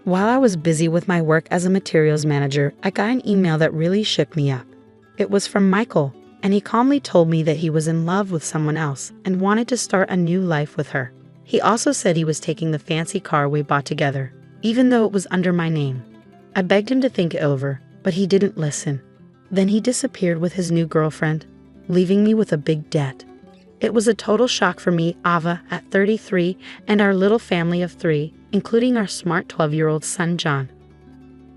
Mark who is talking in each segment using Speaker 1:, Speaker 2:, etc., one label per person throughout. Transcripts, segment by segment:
Speaker 1: While I was busy with my work as a materials manager, I got an email that really shook me up. It was from Michael, and he calmly told me that he was in love with someone else and wanted to start a new life with her. He also said he was taking the fancy car we bought together, even though it was under my name. I begged him to think it over, but he didn't listen. Then he disappeared with his new girlfriend, leaving me with a big debt. It was a total shock for me, Ava, at 33, and our little family of 3, including our smart 12-year-old son, John.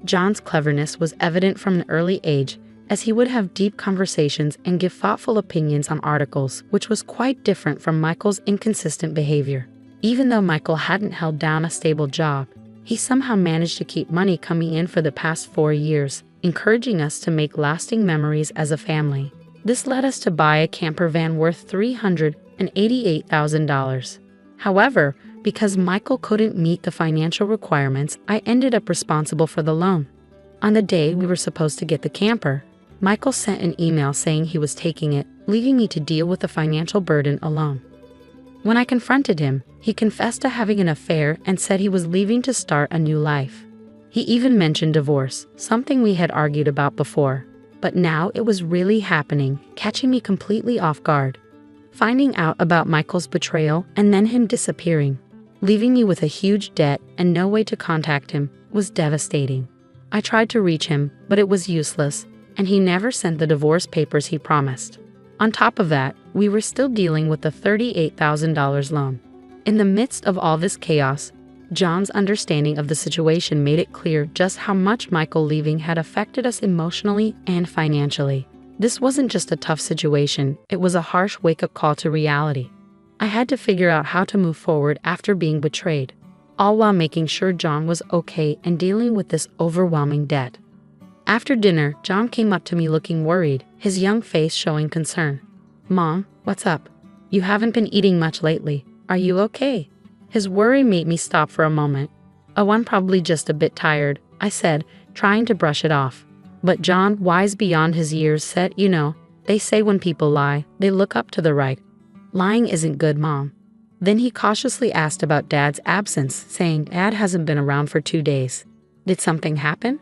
Speaker 1: John's cleverness was evident from an early age, as he would have deep conversations and give thoughtful opinions on articles, which was quite different from Michael's inconsistent behavior. Even though Michael hadn't held down a stable job, he somehow managed to keep money coming in for the past 4 years, encouraging us to make lasting memories as a family. This led us to buy a camper van worth $388,000. However, because Michael couldn't meet the financial requirements, I ended up responsible for the loan. On the day we were supposed to get the camper, Michael sent an email saying he was taking it, leaving me to deal with the financial burden alone. When I confronted him, he confessed to having an affair and said he was leaving to start a new life. He even mentioned divorce, something we had argued about before. But now it was really happening, catching me completely off guard. Finding out about Michael's betrayal and then him disappearing, leaving me with a huge debt and no way to contact him, was devastating. I tried to reach him, but it was useless, and he never sent the divorce papers he promised. On top of that, we were still dealing with the $38,000 loan. In the midst of all this chaos, John's understanding of the situation made it clear just how much Michael leaving had affected us emotionally and financially. This wasn't just a tough situation, it was a harsh wake-up call to reality. I had to figure out how to move forward after being betrayed, all while making sure John was okay and dealing with this overwhelming debt. After dinner, John came up to me looking worried, his young face showing concern. "Mom, what's up? You haven't been eating much lately. Are you okay?" His worry made me stop for a moment. "Oh, I'm probably just a bit tired," I said, trying to brush it off. But John, wise beyond his years, said, they say when people lie, they look up to the right. Lying isn't good, Mom." Then he cautiously asked about Dad's absence, saying Dad hasn't been around for 2 days. Did something happen?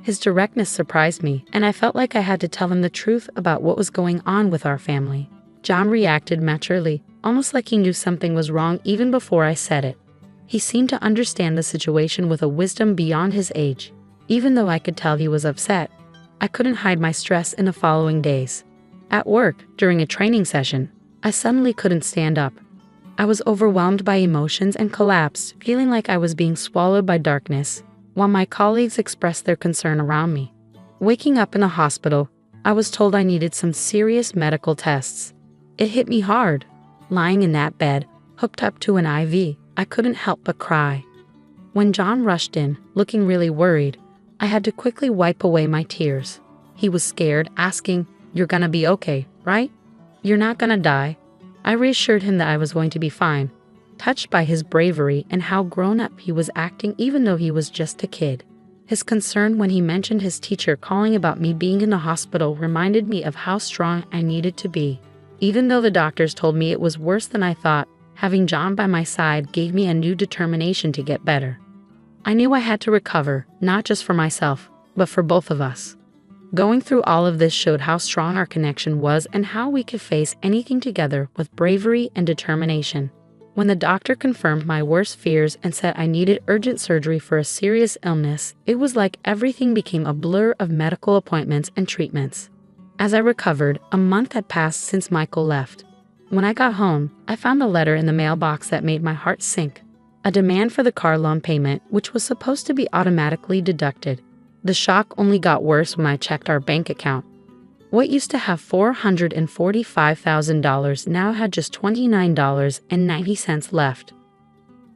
Speaker 1: His directness surprised me, and I felt like I had to tell him the truth about what was going on with our family. John reacted maturely, almost like he knew something was wrong even before I said it. He seemed to understand the situation with a wisdom beyond his age. Even though I could tell he was upset, I couldn't hide my stress in the following days. At work, during a training session, I suddenly couldn't stand up. I was overwhelmed by emotions and collapsed, feeling like I was being swallowed by darkness, while my colleagues expressed their concern around me. Waking up in a hospital, I was told I needed some serious medical tests. It hit me hard. Lying in that bed, hooked up to an IV, I couldn't help but cry. When John rushed in, looking really worried, I had to quickly wipe away my tears. He was scared, asking, "You're gonna be okay, right? You're not gonna die?" I reassured him that I was going to be fine, touched by his bravery and how grown-up he was acting even though he was just a kid. His concern when he mentioned his teacher calling about me being in the hospital reminded me of how strong I needed to be. Even though the doctors told me it was worse than I thought, having John by my side gave me a new determination to get better. I knew I had to recover, not just for myself, but for both of us. Going through all of this showed how strong our connection was and how we could face anything together with bravery and determination. When the doctor confirmed my worst fears and said I needed urgent surgery for a serious illness, it was like everything became a blur of medical appointments and treatments. As I recovered, a month had passed since Michael left. When I got home, I found a letter in the mailbox that made my heart sink. A demand for the car loan payment, which was supposed to be automatically deducted. The shock only got worse when I checked our bank account. What used to have $445,000 now had just $29.90 left.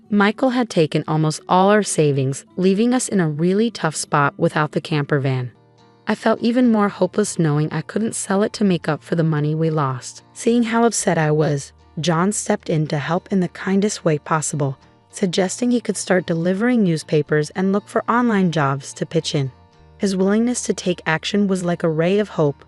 Speaker 1: Michael had taken almost all our savings, leaving us in a really tough spot without the camper van. I felt even more hopeless knowing I couldn't sell it to make up for the money we lost. Seeing how upset I was, John stepped in to help in the kindest way possible, suggesting he could start delivering newspapers and look for online jobs to pitch in. His willingness to take action was like a ray of hope,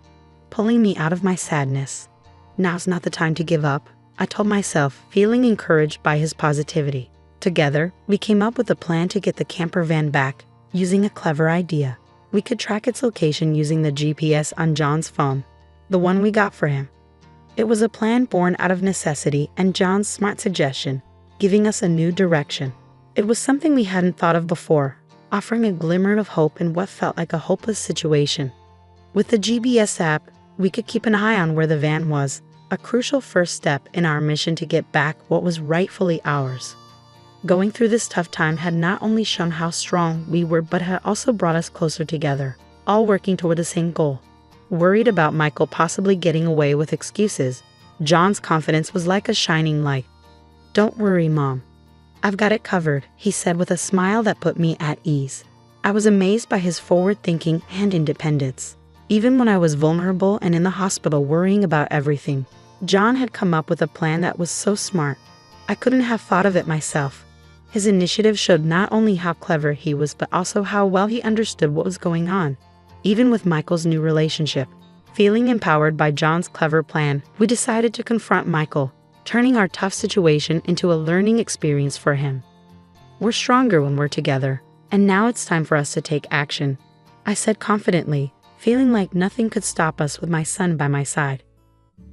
Speaker 1: pulling me out of my sadness. Now's not the time to give up, I told myself, feeling encouraged by his positivity. Together, we came up with a plan to get the camper van back, using a clever idea. We could track its location using the GPS on John's phone, the one we got for him. It was a plan born out of necessity and John's smart suggestion, giving us a new direction. It was something we hadn't thought of before, offering a glimmer of hope in what felt like a hopeless situation. With the GPS app, we could keep an eye on where the van was, a crucial first step in our mission to get back what was rightfully ours. Going through this tough time had not only shown how strong we were, but had also brought us closer together, all working toward the same goal. Worried about Michael possibly getting away with excuses, John's confidence was like a shining light. "Don't worry, Mom. I've got it covered," he said with a smile that put me at ease. I was amazed by his forward thinking and independence. Even when I was vulnerable and in the hospital worrying about everything, John had come up with a plan that was so smart. I couldn't have thought of it myself. His initiative showed not only how clever he was, but also how well he understood what was going on. Even with Michael's new relationship, feeling empowered by John's clever plan, we decided to confront Michael, turning our tough situation into a learning experience for him. "We're stronger when we're together, and now it's time for us to take action," I said confidently, feeling like nothing could stop us with my son by my side.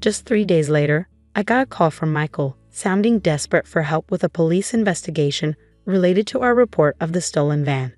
Speaker 1: Just 3 days later, I got a call from Michael, sounding desperate for help with a police investigation related to our report of the stolen van.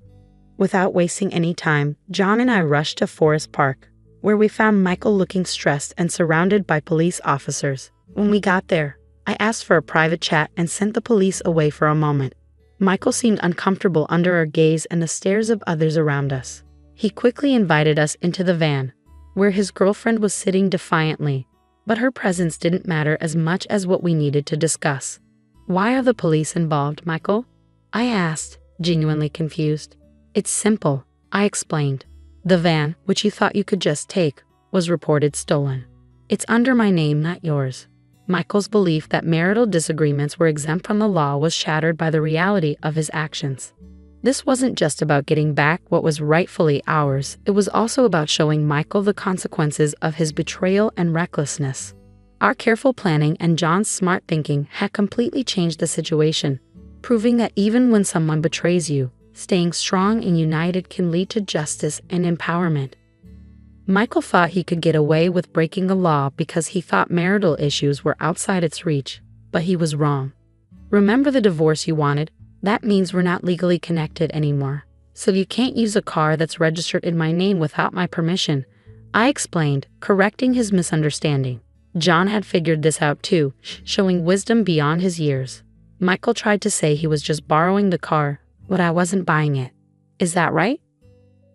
Speaker 1: Without wasting any time, John and I rushed to Forest Park, where we found Michael looking stressed and surrounded by police officers. When we got there, I asked for a private chat and sent the police away for a moment. Michael seemed uncomfortable under our gaze and the stares of others around us. He quickly invited us into the van, where his girlfriend was sitting defiantly, but her presence didn't matter as much as what we needed to discuss. "Why are the police involved, Michael?" I asked, genuinely confused. "It's simple," I explained. "The van, which you thought you could just take, was reported stolen. It's under my name, not yours." Michael's belief that marital disagreements were exempt from the law was shattered by the reality of his actions. This wasn't just about getting back what was rightfully ours, it was also about showing Michael the consequences of his betrayal and recklessness. Our careful planning and John's smart thinking had completely changed the situation, proving that even when someone betrays you, staying strong and united can lead to justice and empowerment. Michael thought he could get away with breaking the law because he thought marital issues were outside its reach, but he was wrong. "Remember the divorce you wanted? That means we're not legally connected anymore, so you can't use a car that's registered in my name without my permission," I explained, correcting his misunderstanding. John had figured this out too, showing wisdom beyond his years. Michael tried to say he was just borrowing the car, but I wasn't buying it. "Is that right?"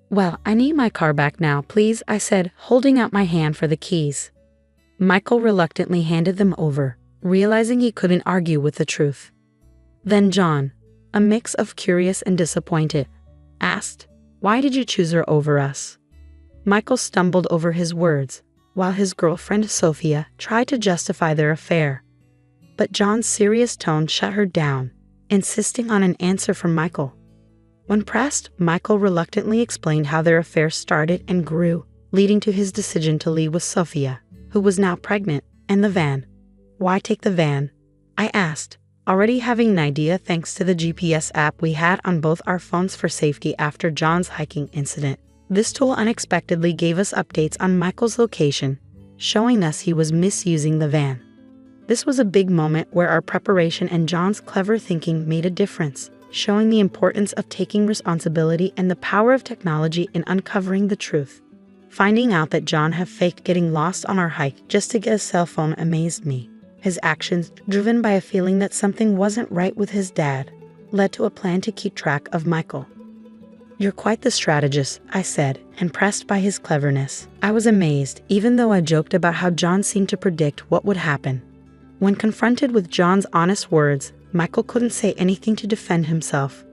Speaker 1: "Well, I need my car back now, please," I said, holding out my hand for the keys. Michael reluctantly handed them over, realizing he couldn't argue with the truth. Then John, a mix of curious and disappointed, asked, "Why did you choose her over us?" Michael stumbled over his words, while his girlfriend Sophia tried to justify their affair. But John's serious tone shut her down, insisting on an answer from Michael. When pressed, Michael reluctantly explained how their affair started and grew, leading to his decision to leave with Sophia, who was now pregnant, and the van. "Why take the van?" I asked, already having an idea thanks to the GPS app we had on both our phones for safety after John's hiking incident. This tool unexpectedly gave us updates on Michael's location, showing us he was misusing the van. This was a big moment where our preparation and John's clever thinking made a difference, showing the importance of taking responsibility and the power of technology in uncovering the truth. Finding out that John had faked getting lost on our hike just to get a cell phone amazed me. His actions, driven by a feeling that something wasn't right with his dad, led to a plan to keep track of Michael. "You're quite the strategist," I said, impressed by his cleverness. I was amazed, even though I joked about how John seemed to predict what would happen. When confronted with John's honest words, Michael couldn't say anything to defend himself.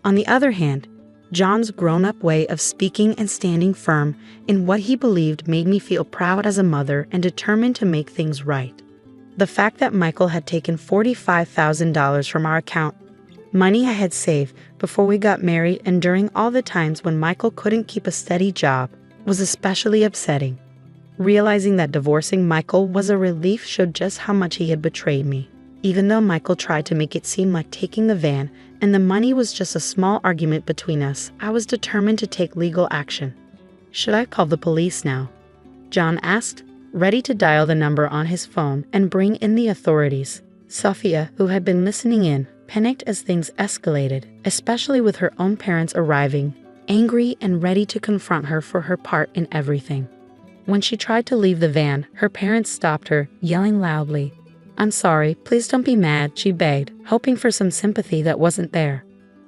Speaker 1: On the other hand, John's grown-up way of speaking and standing firm in what he believed made me feel proud as a mother and determined to make things right. The fact that Michael had taken $45,000 from our account, money I had saved before we got married and during all the times when Michael couldn't keep a steady job, was especially upsetting. Realizing that divorcing Michael was a relief showed just how much he had betrayed me. Even though Michael tried to make it seem like taking the van and the money was just a small argument between us, I was determined to take legal action. "Should I call the police now?" John asked, ready to dial the number on his phone and bring in the authorities. Sophia, who had been listening in, panicked as things escalated, especially with her own parents arriving, angry and ready to confront her for her part in everything. When she tried to leave the van, her parents stopped her, yelling loudly. "I'm sorry, please don't be mad," she begged, hoping for some sympathy that wasn't there.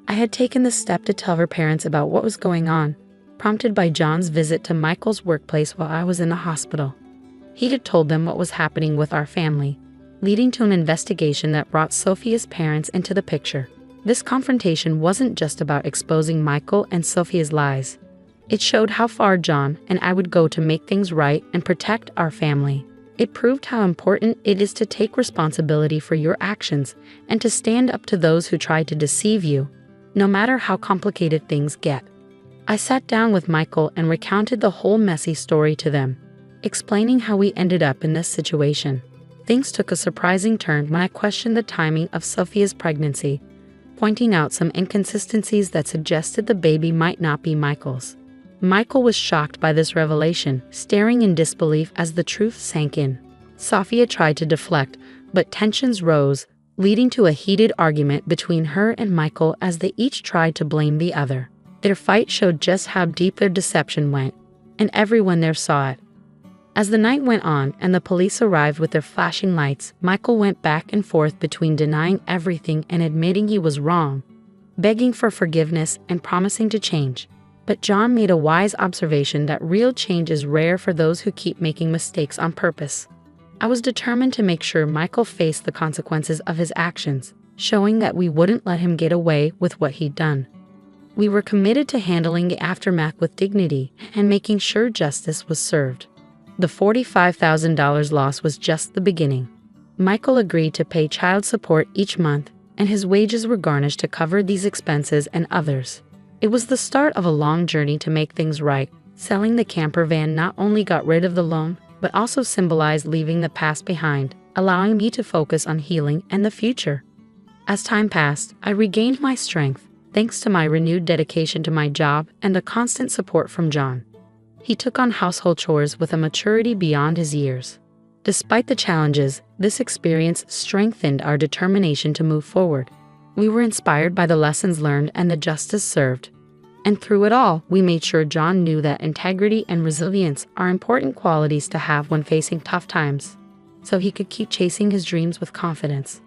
Speaker 1: I had taken the step to tell her parents about what was going on, prompted by John's visit to Michael's workplace while I was in the hospital. He had told them what was happening with our family, leading to an investigation that brought Sophia's parents into the picture. This confrontation wasn't just about exposing Michael and Sophia's lies. It showed how far John and I would go to make things right and protect our family. It proved how important it is to take responsibility for your actions and to stand up to those who try to deceive you, no matter how complicated things get. I sat down with Michael and recounted the whole messy story to them, explaining how we ended up in this situation. Things took a surprising turn when I questioned the timing of Sophia's pregnancy, pointing out some inconsistencies that suggested the baby might not be Michael's. Michael was shocked by this revelation, staring in disbelief as the truth sank in. Sophia tried to deflect, but tensions rose, leading to a heated argument between her and Michael as they each tried to blame the other. Their fight showed just how deep their deception went, and everyone there saw it. As the night went on and the police arrived with their flashing lights, Michael went back and forth between denying everything and admitting he was wrong, begging for forgiveness and promising to change. But John made a wise observation that real change is rare for those who keep making mistakes on purpose. I was determined to make sure Michael faced the consequences of his actions, showing that we wouldn't let him get away with what he'd done. We were committed to handling the aftermath with dignity and making sure justice was served. The $45,000 loss was just the beginning. Michael agreed to pay child support each month, and his wages were garnished to cover these expenses and others. It was the start of a long journey to make things right. Selling the camper van not only got rid of the loan, but also symbolized leaving the past behind, allowing me to focus on healing and the future. As time passed, I regained my strength, thanks to my renewed dedication to my job and the constant support from John. He took on household chores with a maturity beyond his years. Despite the challenges, this experience strengthened our determination to move forward. We were inspired by the lessons learned and the justice served. And through it all, we made sure John knew that integrity and resilience are important qualities to have when facing tough times, so he could keep chasing his dreams with confidence.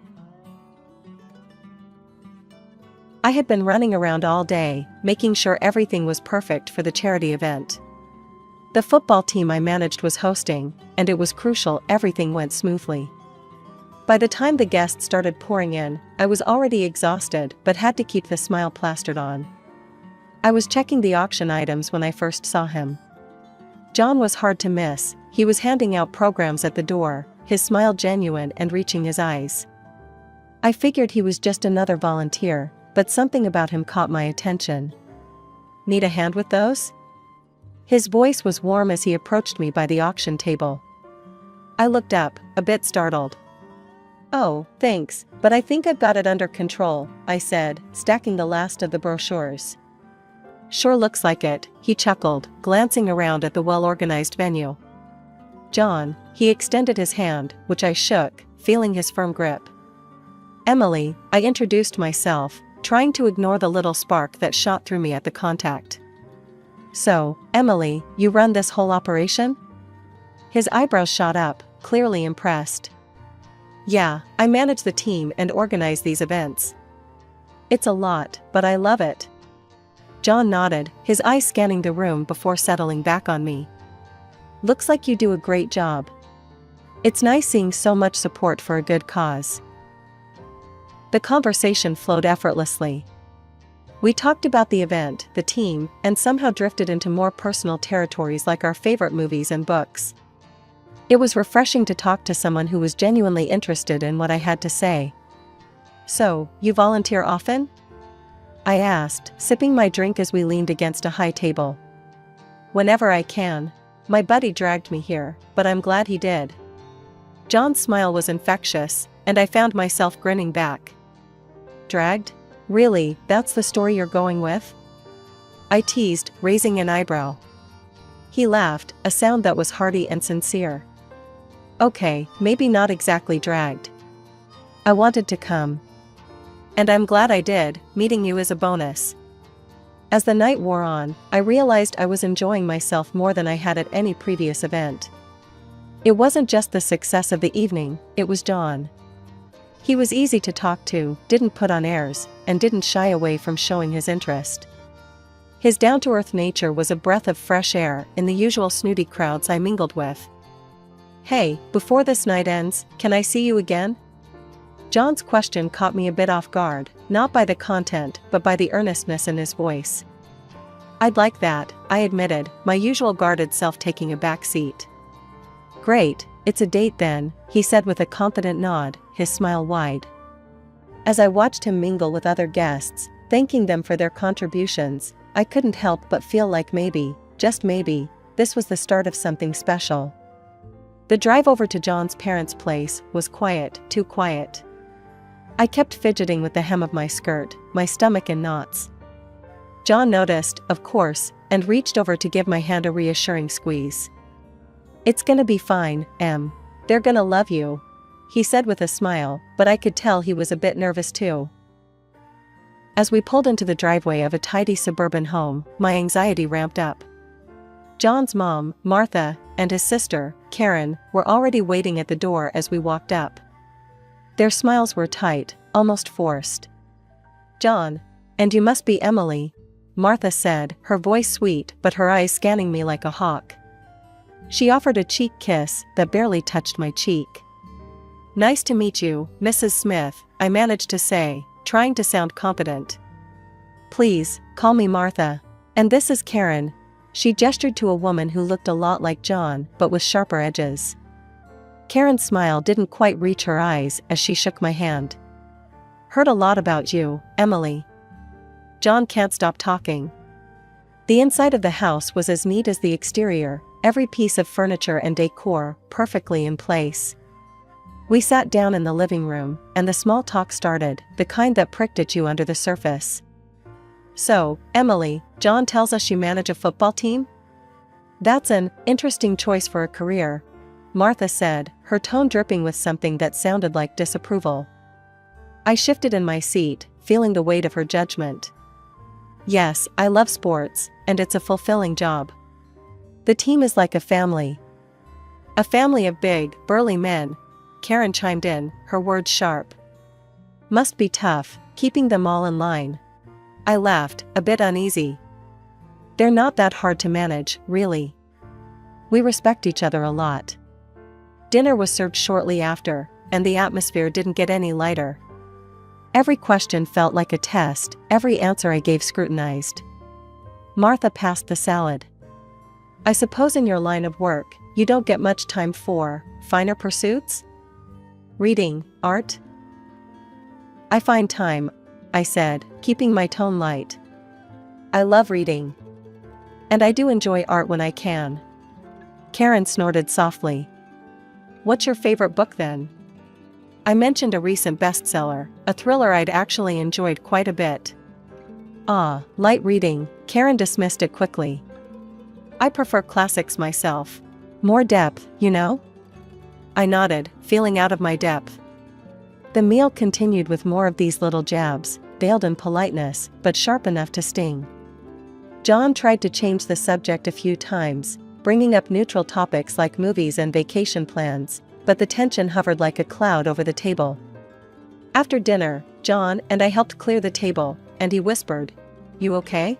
Speaker 2: I had been running around all day, making sure everything was perfect for the charity event. The football team I managed was hosting, and it was crucial everything went smoothly. By the time the guests started pouring in, I was already exhausted but had to keep the smile plastered on. I was checking the auction items when I first saw him. John was hard to miss. He was handing out programs at the door, his smile genuine and reaching his eyes. I figured he was just another volunteer, but something about him caught my attention. "Need a hand with those?" His voice was warm as he approached me by the auction table. I looked up, a bit startled. "Oh, thanks, but I think I've got it under control," I said, stacking the last of the brochures. "Sure looks like it," he chuckled, glancing around at the well-organized venue. "John," he extended his hand, which I shook, feeling his firm grip. "Emily," I introduced myself, trying to ignore the little spark that shot through me at the contact. "So, Emily, you run this whole operation?" His eyebrows shot up, clearly impressed. "Yeah, I manage the team and organize these events. It's a lot, but I love it." John nodded, his eyes scanning the room before settling back on me. "Looks like you do a great job. It's nice seeing so much support for a good cause." The conversation flowed effortlessly. We talked about the event, the team, and somehow drifted into more personal territories like our favorite movies and books. It was refreshing to talk to someone who was genuinely interested in what I had to say. "So, you volunteer often?" I asked, sipping my drink as we leaned against a high table. "Whenever I can. My buddy dragged me here, but I'm glad he did." John's smile was infectious, and I found myself grinning back. Dragged? Really, that's the story you're going with? I teased, raising an eyebrow. He laughed, a sound that was hearty and sincere. Okay, maybe not exactly dragged. I wanted to come. And I'm glad I did, meeting you is a bonus. As the night wore on, I realized I was enjoying myself more than I had at any previous event. It wasn't just the success of the evening, it was John. He was easy to talk to, didn't put on airs, and didn't shy away from showing his interest. His down-to-earth nature was a breath of fresh air in the usual snooty crowds I mingled with. Hey, before this night ends, can I see you again? John's question caught me a bit off guard, not by the content but by the earnestness in his voice. I'd like that, I admitted, my usual guarded self taking a back seat. Great, it's a date then, he said with a confident nod, his smile wide. As I watched him mingle with other guests, thanking them for their contributions, I couldn't help but feel like maybe, just maybe, this was the start of something special. The drive over to John's parents' place was quiet, too quiet. I kept fidgeting with the hem of my skirt, my stomach in knots. John noticed, of course, and reached over to give my hand a reassuring squeeze. It's gonna be fine, Em. They're gonna love you, he said with a smile, but I could tell he was a bit nervous too. As we pulled into the driveway of a tidy suburban home, my anxiety ramped up. John's mom, Martha, and his sister, Karen, were already waiting at the door as we walked up. Their smiles were tight, almost forced. John, and you must be Emily, Martha said, her voice sweet but her eyes scanning me like a hawk. She offered a cheek kiss that barely touched my cheek. Nice to meet you, Mrs. Smith, I managed to say, trying to sound confident. Please, call me Martha. And this is Karen. She gestured to a woman who looked a lot like John, but with sharper edges. Karen's smile didn't quite reach her eyes as she shook my hand. Heard a lot about you, Emily. John can't stop talking. The inside of the house was as neat as the exterior, every piece of furniture and decor perfectly in place. We sat down in the living room, and the small talk started, the kind that pricked at you under the surface. So, Emily, John tells us you manage a football team? That's an interesting choice for a career, Martha said, her tone dripping with something that sounded like disapproval. I shifted in my seat, feeling the weight of her judgment. Yes, I love sports, and it's a fulfilling job. The team is like a family. A family of big, burly men, Karen chimed in, her words sharp. Must be tough, keeping them all in line. I laughed, a bit uneasy. They're not that hard to manage, really. We respect each other a lot. Dinner was served shortly after, and the atmosphere didn't get any lighter. Every question felt like a test, every answer I gave scrutinized. Martha passed the salad. I suppose in your line of work, you don't get much time for finer pursuits? Reading, art? I find time, I said, keeping my tone light. I love reading. And I do enjoy art when I can. Karen snorted softly. What's your favorite book then? I mentioned a recent bestseller, a thriller I'd actually enjoyed quite a bit. Ah, light reading, Karen dismissed it quickly. I prefer classics myself. More depth, you know? I nodded, feeling out of my depth. The meal continued with more of these little jabs, veiled in politeness, but sharp enough to sting. John tried to change the subject a few times, bringing up neutral topics like movies and vacation plans, but the tension hovered like a cloud over the table. After dinner, John and I helped clear the table, and he whispered, "You okay?"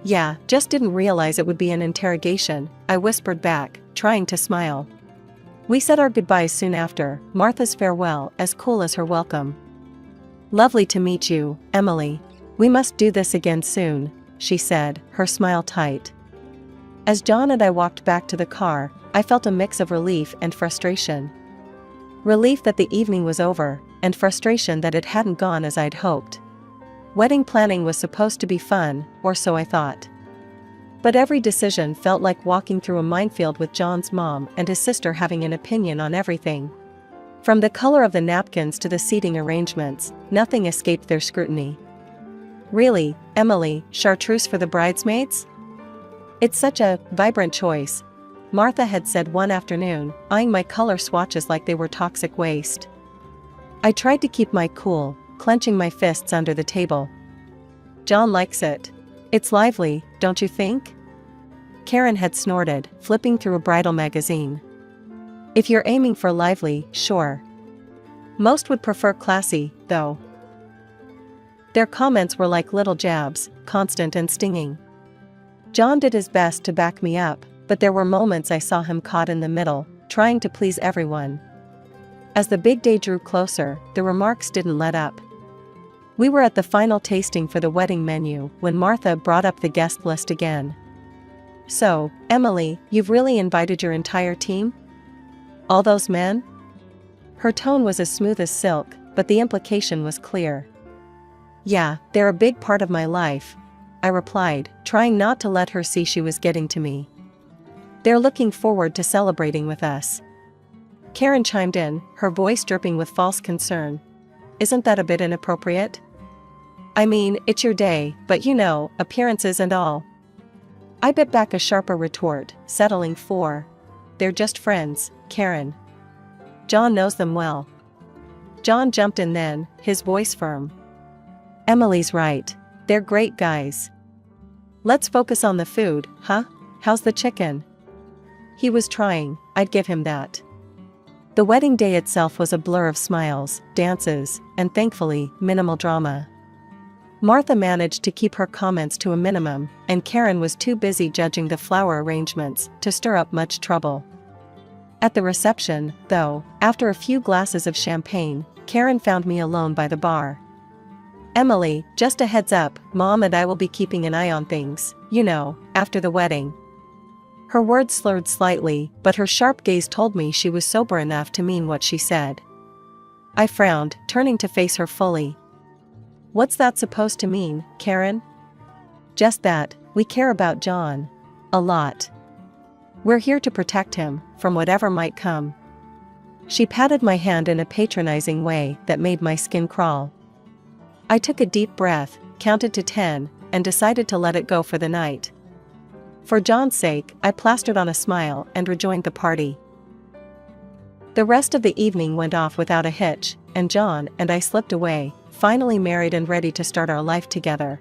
Speaker 2: "Yeah, just didn't realize it would be an interrogation," I whispered back, trying to smile. We said our goodbyes soon after, Martha's farewell as cool as her welcome. "Lovely to meet you, Emily. We must do this again soon," she said, her smile tight. As John and I walked back to the car, I felt a mix of relief and frustration. Relief that the evening was over, and frustration that it hadn't gone as I'd hoped. Wedding planning was supposed to be fun, or so I thought. But every decision felt like walking through a minefield with John's mom and his sister having an opinion on everything. From the color of the napkins to the seating arrangements, nothing escaped their scrutiny. "Really, Emily, chartreuse for the bridesmaids? It's such a vibrant choice," Martha had said one afternoon, eyeing my color swatches like they were toxic waste. I tried to keep my cool, clenching my fists under the table. "John likes it. It's lively, don't you think?" Karen had snorted, flipping through a bridal magazine. "If you're aiming for lively, sure. Most would prefer classy, though." Their comments were like little jabs, constant and stinging. John did his best to back me up, but there were moments I saw him caught in the middle, trying to please everyone. As the big day drew closer, the remarks didn't let up. We were at the final tasting for the wedding menu when Martha brought up the guest list again. "So, Emily, you've really invited your entire team? All those men?" Her tone was as smooth as silk, but the implication was clear. "Yeah, they're a big part of my life," I replied, trying not to let her see she was getting to me. "They're looking forward to celebrating with us." Karen chimed in, her voice dripping with false concern. "Isn't that a bit inappropriate? I mean, it's your day, but you know, appearances and all." I bit back a sharper retort, settling for, "They're just friends, Karen. John knows them well." John jumped in then, his voice firm. "Emily's right. They're great guys. Let's focus on the food, huh? How's the chicken?" He was trying, I'd give him that. The wedding day itself was a blur of smiles, dances, and thankfully, minimal drama. Martha managed to keep her comments to a minimum, and Karen was too busy judging the flower arrangements to stir up much trouble. At the reception, though, after a few glasses of champagne, Karen found me alone by the bar. "Emily, just a heads up, Mom and I will be keeping an eye on things, you know, after the wedding." Her words slurred slightly, but her sharp gaze told me she was sober enough to mean what she said. I frowned, turning to face her fully. "What's that supposed to mean, Karen?" "Just that, we care about John. A lot. We're here to protect him, from whatever might come." She patted my hand in a patronizing way that made my skin crawl. I took a deep breath, counted to 10, and decided to let it go for the night. For John's sake, I plastered on a smile and rejoined the party. The rest of the evening went off without a hitch, and John and I slipped away, finally married and ready to start our life together.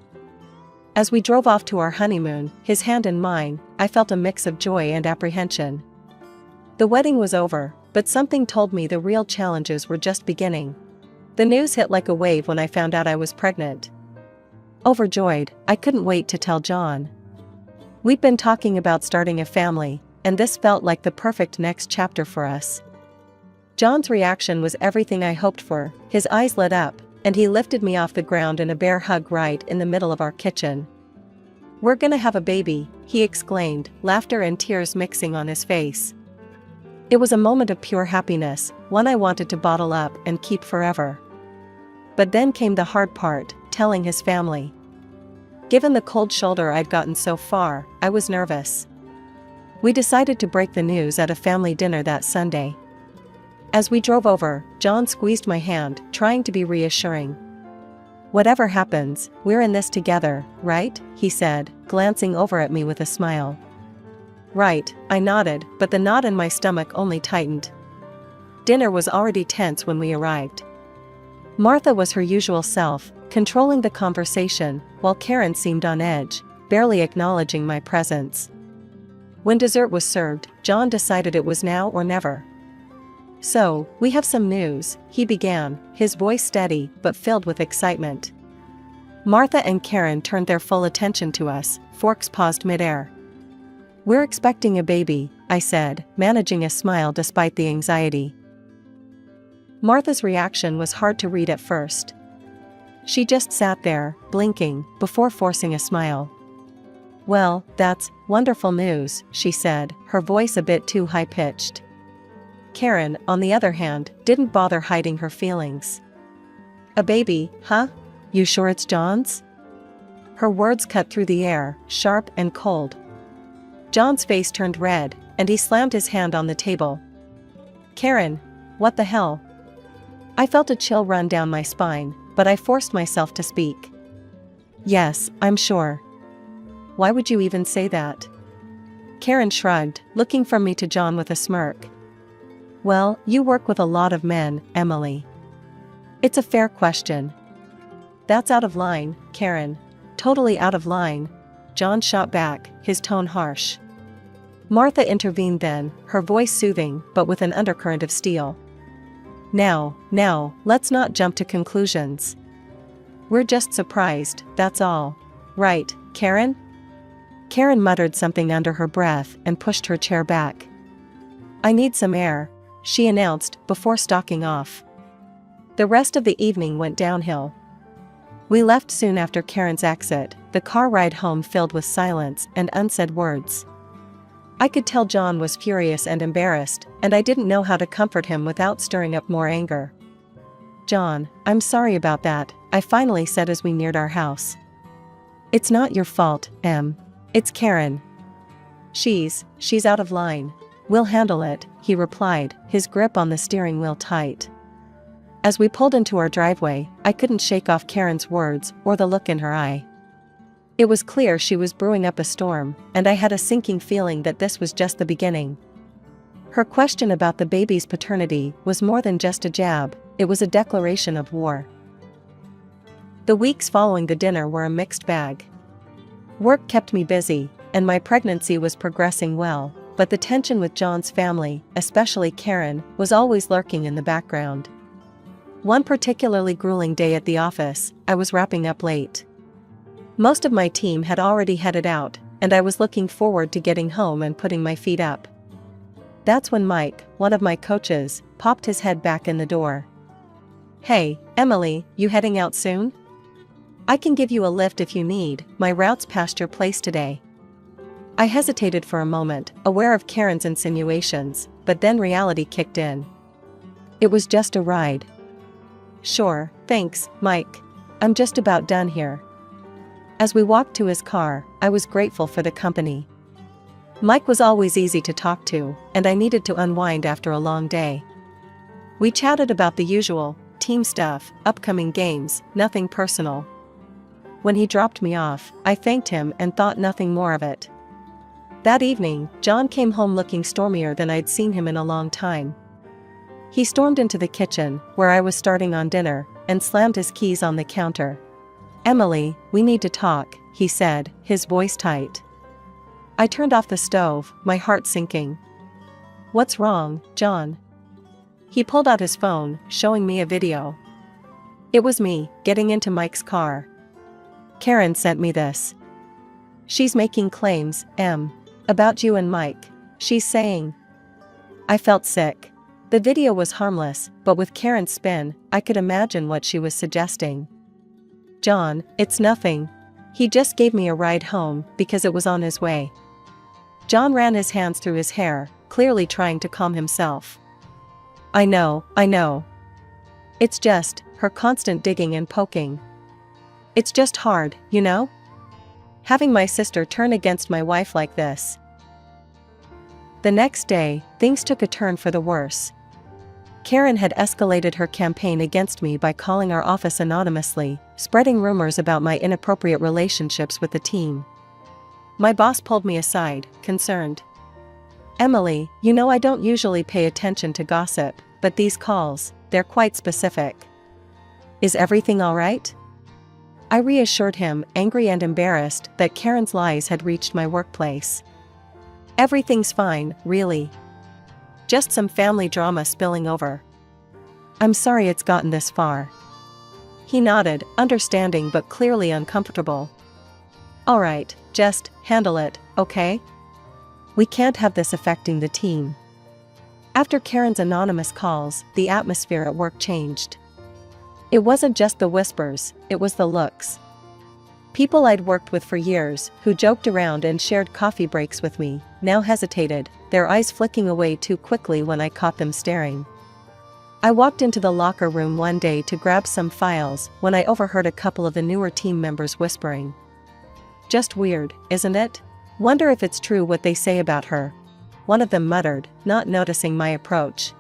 Speaker 2: As we drove off to our honeymoon, his hand in mine, I felt a mix of joy and apprehension. The wedding was over, but something told me the real challenges were just beginning. The news hit like a wave when I found out I was pregnant. Overjoyed, I couldn't wait to tell John. We'd been talking about starting a family, and this felt like the perfect next chapter for us. John's reaction was everything I hoped for. His eyes lit up, and he lifted me off the ground in a bear hug right in the middle of our kitchen. "We're gonna have a baby," he exclaimed, laughter and tears mixing on his face. It was a moment of pure happiness, one I wanted to bottle up and keep forever. But then came the hard part, telling his family. Given the cold shoulder I'd gotten so far, I was nervous. We decided to break the news at a family dinner that Sunday. As we drove over, John squeezed my hand, trying to be reassuring. "Whatever happens, we're in this together, right?" he said, glancing over at me with a smile. "Right," I nodded, but the knot in my stomach only tightened. Dinner was already tense when we arrived. Martha was her usual self, controlling the conversation, while Karen seemed on edge, barely acknowledging my presence. When dessert was served, John decided it was now or never. "So, we have some news," he began, his voice steady but filled with excitement. Martha and Karen turned their full attention to us, forks paused midair. "We're expecting a baby," I said, managing a smile despite the anxiety. Martha's reaction was hard to read at first. She just sat there, blinking, before forcing a smile. "Well, that's wonderful news," she said, her voice a bit too high-pitched. Karen, on the other hand, didn't bother hiding her feelings. "A baby, huh? You sure it's John's?" Her words cut through the air, sharp and cold. John's face turned red, and he slammed his hand on the table. "Karen, what the hell? I felt a chill run down my spine, but I forced myself to speak. Yes, I'm sure. Why would you even say that? Karen shrugged, looking from me to John with a smirk. Well, you work with a lot of men, Emily. It's a fair question. That's out of line, Karen. Totally out of line, John shot back, his tone harsh. Martha intervened then, her voice soothing but with an undercurrent of steel. Now, let's not jump to conclusions. We're just surprised, that's all. Right, Karen? Karen muttered something under her breath and pushed her chair back. I need some air, she announced before stalking off. The rest of the evening went downhill. We left soon after Karen's exit, the car ride home filled with silence and unsaid words. I could tell John was furious and embarrassed, and I didn't know how to comfort him without stirring up more anger. John, I'm sorry about that, I finally said as we neared our house. It's not your fault, Em. It's Karen. She's out of line. We'll handle it, he replied, his grip on the steering wheel tight. As we pulled into our driveway, I couldn't shake off Karen's words or the look in her eye. It was clear she was brewing up a storm, and I had a sinking feeling that this was just the beginning. Her question about the baby's paternity was more than just a jab, it was a declaration of war. The weeks following the dinner were a mixed bag. Work kept me busy, and my pregnancy was progressing well, but the tension with John's family, especially Karen, was always lurking in the background. One particularly grueling day at the office, I was wrapping up late. Most of my team had already headed out, and I was looking forward to getting home and putting my feet up. That's when Mike, one of my coaches, popped his head back in the door. Hey, Emily, you heading out soon? I can give you a lift if you need, my route's past your place today. I hesitated for a moment, aware of Karen's insinuations, but then reality kicked in. It was just a ride. Sure, thanks, Mike. I'm just about done here. As we walked to his car, I was grateful for the company. Mike was always easy to talk to, and I needed to unwind after a long day. We chatted about the usual, team stuff, upcoming games, nothing personal. When he dropped me off, I thanked him and thought nothing more of it. That evening, John came home looking stormier than I'd seen him in a long time. He stormed into the kitchen, where I was starting on dinner, and slammed his keys on the counter. Emily, we need to talk, he said, his voice tight. I turned off the stove, my heart sinking. What's wrong, John? He pulled out his phone, showing me a video. It was me, getting into Mike's car. Karen sent me this. She's making claims, Em, about you and Mike. She's saying. I felt sick. The video was harmless, but with Karen's spin, I could imagine what she was suggesting. John, it's nothing. He just gave me a ride home because it was on his way. John ran his hands through his hair, clearly trying to calm himself. I know. It's just, her constant digging and poking. It's just hard, you know? Having my sister turn against my wife like this. The next day, things took a turn for the worse. Karen had escalated her campaign against me by calling our office anonymously, spreading rumors about my inappropriate relationships with the team. My boss pulled me aside, concerned. Emily, you know I don't usually pay attention to gossip, but these calls, they're quite specific. Is everything all right? I reassured him, angry and embarrassed, that Karen's lies had reached my workplace. Everything's fine, really. Just some family drama spilling over. I'm sorry it's gotten this far. He nodded, understanding but clearly uncomfortable. All right, just handle it, okay? We can't have this affecting the team. After Karen's anonymous calls, the atmosphere at work changed. It wasn't just the whispers, it was the looks. People I'd worked with for years, who joked around and shared coffee breaks with me, now hesitated, their eyes flicking away too quickly when I caught them staring. I walked into the locker room one day to grab some files when I overheard a couple of the newer team members whispering. Just weird, isn't it? Wonder if it's true what they say about her. One of them muttered, not noticing my approach.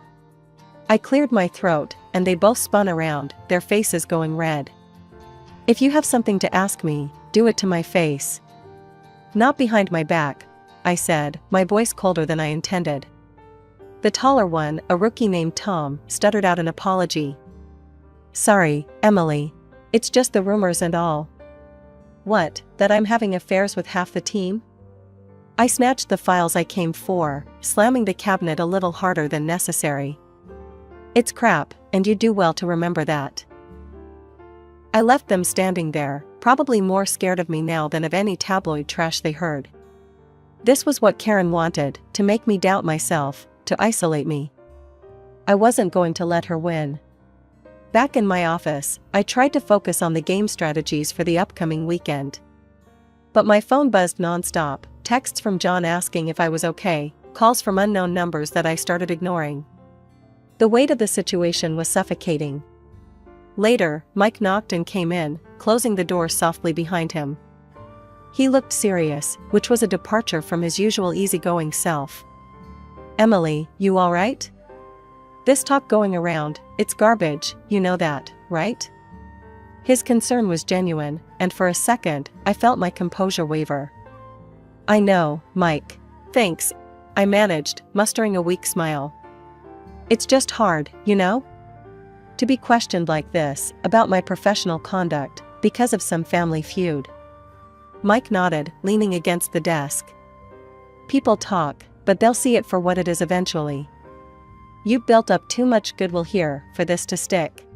Speaker 2: I cleared my throat, and they both spun around, their faces going red. "If you have something to ask me, do it to my face. Not behind my back," I said, my voice colder than I intended. The taller one, a rookie named Tom, stuttered out an apology. "Sorry, Emily. It's just the rumors and all." "What, that I'm having affairs with half the team?" I snatched the files I came for, slamming the cabinet a little harder than necessary. "It's crap, and you do well to remember that." I left them standing there, probably more scared of me now than of any tabloid trash they heard. This was what Karen wanted, to make me doubt myself, to isolate me. I wasn't going to let her win. Back in my office, I tried to focus on the game strategies for the upcoming weekend. But my phone buzzed nonstop, texts from John asking if I was okay, calls from unknown numbers that I started ignoring. The weight of the situation was suffocating. Later, Mike knocked and came in, closing the door softly behind him. He looked serious, which was a departure from his usual easygoing self. "Emily, you all right? This talk going around, it's garbage, you know that, right?" His concern was genuine, and for a second, I felt my composure waver. "I know, Mike. Thanks," I managed, mustering a weak smile. "It's just hard, you know? To be questioned like this, about my professional conduct, because of some family feud." Mike nodded, leaning against the desk. "People talk, but they'll see it for what it is eventually. You built up too much goodwill here for this to stick."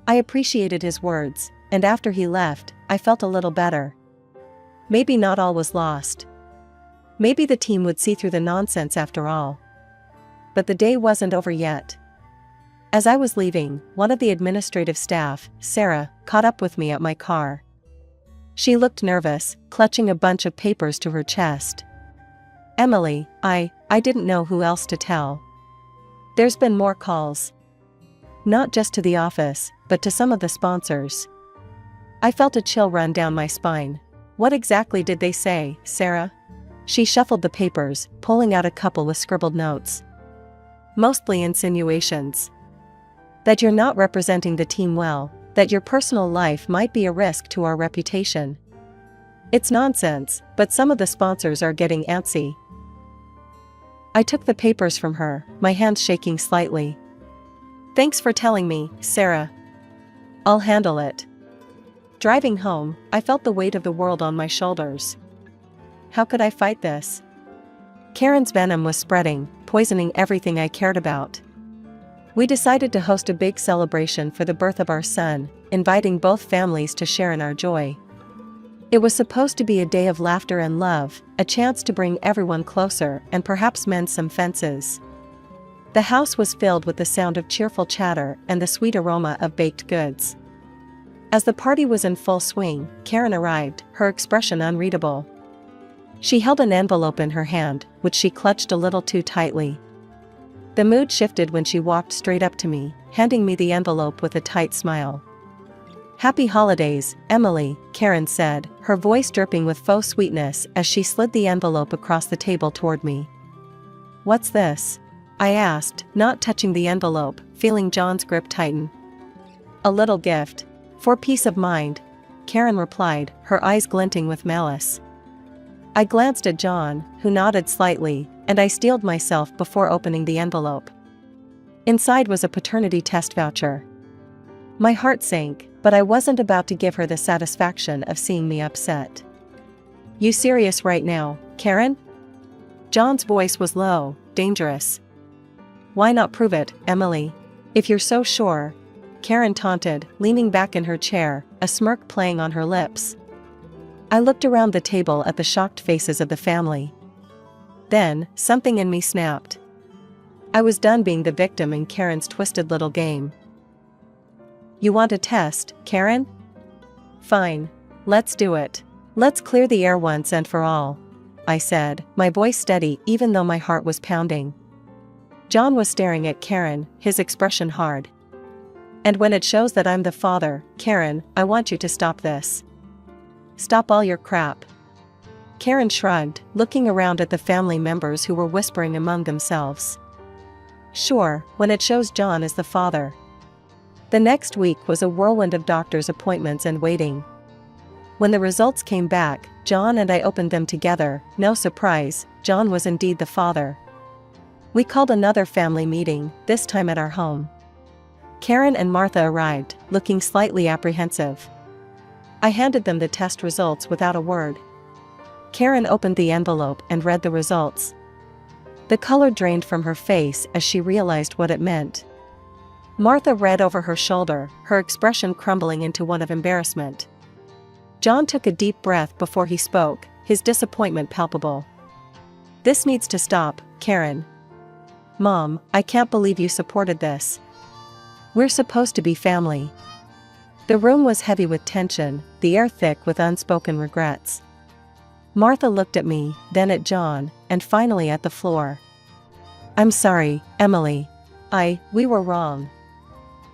Speaker 2: I appreciated his words, and after he left, I felt a little better. Maybe not all was lost. Maybe the team would see through the nonsense after all. But the day wasn't over yet. As I was leaving, one of the administrative staff, Sarah, caught up with me at my car. She looked nervous, clutching a bunch of papers to her chest. "Emily, I didn't know who else to tell. There's been more calls. Not just to the office, but to some of the sponsors." I felt a chill run down my spine. "What exactly did they say, Sarah?" She shuffled the papers, pulling out a couple with scribbled notes. "Mostly insinuations. That you're not representing the team well, that your personal life might be a risk to our reputation. It's nonsense, but some of the sponsors are getting antsy." I took the papers from her, my hands shaking slightly. "Thanks for telling me, Sarah. I'll handle it." Driving home, I felt the weight of the world on my shoulders. How could I fight this? Karen's venom was spreading, poisoning everything I cared about. We decided to host a big celebration for the birth of our son, inviting both families to share in our joy. It was supposed to be a day of laughter and love, a chance to bring everyone closer and perhaps mend some fences. The house was filled with the sound of cheerful chatter and the sweet aroma of baked goods. As the party was in full swing, Karen arrived, her expression unreadable. She held an envelope in her hand, which she clutched a little too tightly. The mood shifted when she walked straight up to me, handing me the envelope with a tight smile. "Happy holidays, Emily," Karen said, her voice dripping with faux sweetness as she slid the envelope across the table toward me. "What's this?" I asked, not touching the envelope, feeling John's grip tighten. "A little gift. For peace of mind," Karen replied, her eyes glinting with malice. I glanced at John, who nodded slightly, and I steeled myself before opening the envelope. Inside was a paternity test voucher. My heart sank, but I wasn't about to give her the satisfaction of seeing me upset. "You serious right now, Karen?" John's voice was low, dangerous. "Why not prove it, Emily? If you're so sure," Karen taunted, leaning back in her chair, a smirk playing on her lips. I looked around the table at the shocked faces of the family. Then, something in me snapped. I was done being the victim in Karen's twisted little game. "You want a test, Karen? Fine. Let's do it. Let's clear the air once and for all," I said, my voice steady even though my heart was pounding. John was staring at Karen, his expression hard. "And when it shows that I'm the father, Karen, I want you to stop this. Stop all your crap." Karen shrugged, looking around at the family members who were whispering among themselves. "Sure, when it shows John is the father." The next week was a whirlwind of doctor's appointments and waiting. When the results came back, John and I opened them together. No surprise, John was indeed the father. We called another family meeting, this time at our home. Karen and Martha arrived, looking slightly apprehensive. I handed them the test results without a word. Karen opened the envelope and read the results. The color drained from her face as she realized what it meant. Martha read over her shoulder, her expression crumbling into one of embarrassment. John took a deep breath before he spoke, his disappointment palpable. "This needs to stop, Karen. Mom, I can't believe you supported this. We're supposed to be family." The room was heavy with tension, the air thick with unspoken regrets. Martha looked at me, then at John, and finally at the floor. "I'm sorry, Emily. We were wrong."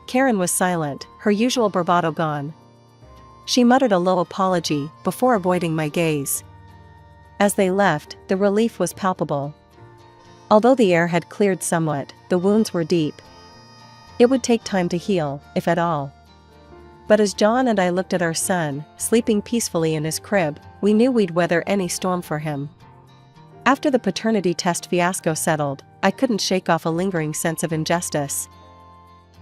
Speaker 2: Karen was silent, her usual bravado gone. She muttered a low apology before avoiding my gaze. As they left, the relief was palpable. Although the air had cleared somewhat, the wounds were deep. It would take time to heal, if at all. But as John and I looked at our son, sleeping peacefully in his crib, we knew we'd weather any storm for him. After the paternity test fiasco settled, I couldn't shake off a lingering sense of injustice.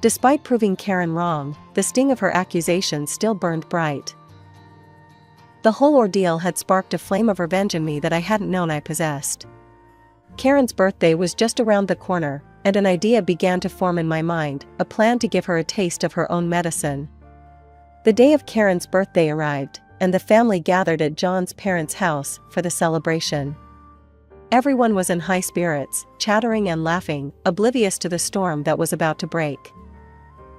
Speaker 2: Despite proving Karen wrong, the sting of her accusations still burned bright. The whole ordeal had sparked a flame of revenge in me that I hadn't known I possessed. Karen's birthday was just around the corner, and an idea began to form in my mind, a plan to give her a taste of her own medicine. The day of Karen's birthday arrived, and the family gathered at John's parents' house for the celebration. Everyone was in high spirits, chattering and laughing, oblivious to the storm that was about to break.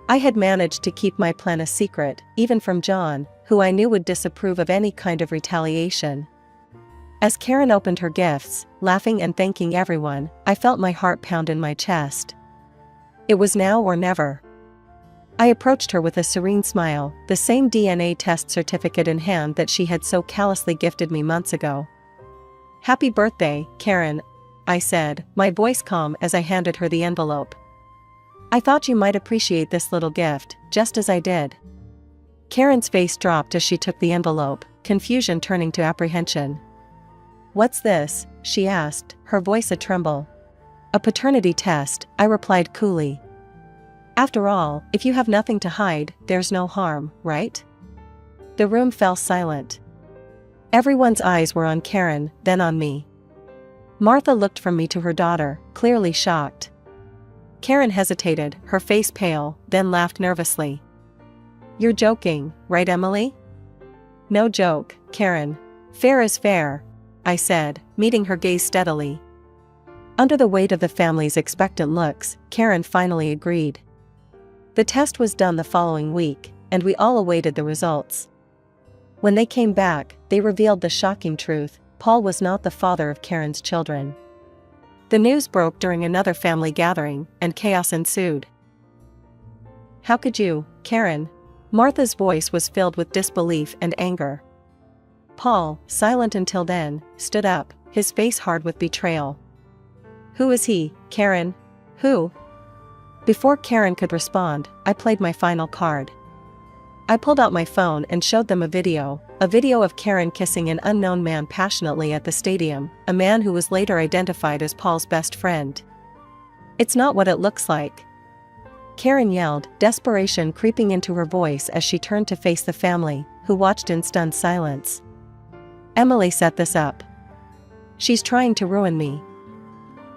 Speaker 2: I had managed to keep my plan a secret, even from John, who I knew would disapprove of any kind of retaliation. As Karen opened her gifts, laughing and thanking everyone, I felt my heart pound in my chest. It was now or never. I approached her with a serene smile, the same DNA test certificate in hand that she had so callously gifted me months ago. "Happy birthday, Karen," I said, my voice calm as I handed her the envelope. "I thought you might appreciate this little gift, just as I did." Karen's face dropped as she took the envelope, confusion turning to apprehension. "What's this?" she asked, her voice a tremble. "A paternity test," I replied coolly. "After all, if you have nothing to hide, there's no harm, right?" The room fell silent. Everyone's eyes were on Karen, then on me. Martha looked from me to her daughter, clearly shocked. Karen hesitated, her face pale, then laughed nervously. "You're joking, right, Emily?" "No joke, Karen. Fair is fair," I said, meeting her gaze steadily. Under the weight of the family's expectant looks, Karen finally agreed. The test was done the following week, and we all awaited the results. When they came back, they revealed the shocking truth: Paul was not the father of Karen's children. The news broke during another family gathering, and chaos ensued. "How could you, Karen?" Martha's voice was filled with disbelief and anger. Paul, silent until then, stood up, his face hard with betrayal. "Who is he, Karen? Who?" Before Karen could respond, I played my final card. I pulled out my phone and showed them a video of Karen kissing an unknown man passionately at the stadium, a man who was later identified as Paul's best friend. "It's not what it looks like," Karen yelled, desperation creeping into her voice as she turned to face the family, who watched in stunned silence. "Emily set this up. She's trying to ruin me."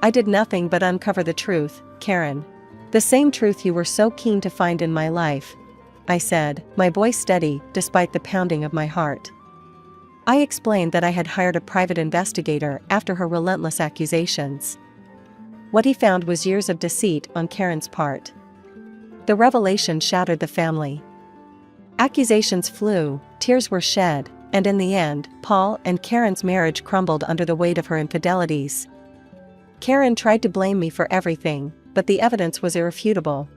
Speaker 2: "I did nothing but uncover the truth, Karen. The same truth you were so keen to find in my life," I said, my voice steady despite the pounding of my heart. I explained that I had hired a private investigator after her relentless accusations. What he found was years of deceit on Karen's part. The revelation shattered the family. Accusations flew, tears were shed, and in the end, Paul and Karen's marriage crumbled under the weight of her infidelities. Karen tried to blame me for everything, but the evidence was irrefutable.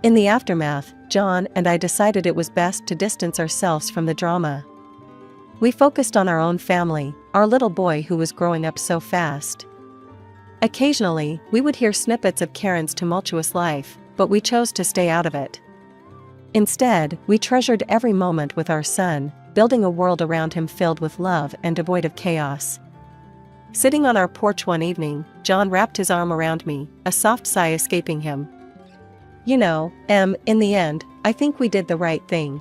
Speaker 2: In the aftermath, John and I decided it was best to distance ourselves from the drama. We focused on our own family, our little boy who was growing up so fast. Occasionally, we would hear snippets of Karen's tumultuous life, but we chose to stay out of it. Instead, we treasured every moment with our son, building a world around him filled with love and devoid of chaos. Sitting on our porch one evening, John wrapped his arm around me, a soft sigh escaping him. "You know, Em, in the end, I think we did the right thing.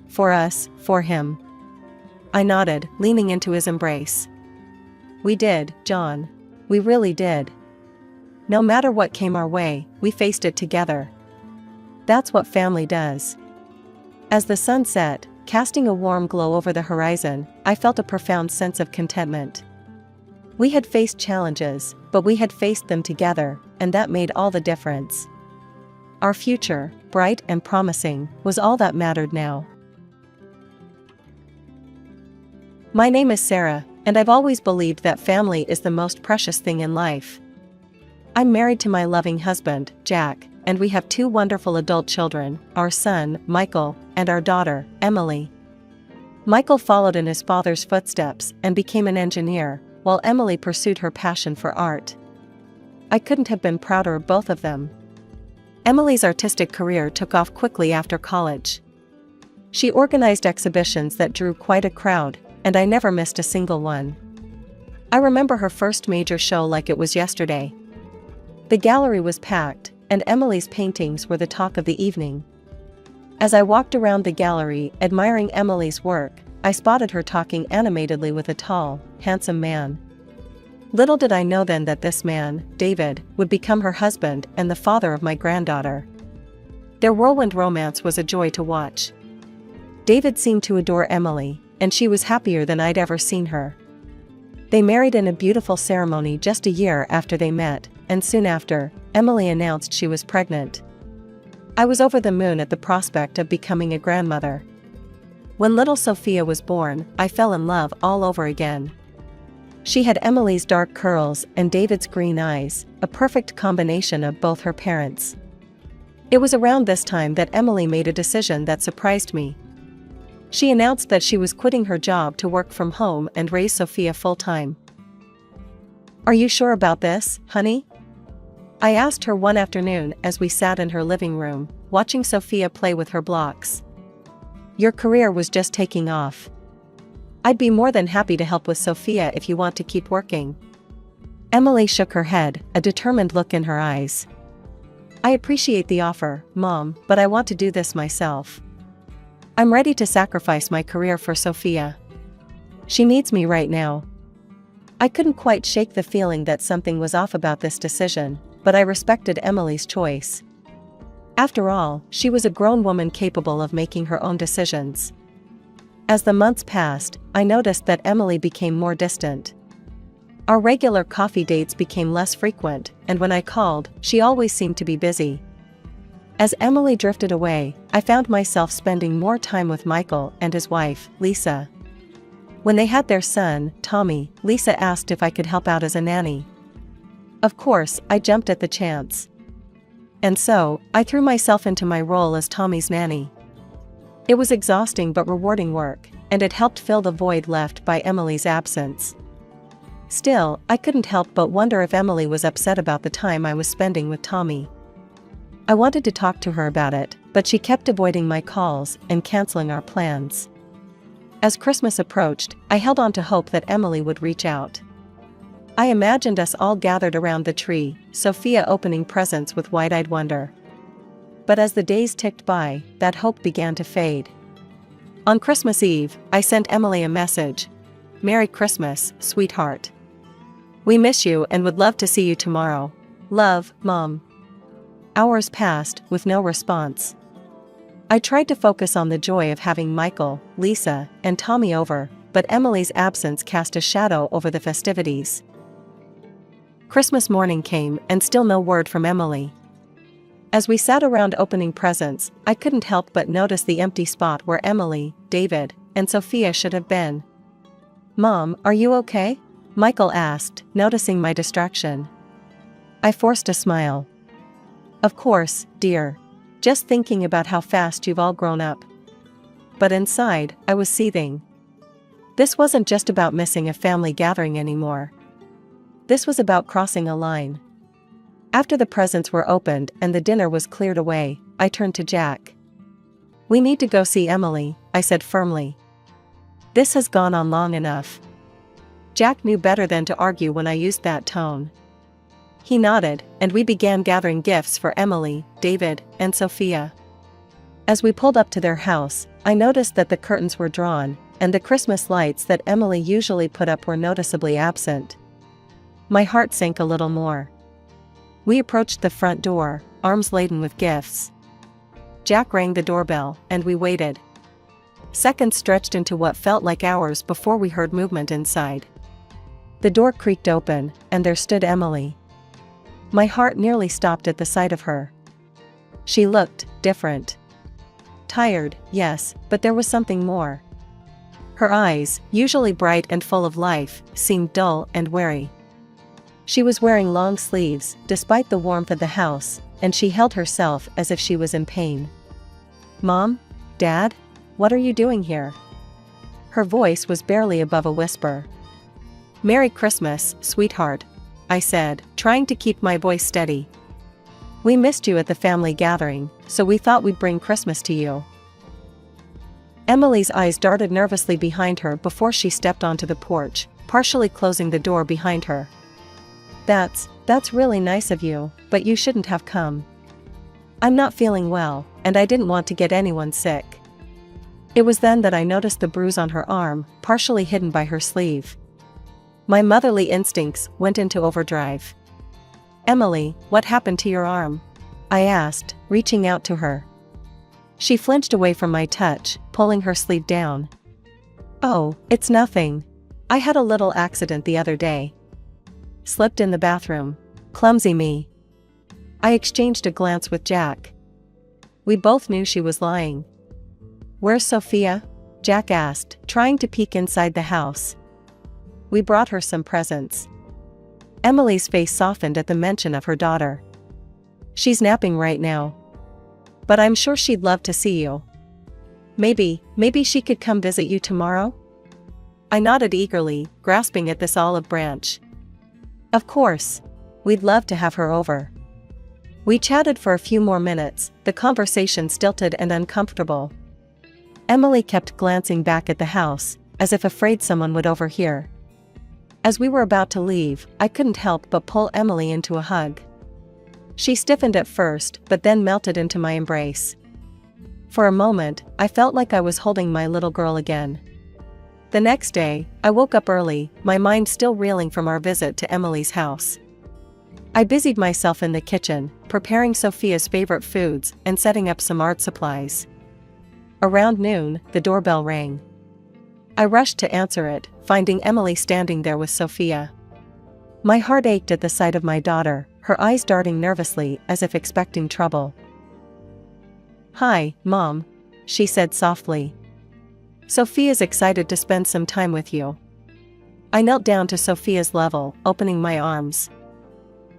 Speaker 2: For us, for him." I nodded, leaning into his embrace. "We did, John. We really did. No matter what came our way, we faced it together. That's what family does." As the sun set, casting a warm glow over the horizon, I felt a profound sense of contentment. We had faced challenges, but we had faced them together, and that made all the difference. Our future, bright and promising, was all that mattered now. My name is Sarah, and I've always believed that family is the most precious thing in life. I'm married to my loving husband, Jack, and we have 2 wonderful adult children, our son, Michael, and our daughter, Emily. Michael followed in his father's footsteps and became an engineer, while Emily pursued her passion for art. I couldn't have been prouder of both of them. Emily's artistic career took off quickly after college. She organized exhibitions that drew quite a crowd, and I never missed a single one. I remember her first major show like it was yesterday. The gallery was packed, and Emily's paintings were the talk of the evening. As I walked around the gallery admiring Emily's work, I spotted her talking animatedly with a tall, handsome man. Little did I know then that this man, David, would become her husband and the father of my granddaughter. Their whirlwind romance was a joy to watch. David seemed to adore Emily, and she was happier than I'd ever seen her. They married in a beautiful ceremony just a year after they met, and soon after, Emily announced she was pregnant. I was over the moon at the prospect of becoming a grandmother. When little Sophia was born, I fell in love all over again. She had Emily's dark curls and David's green eyes, a perfect combination of both her parents. It was around this time that Emily made a decision that surprised me. She announced that she was quitting her job to work from home and raise Sophia full-time. "Are you sure about this, honey?" I asked her one afternoon as we sat in her living room, watching Sophia play with her blocks. "Your career was just taking off. I'd be more than happy to help with Sophia if you want to keep working." Emily shook her head, a determined look in her eyes. "I appreciate the offer, Mom, but I want to do this myself. I'm ready to sacrifice my career for Sophia. She needs me right now." I couldn't quite shake the feeling that something was off about this decision, but I respected Emily's choice. After all, she was a grown woman capable of making her own decisions. As the months passed, I noticed that Emily became more distant. Our regular coffee dates became less frequent, and when I called, she always seemed to be busy. As Emily drifted away, I found myself spending more time with Michael and his wife, Lisa. When they had their son, Tommy, Lisa asked if I could help out as a nanny. Of course, I jumped at the chance. And so, I threw myself into my role as Tommy's nanny. It was exhausting but rewarding work, and it helped fill the void left by Emily's absence. Still, I couldn't help but wonder if Emily was upset about the time I was spending with Tommy. I wanted to talk to her about it, but she kept avoiding my calls and canceling our plans. As Christmas approached, I held on to hope that Emily would reach out. I imagined us all gathered around the tree, Sophia opening presents with wide-eyed wonder. But as the days ticked by, that hope began to fade. On Christmas Eve, I sent Emily a message. "Merry Christmas, sweetheart. We miss you and would love to see you tomorrow. Love, Mom." Hours passed, with no response. I tried to focus on the joy of having Michael, Lisa, and Tommy over, but Emily's absence cast a shadow over the festivities. Christmas morning came and still no word from Emily. As we sat around opening presents, I couldn't help but notice the empty spot where Emily, David, and Sophia should have been. "Mom, are you okay?" Michael asked, noticing my distraction. I forced a smile. "Of course, dear. Just thinking about how fast you've all grown up." But inside, I was seething. This wasn't just about missing a family gathering anymore. This was about crossing a line. After the presents were opened and the dinner was cleared away, I turned to Jack. We need to go see Emily, I said firmly. This has gone on long enough. Jack knew better than to argue when I used that tone. He nodded, and we began gathering gifts for Emily, David, and Sophia. As we pulled up to their house, I noticed that the curtains were drawn, and the Christmas lights that Emily usually put up were noticeably absent. My heart sank a little more. We approached the front door, arms laden with gifts. Jack rang the doorbell, and we waited. Seconds stretched into what felt like hours before we heard movement inside. The door creaked open, and there stood Emily. My heart nearly stopped at the sight of her. She looked different. Tired, yes, but there was something more. Her eyes, usually bright and full of life, seemed dull and weary. She was wearing long sleeves, despite the warmth of the house, and she held herself as if she was in pain. "Mom? Dad? What are you doing here?" Her voice was barely above a whisper. "Merry Christmas, sweetheart," I said, trying to keep my voice steady. "We missed you at the family gathering, so we thought we'd bring Christmas to you." Emily's eyes darted nervously behind her before she stepped onto the porch, partially closing the door behind her. That's really nice of you, but you shouldn't have come. I'm not feeling well, and I didn't want to get anyone sick." It was then that I noticed the bruise on her arm, partially hidden by her sleeve. My motherly instincts went into overdrive. "Emily, what happened to your arm?" I asked, reaching out to her. She flinched away from my touch, pulling her sleeve down. "Oh, it's nothing. I had a little accident the other day. Slipped in the bathroom. Clumsy me." I exchanged a glance with Jack. We both knew she was lying. "Where's Sophia?" Jack asked, trying to peek inside the house. "We brought her some presents." Emily's face softened at the mention of her daughter. "She's napping right now. But I'm sure she'd love to see you. Maybe she could come visit you tomorrow?" I nodded eagerly, grasping at this olive branch. "Of course. We'd love to have her over." We chatted for a few more minutes, the conversation stilted and uncomfortable. Emily kept glancing back at the house, as if afraid someone would overhear. As we were about to leave, I couldn't help but pull Emily into a hug. She stiffened at first, but then melted into my embrace. For a moment, I felt like I was holding my little girl again. The next day, I woke up early, my mind still reeling from our visit to Emily's house. I busied myself in the kitchen, preparing Sophia's favorite foods and setting up some art supplies. Around noon, the doorbell rang. I rushed to answer it, finding Emily standing there with Sophia. My heart ached at the sight of my daughter, her eyes darting nervously as if expecting trouble. "Hi, Mom," she said softly. "Sophia's excited to spend some time with you." I knelt down to Sophia's level, opening my arms.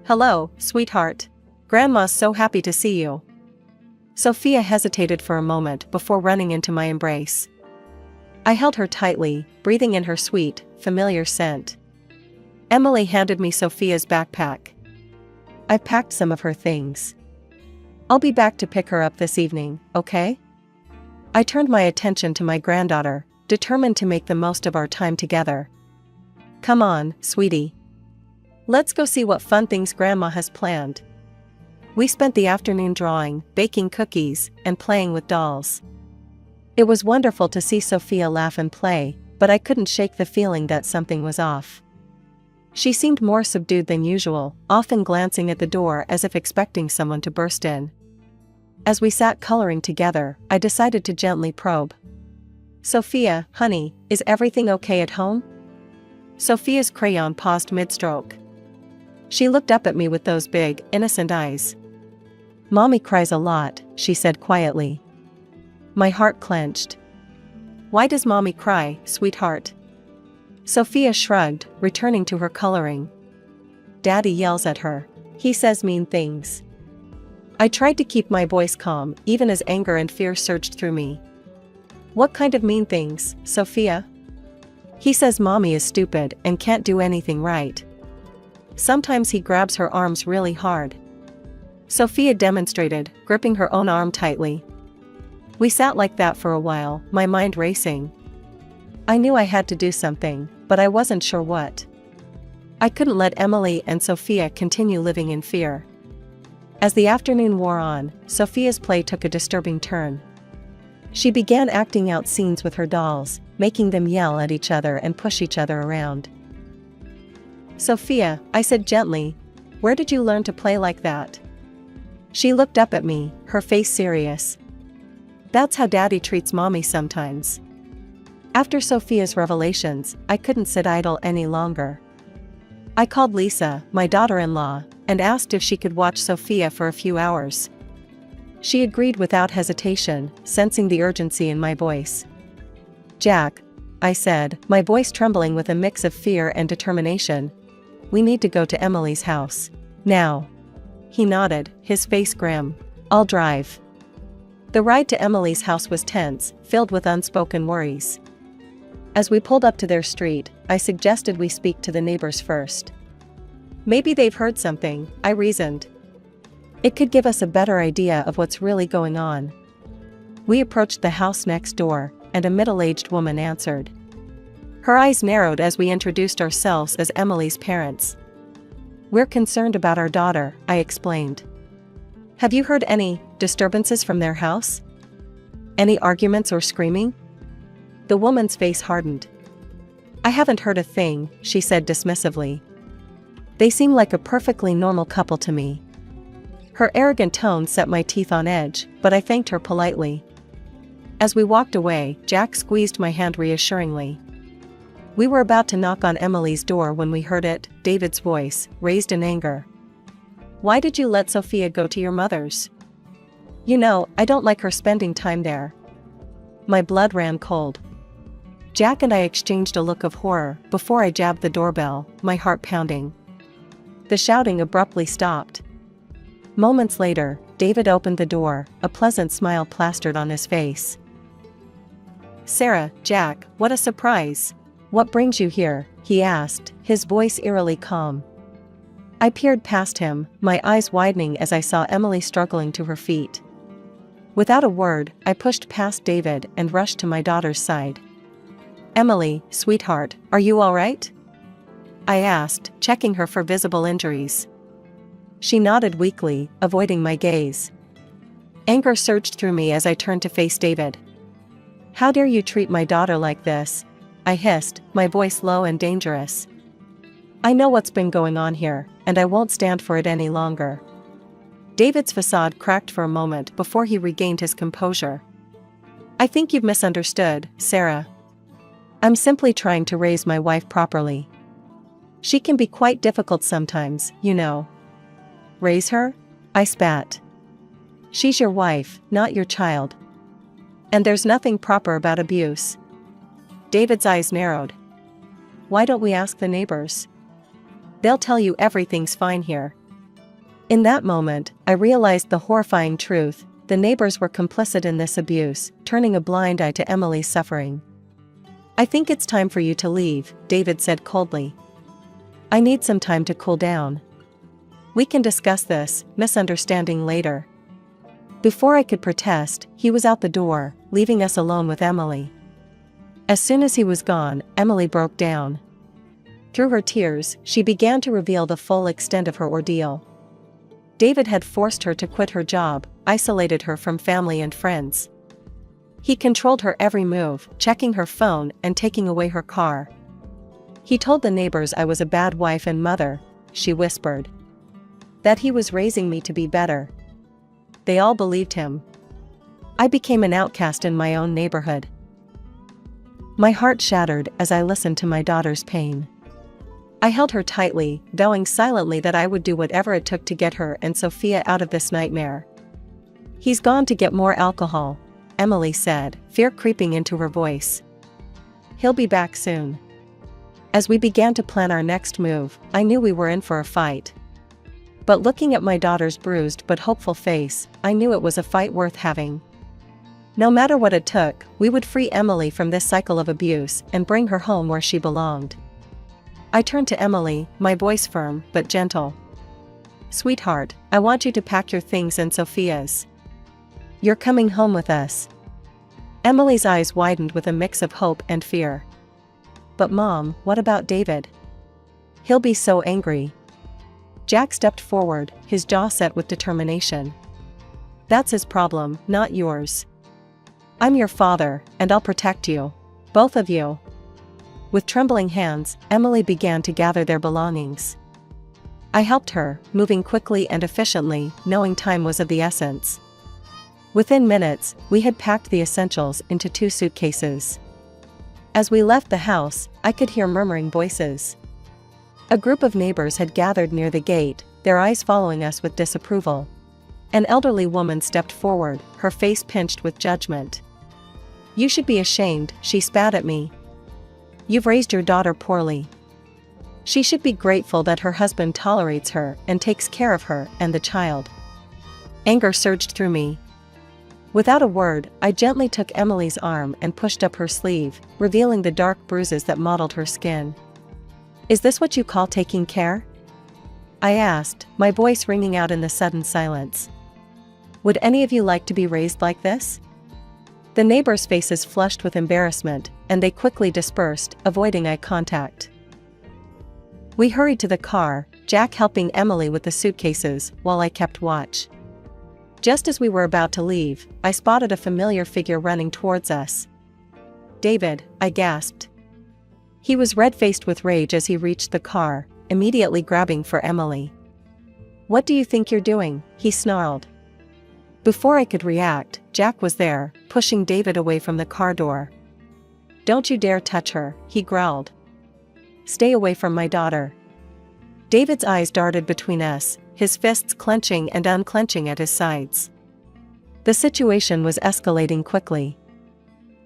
Speaker 2: "Hello, sweetheart. Grandma's so happy to see you." Sophia hesitated for a moment before running into my embrace. I held her tightly, breathing in her sweet, familiar scent. Emily handed me Sophia's backpack. "I've packed some of her things. I'll be back to pick her up this evening, okay?" I turned my attention to my granddaughter, determined to make the most of our time together. "Come on, sweetie. Let's go see what fun things Grandma has planned." We spent the afternoon drawing, baking cookies, and playing with dolls. It was wonderful to see Sophia laugh and play, but I couldn't shake the feeling that something was off. She seemed more subdued than usual, often glancing at the door as if expecting someone to burst in. As we sat coloring together, I decided to gently probe. "Sophia, honey, is everything okay at home?" Sophia's crayon paused mid-stroke. She looked up at me with those big, innocent eyes. "Mommy cries a lot," she said quietly. My heart clenched. "Why does Mommy cry, sweetheart?" Sophia shrugged, returning to her coloring. "Daddy yells at her. He says mean things." I tried to keep my voice calm, even as anger and fear surged through me. "What kind of mean things, Sophia?" "He says Mommy is stupid and can't do anything right. Sometimes he grabs her arms really hard." Sophia demonstrated, gripping her own arm tightly. We sat like that for a while, my mind racing. I knew I had to do something, but I wasn't sure what. I couldn't let Emily and Sophia continue living in fear. As the afternoon wore on, Sophia's play took a disturbing turn. She began acting out scenes with her dolls, making them yell at each other and push each other around. "Sophia," I said gently, "where did you learn to play like that?" She looked up at me, her face serious. "That's how Daddy treats Mommy sometimes." After Sophia's revelations, I couldn't sit idle any longer. I called Lisa, my daughter-in-law, and asked if she could watch Sophia for a few hours. She agreed without hesitation, sensing the urgency in my voice. "Jack," I said, my voice trembling with a mix of fear and determination, "we need to go to Emily's house. Now." He nodded, his face grim. "I'll drive." The ride to Emily's house was tense, filled with unspoken worries. As we pulled up to their street, I suggested we speak to the neighbors first. "Maybe they've heard something," I reasoned. "It could give us a better idea of what's really going on." We approached the house next door, and a middle-aged woman answered. Her eyes narrowed as we introduced ourselves as Emily's parents. "We're concerned about our daughter," I explained. "Have you heard any disturbances from their house? Any arguments or screaming?" The woman's face hardened. "I haven't heard a thing," she said dismissively. "They seem like a perfectly normal couple to me." Her arrogant tone set my teeth on edge, but I thanked her politely. As we walked away, Jack squeezed my hand reassuringly. We were about to knock on Emily's door when we heard it, David's voice, raised in anger. "Why did you let Sophia go to your mother's? You know, I don't like her spending time there." My blood ran cold. Jack and I exchanged a look of horror before I jabbed the doorbell, my heart pounding. The shouting abruptly stopped. Moments later, David opened the door, a pleasant smile plastered on his face. "Sarah, Jack, what a surprise. What brings you here?" he asked, his voice eerily calm. I peered past him, my eyes widening as I saw Emily struggling to her feet. Without a word, I pushed past David and rushed to my daughter's side. "Emily, sweetheart, are you all right?" I asked, checking her for visible injuries. She nodded weakly, avoiding my gaze. Anger surged through me as I turned to face David. "How dare you treat my daughter like this?" I hissed, my voice low and dangerous. "I know what's been going on here, and I won't stand for it any longer." David's facade cracked for a moment before he regained his composure. "I think you've misunderstood, Sarah. I'm simply trying to raise my wife properly. She can be quite difficult sometimes, you know." "Raise her?" I spat. "She's your wife, not your child. And there's nothing proper about abuse." David's eyes narrowed. "Why don't we ask the neighbors? They'll tell you everything's fine here." In that moment, I realized the horrifying truth: the neighbors were complicit in this abuse, turning a blind eye to Emily's suffering. "I think it's time for you to leave," David said coldly. "I need some time to cool down. We can discuss this misunderstanding later." Before I could protest, he was out the door, leaving us alone with Emily. As soon as he was gone, Emily broke down. Through her tears, she began to reveal the full extent of her ordeal. David had forced her to quit her job, isolated her from family and friends. He controlled her every move, checking her phone and taking away her car. "He told the neighbors I was a bad wife and mother," she whispered. "That he was raising me to be better." They all believed him. I became an outcast in my own neighborhood. My heart shattered as I listened to my daughter's pain. I held her tightly, vowing silently that I would do whatever it took to get her and Sophia out of this nightmare. "He's gone to get more alcohol," Emily said, fear creeping into her voice. "He'll be back soon." As we began to plan our next move, I knew we were in for a fight. But looking at my daughter's bruised but hopeful face, I knew it was a fight worth having. No matter what it took, we would free Emily from this cycle of abuse and bring her home where she belonged. I turned to Emily, my voice firm but gentle. "Sweetheart, I want you to pack your things and Sophia's. You're coming home with us." Emily's eyes widened with a mix of hope and fear. But Mom, what about David? He'll be so angry. Jack stepped forward, his jaw set with determination. That's his problem, not yours. I'm your father, and I'll protect you. Both of you. With trembling hands, Emily began to gather their belongings. I helped her, moving quickly and efficiently, knowing time was of the essence. Within minutes, we had packed the essentials into 2 suitcases. As we left the house, I could hear murmuring voices. A group of neighbors had gathered near the gate, their eyes following us with disapproval. An elderly woman stepped forward, her face pinched with judgment. You should be ashamed, she spat at me. You've raised your daughter poorly. She should be grateful that her husband tolerates her and takes care of her and the child. Anger surged through me. Without a word, I gently took Emily's arm and pushed up her sleeve, revealing the dark bruises that mottled her skin. Is this what you call taking care? I asked, my voice ringing out in the sudden silence. Would any of you like to be raised like this? The neighbors' faces flushed with embarrassment, and they quickly dispersed, avoiding eye contact. We hurried to the car, Jack helping Emily with the suitcases, while I kept watch. Just as we were about to leave, I spotted a familiar figure running towards us. David, I gasped. He was red-faced with rage as he reached the car, immediately grabbing for Emily. What do you think you're doing? He snarled. Before I could react, Jack was there, pushing David away from the car door. Don't you dare touch her, he growled. Stay away from my daughter. David's eyes darted between us, his fists clenching and unclenching at his sides. The situation was escalating quickly.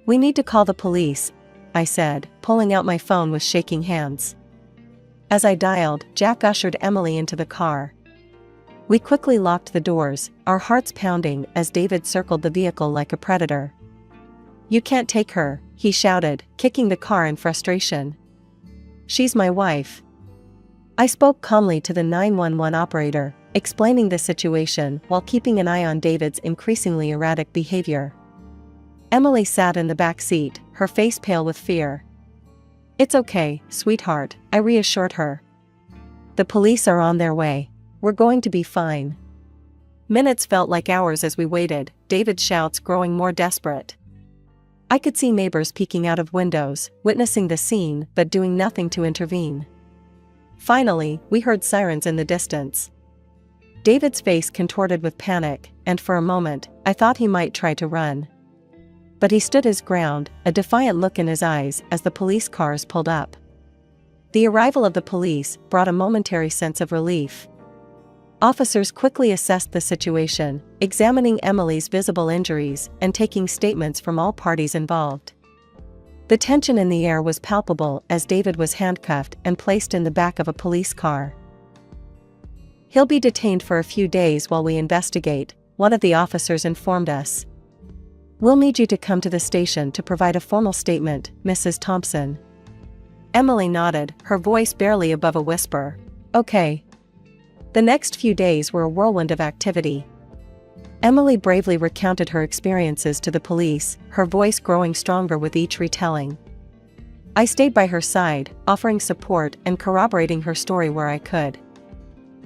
Speaker 2: We need to call the police, I said, pulling out my phone with shaking hands. As I dialed, Jack ushered Emily into the car. We quickly locked the doors, our hearts pounding as David circled the vehicle like a predator. You can't take her, he shouted, kicking the car in frustration. She's my wife. I spoke calmly to the 911 operator, explaining the situation while keeping an eye on David's increasingly erratic behavior. Emily sat in the back seat, her face pale with fear. It's okay, sweetheart, I reassured her. The police are on their way. We're going to be fine. Minutes felt like hours as we waited, David's shouts growing more desperate. I could see neighbors peeking out of windows, witnessing the scene but doing nothing to intervene. Finally, we heard sirens in the distance. David's face contorted with panic, and for a moment, I thought he might try to run. But he stood his ground, a defiant look in his eyes as the police cars pulled up. The arrival of the police brought a momentary sense of relief. Officers quickly assessed the situation, examining Emily's visible injuries and taking statements from all parties involved. The tension in the air was palpable as David was handcuffed and placed in the back of a police car. He'll be detained for a few days while we investigate, one of the officers informed us. We'll need you to come to the station to provide a formal statement, Mrs. Thompson. Emily nodded, her voice barely above a whisper. Okay. The next few days were a whirlwind of activity. Emily bravely recounted her experiences to the police, her voice growing stronger with each retelling. I stayed by her side, offering support and corroborating her story where I could.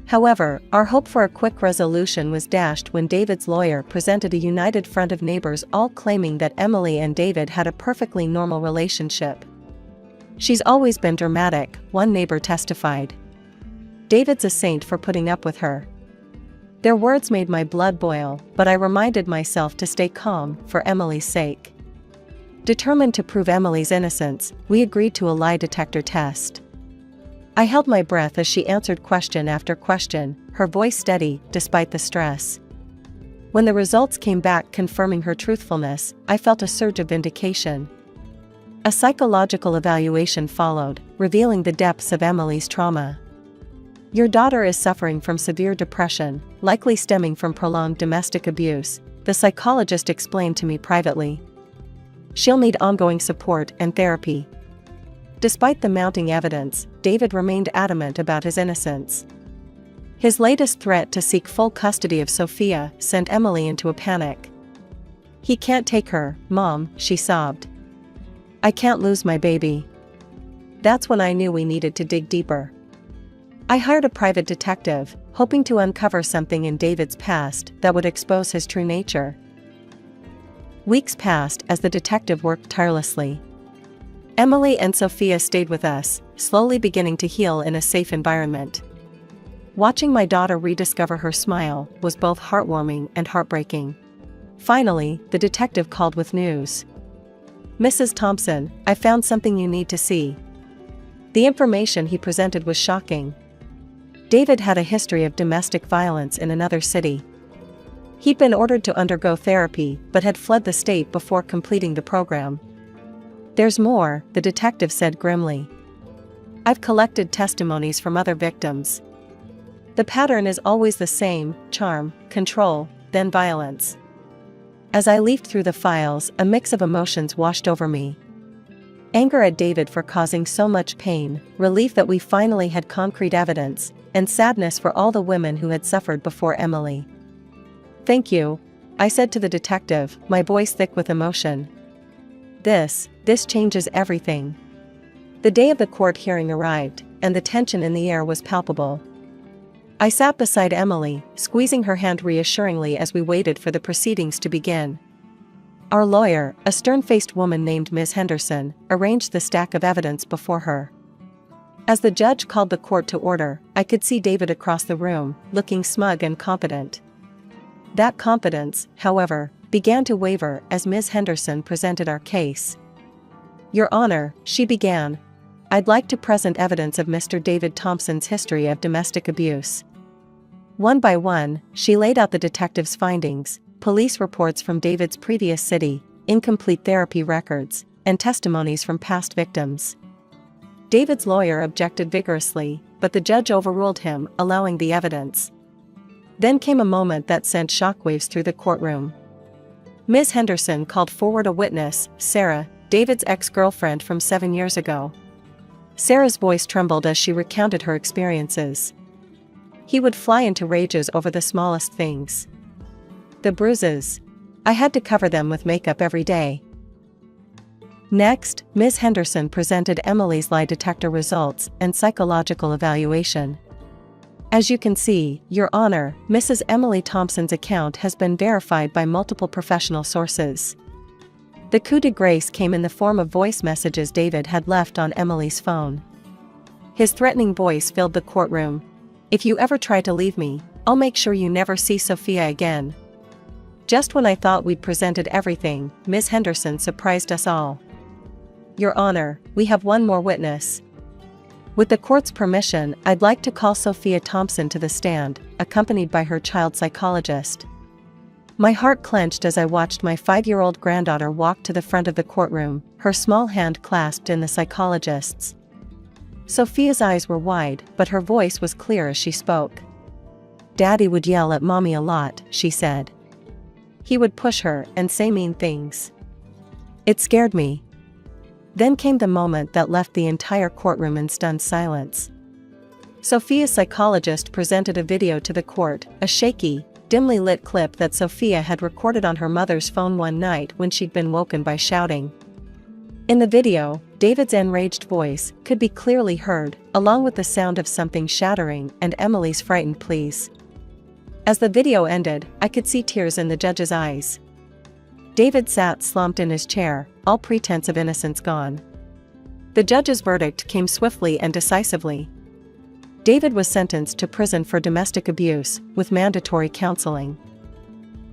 Speaker 2: However, our hope for a quick resolution was dashed when David's lawyer presented a united front of neighbors all claiming that Emily and David had a perfectly normal relationship. She's always been dramatic, one neighbor testified. David's a saint for putting up with her. Their words made my blood boil, but I reminded myself to stay calm for Emily's sake. Determined to prove Emily's innocence, we agreed to a lie detector test. I held my breath as she answered question after question, her voice steady despite the stress. When the results came back confirming her truthfulness, I felt a surge of vindication. A psychological evaluation followed, revealing the depths of Emily's trauma. Your daughter is suffering from severe depression, likely stemming from prolonged domestic abuse, the psychologist explained to me privately. She'll need ongoing support and therapy. Despite the mounting evidence, David remained adamant about his innocence. His latest threat to seek full custody of Sophia sent Emily into a panic. "He can't take her, Mom," she sobbed. "I can't lose my baby." That's when I knew we needed to dig deeper. I hired a private detective, hoping to uncover something in David's past that would expose his true nature. Weeks passed as the detective worked tirelessly. Emily and Sophia stayed with us, slowly beginning to heal in a safe environment. Watching my daughter rediscover her smile was both heartwarming and heartbreaking. Finally, the detective called with news. "Mrs. Thompson, I found something you need to see." The information he presented was shocking. David had a history of domestic violence in another city. He'd been ordered to undergo therapy but had fled the state before completing the program. "There's more," the detective said grimly. "I've collected testimonies from other victims. The pattern is always the same: charm, control, then violence." As I leafed through the files, a mix of emotions washed over me. Anger at David for causing so much pain, relief that we finally had concrete evidence, and sadness for all the women who had suffered before Emily. "Thank you," I said to the detective, my voice thick with emotion. This changes everything." The day of the court hearing arrived, and the tension in the air was palpable. I sat beside Emily, squeezing her hand reassuringly as we waited for the proceedings to begin. Our lawyer, a stern-faced woman named Ms. Henderson, arranged the stack of evidence before her. As the judge called the court to order, I could see David across the room, looking smug and confident. That confidence, however, began to waver as Ms. Henderson presented our case. "Your Honor," she began, "I'd like to present evidence of Mr. David Thompson's history of domestic abuse." One by one, she laid out the detective's findings, police reports from David's previous city, incomplete therapy records, and testimonies from past victims. David's lawyer objected vigorously, but the judge overruled him, allowing the evidence. Then came a moment that sent shockwaves through the courtroom. Ms. Henderson called forward a witness, Sarah, David's ex-girlfriend from 7 years ago. Sarah's voice trembled as she recounted her experiences. He would fly into rages over the smallest things. The bruises. I had to cover them with makeup every day. Next, Ms. Henderson presented Emily's lie detector results and psychological evaluation. "As you can see, Your Honor, Mrs. Emily Thompson's account has been verified by multiple professional sources." The coup de grace came in the form of voice messages David had left on Emily's phone. His threatening voice filled the courtroom. "If you ever try to leave me, I'll make sure you never see Sophia again." Just when I thought we'd presented everything, Ms. Henderson surprised us all. "Your Honor, we have one more witness. With the court's permission, I'd like to call Sophia Thompson to the stand, accompanied by her child psychologist." My heart clenched as I watched my 5-year-old granddaughter walk to the front of the courtroom, her small hand clasped in the psychologist's. Sophia's eyes were wide, but her voice was clear as she spoke. "Daddy would yell at Mommy a lot," she said. "He would push her and say mean things. It scared me." Then came the moment that left the entire courtroom in stunned silence. Sophia's psychologist presented a video to the court, a shaky, dimly lit clip that Sophia had recorded on her mother's phone one night when she'd been woken by shouting. In the video, David's enraged voice could be clearly heard, along with the sound of something shattering and Emily's frightened pleas. As the video ended, I could see tears in the judge's eyes. David sat slumped in his chair, all pretense of innocence gone. The judge's verdict came swiftly and decisively. David was sentenced to prison for domestic abuse, with mandatory counseling.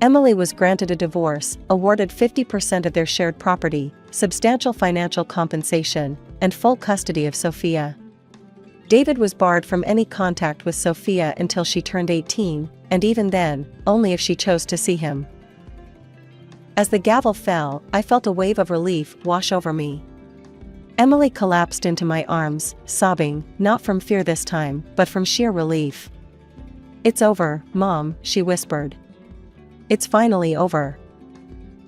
Speaker 2: Emily was granted a divorce, awarded 50% of their shared property, substantial financial compensation, and full custody of Sophia. David was barred from any contact with Sophia until she turned 18, and even then, only if she chose to see him. As the gavel fell, I felt a wave of relief wash over me. Emily collapsed into my arms, sobbing, not from fear this time, but from sheer relief. "It's over, Mom," she whispered. "It's finally over."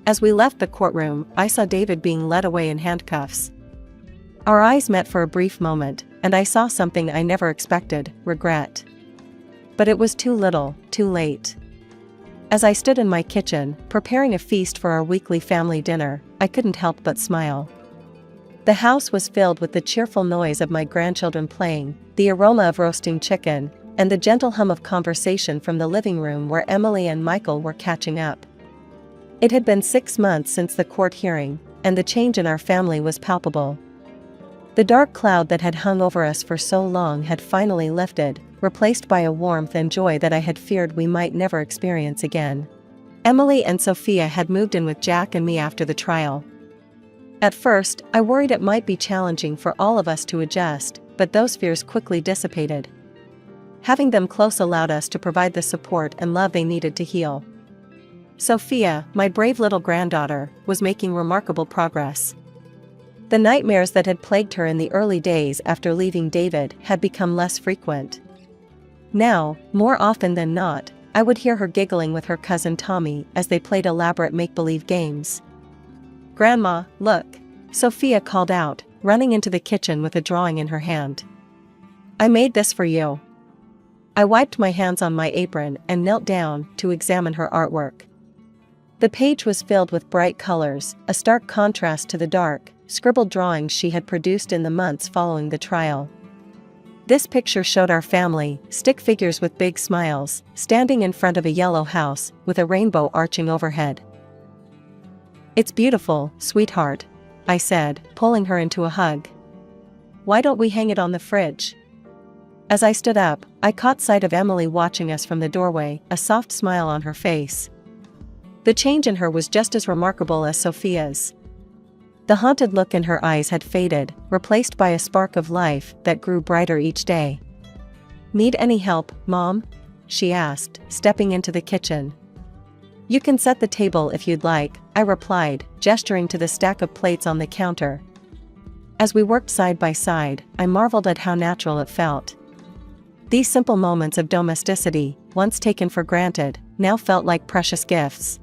Speaker 2: As we left the courtroom, I saw David being led away in handcuffs. Our eyes met for a brief moment, and I saw something I never expected: regret. But it was too little, too late. As I stood in my kitchen, preparing a feast for our weekly family dinner, I couldn't help but smile. The house was filled with the cheerful noise of my grandchildren playing, the aroma of roasting chicken, and the gentle hum of conversation from the living room where Emily and Michael were catching up. It had been 6 months since the court hearing, and the change in our family was palpable. The dark cloud that had hung over us for so long had finally lifted, replaced by a warmth and joy that I had feared we might never experience again. Emily and Sophia had moved in with Jack and me after the trial. At first, I worried it might be challenging for all of us to adjust, but those fears quickly dissipated. Having them close allowed us to provide the support and love they needed to heal. Sophia, my brave little granddaughter, was making remarkable progress. The nightmares that had plagued her in the early days after leaving David had become less frequent. Now, more often than not, I would hear her giggling with her cousin Tommy as they played elaborate make-believe games. "Grandma, look," Sophia called out, running into the kitchen with a drawing in her hand. "I made this for you." I wiped my hands on my apron and knelt down to examine her artwork. The page was filled with bright colors, a stark contrast to the dark, scribbled drawings she had produced in the months following the trial. This picture showed our family, stick figures with big smiles, standing in front of a yellow house, with a rainbow arching overhead. "It's beautiful, sweetheart," I said, pulling her into a hug. "Why don't we hang it on the fridge?" As I stood up, I caught sight of Emily watching us from the doorway, a soft smile on her face. The change in her was just as remarkable as Sophia's. The haunted look in her eyes had faded, replaced by a spark of life that grew brighter each day. "Need any help, Mom?" she asked, stepping into the kitchen. "You can set the table if you'd like," I replied, gesturing to the stack of plates on the counter. As we worked side by side, I marveled at how natural it felt. These simple moments of domesticity, once taken for granted, now felt like precious gifts.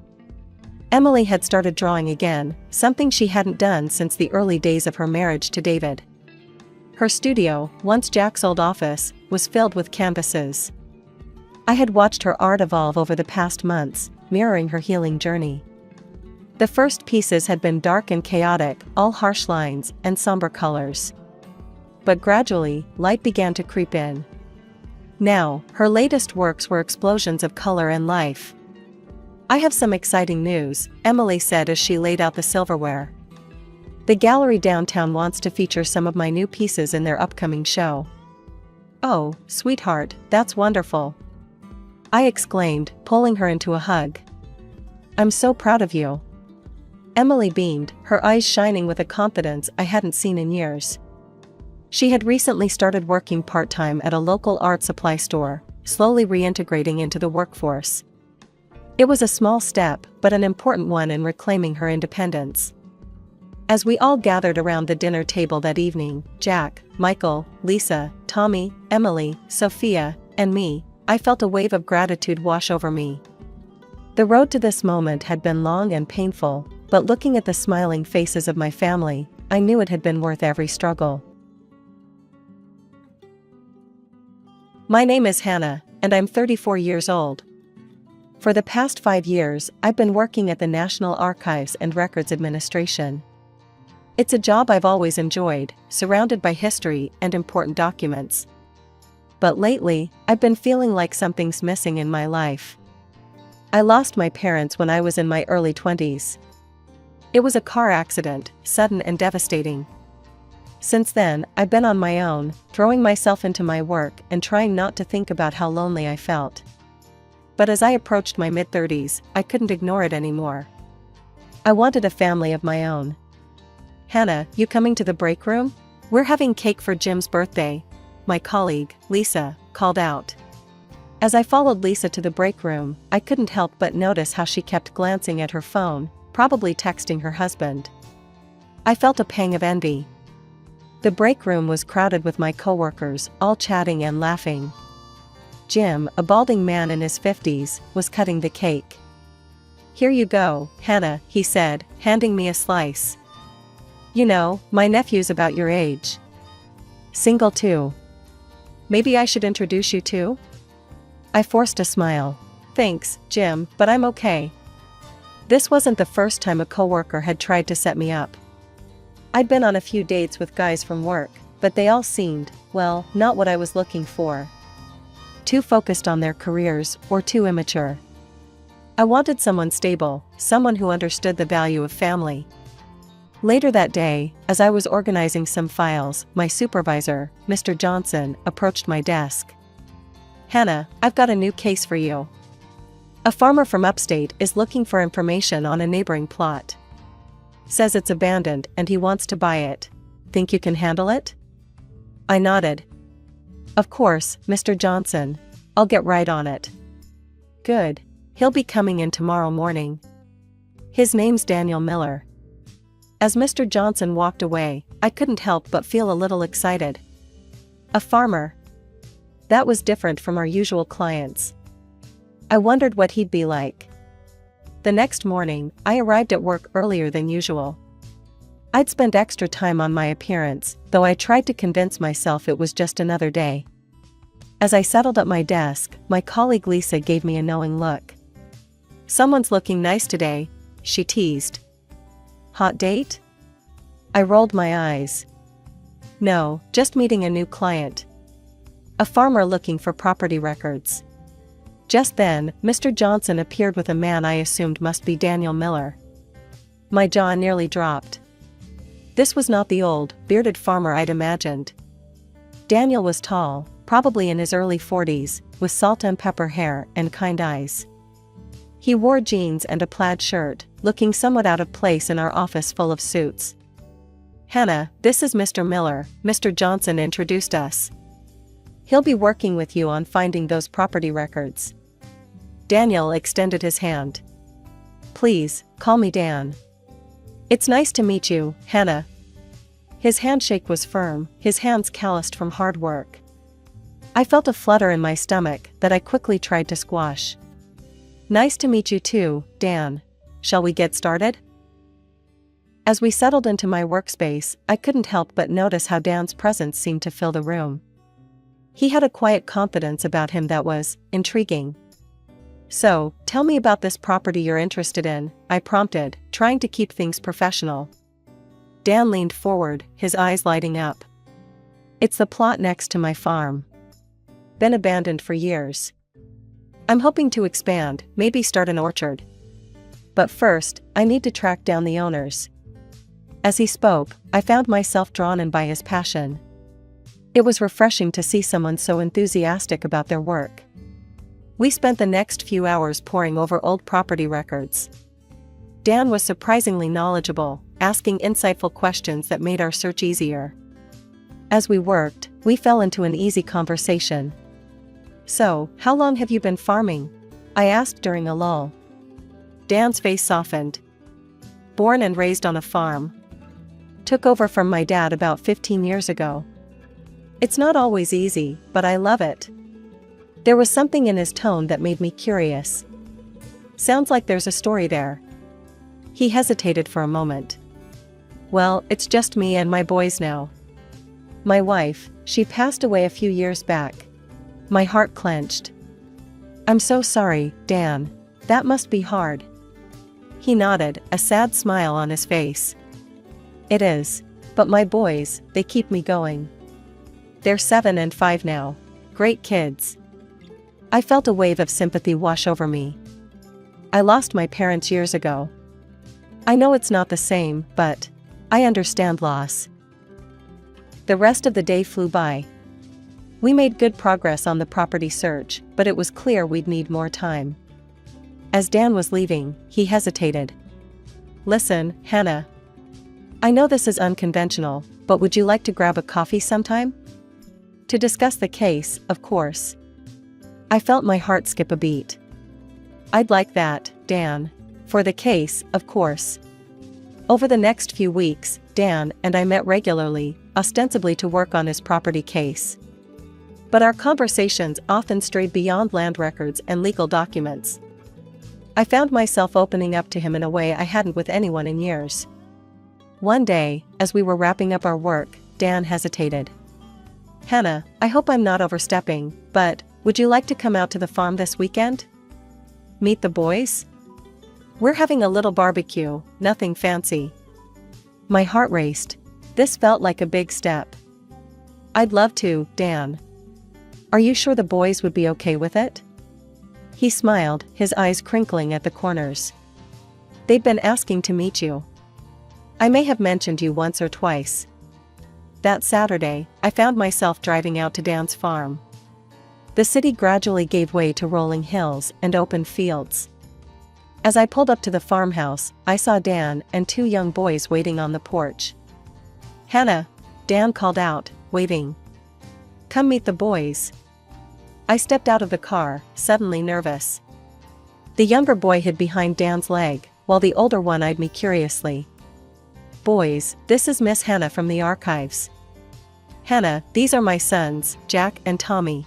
Speaker 2: Emily had started drawing again, something she hadn't done since the early days of her marriage to David. Her studio, once Jack's old office, was filled with canvases. I had watched her art evolve over the past months, mirroring her healing journey. The first pieces had been dark and chaotic, all harsh lines and somber colors. But gradually, light began to creep in. Now, her latest works were explosions of color and life. "I have some exciting news," Emily said as she laid out the silverware. "The gallery downtown wants to feature some of my new pieces in their upcoming show." "Oh, sweetheart, that's wonderful," I exclaimed, pulling her into a hug. "I'm so proud of you." Emily beamed, her eyes shining with a confidence I hadn't seen in years. She had recently started working part-time at a local art supply store, slowly reintegrating into the workforce. It was a small step, but an important one in reclaiming her independence. As we all gathered around the dinner table that evening, Jack, Michael, Lisa, Tommy, Emily, Sophia, and me, I felt a wave of gratitude wash over me. The road to this moment had been long and painful, but looking at the smiling faces of my family, I knew it had been worth every struggle. My name is Hannah, and I'm 34 years old. For the past 5 years, I've been working at the National Archives and Records Administration. It's a job I've always enjoyed, surrounded by history and important documents. But lately, I've been feeling like something's missing in my life. I lost my parents when I was in my early 20s. It was a car accident, sudden and devastating. Since then, I've been on my own, throwing myself into my work and trying not to think about how lonely I felt. But as I approached my mid-30s, I couldn't ignore it anymore. I wanted a family of my own. "Hannah, you coming to the break room? We're having cake for Jim's birthday," my colleague, Lisa, called out. As I followed Lisa to the break room, I couldn't help but notice how she kept glancing at her phone, probably texting her husband. I felt a pang of envy. The break room was crowded with my coworkers, all chatting and laughing. Jim, a balding man in his 50s, was cutting the cake. "Here you go, Hannah," he said, handing me a slice. "You know, my nephew's about your age. Single too. Maybe I should introduce you to?" I forced a smile. Thanks, Jim, but I'm okay. This wasn't the first time a coworker had tried to set me up. I'd been on a few dates with guys from work, but they all seemed, well, not what I was looking for. Too focused on their careers or too immature. I wanted someone stable, someone who understood the value of family. Later that day, as I was organizing some files, my supervisor, Mr. Johnson, approached my desk. "Hannah, I've got a new case for you. A farmer from upstate is looking for information on a neighboring plot. Says it's abandoned and he wants to buy it. Think you can handle it?" I nodded. "Of course, Mr. Johnson. I'll get right on it." "Good. He'll be coming in tomorrow morning. His name's Daniel Miller." As Mr. Johnson walked away, I couldn't help but feel a little excited. A farmer. That was different from our usual clients. I wondered what he'd be like. The next morning, I arrived at work earlier than usual. I'd spent extra time on my appearance, though I tried to convince myself it was just another day. As I settled at my desk, my colleague Lisa gave me a knowing look. "Someone's looking nice today," she teased. "Hot date?" I rolled my eyes. "No, just meeting a new client. A farmer looking for property records." Just then, Mr. Johnson appeared with a man I assumed must be Daniel Miller. My jaw nearly dropped. This was not the old, bearded farmer I'd imagined. Daniel was tall, probably in his early 40s, with salt and pepper hair and kind eyes. He wore jeans and a plaid shirt, looking somewhat out of place in our office full of suits. "Hannah, this is Mr. Miller," Mr. Johnson introduced us. "He'll be working with you on finding those property records." Daniel extended his hand. "Please, call me Dan." "It's nice to meet you, Hannah." His handshake was firm, his hands calloused from hard work. I felt a flutter in my stomach that I quickly tried to squash. "Nice to meet you too, Dan. Shall we get started?" As we settled into my workspace, I couldn't help but notice how Dan's presence seemed to fill the room. He had a quiet confidence about him that was intriguing. "So, tell me about this property you're interested in," I prompted, trying to keep things professional. Dan leaned forward, his eyes lighting up. "It's the plot next to my farm. Been abandoned for years. I'm hoping to expand, maybe start an orchard. But first, I need to track down the owners." As he spoke, I found myself drawn in by his passion. It was refreshing to see someone so enthusiastic about their work. We spent the next few hours poring over old property records. Dan was surprisingly knowledgeable, asking insightful questions that made our search easier. As we worked, we fell into an easy conversation. "So, how long have you been farming?" I asked during a lull. Dan's face softened. "Born and raised on a farm. Took over from my dad about 15 years ago. It's not always easy, but I love it." There was something in his tone that made me curious. "Sounds like there's a story there." He hesitated for a moment. "Well, it's just me and my boys now. My wife, she passed away a few years back." My heart clenched. "I'm so sorry, Dan. That must be hard." He nodded, a sad smile on his face. "It is. But my boys, they keep me going. They're 7 and 5 now. Great kids." I felt a wave of sympathy wash over me. I lost my parents years ago. I know it's not the same, but I understand loss. The rest of the day flew by. We made good progress on the property search, but it was clear we'd need more time. As Dan was leaving, he hesitated. "Listen, Hannah. I know this is unconventional, but would you like to grab a coffee sometime? To discuss the case, of course." I felt my heart skip a beat. "I'd like that, Dan. For the case, of course." Over the next few weeks, Dan and I met regularly, ostensibly to work on his property case. But our conversations often strayed beyond land records and legal documents. I found myself opening up to him in a way I hadn't with anyone in years. One day, as we were wrapping up our work, Dan hesitated. "Hannah, I hope I'm not overstepping, but would you like to come out to the farm this weekend? Meet the boys? We're having a little barbecue, nothing fancy. My heart raced. This felt like a big step. I'd love to, Dan. Are you sure the boys would be okay with it? He smiled, his eyes crinkling at the corners. They'd been asking to meet you. I may have mentioned you once or twice. That Saturday, I found myself driving out to Dan's farm. The city gradually gave way to rolling hills and open fields. As I pulled up to the farmhouse, I saw Dan and two young boys waiting on the porch. Hannah, Dan called out, waving. Come meet the boys. I stepped out of the car, suddenly nervous. The younger boy hid behind Dan's leg, while the older one eyed me curiously. Boys, this is Miss Hannah from the archives. Hannah, these are my sons, Jack and Tommy.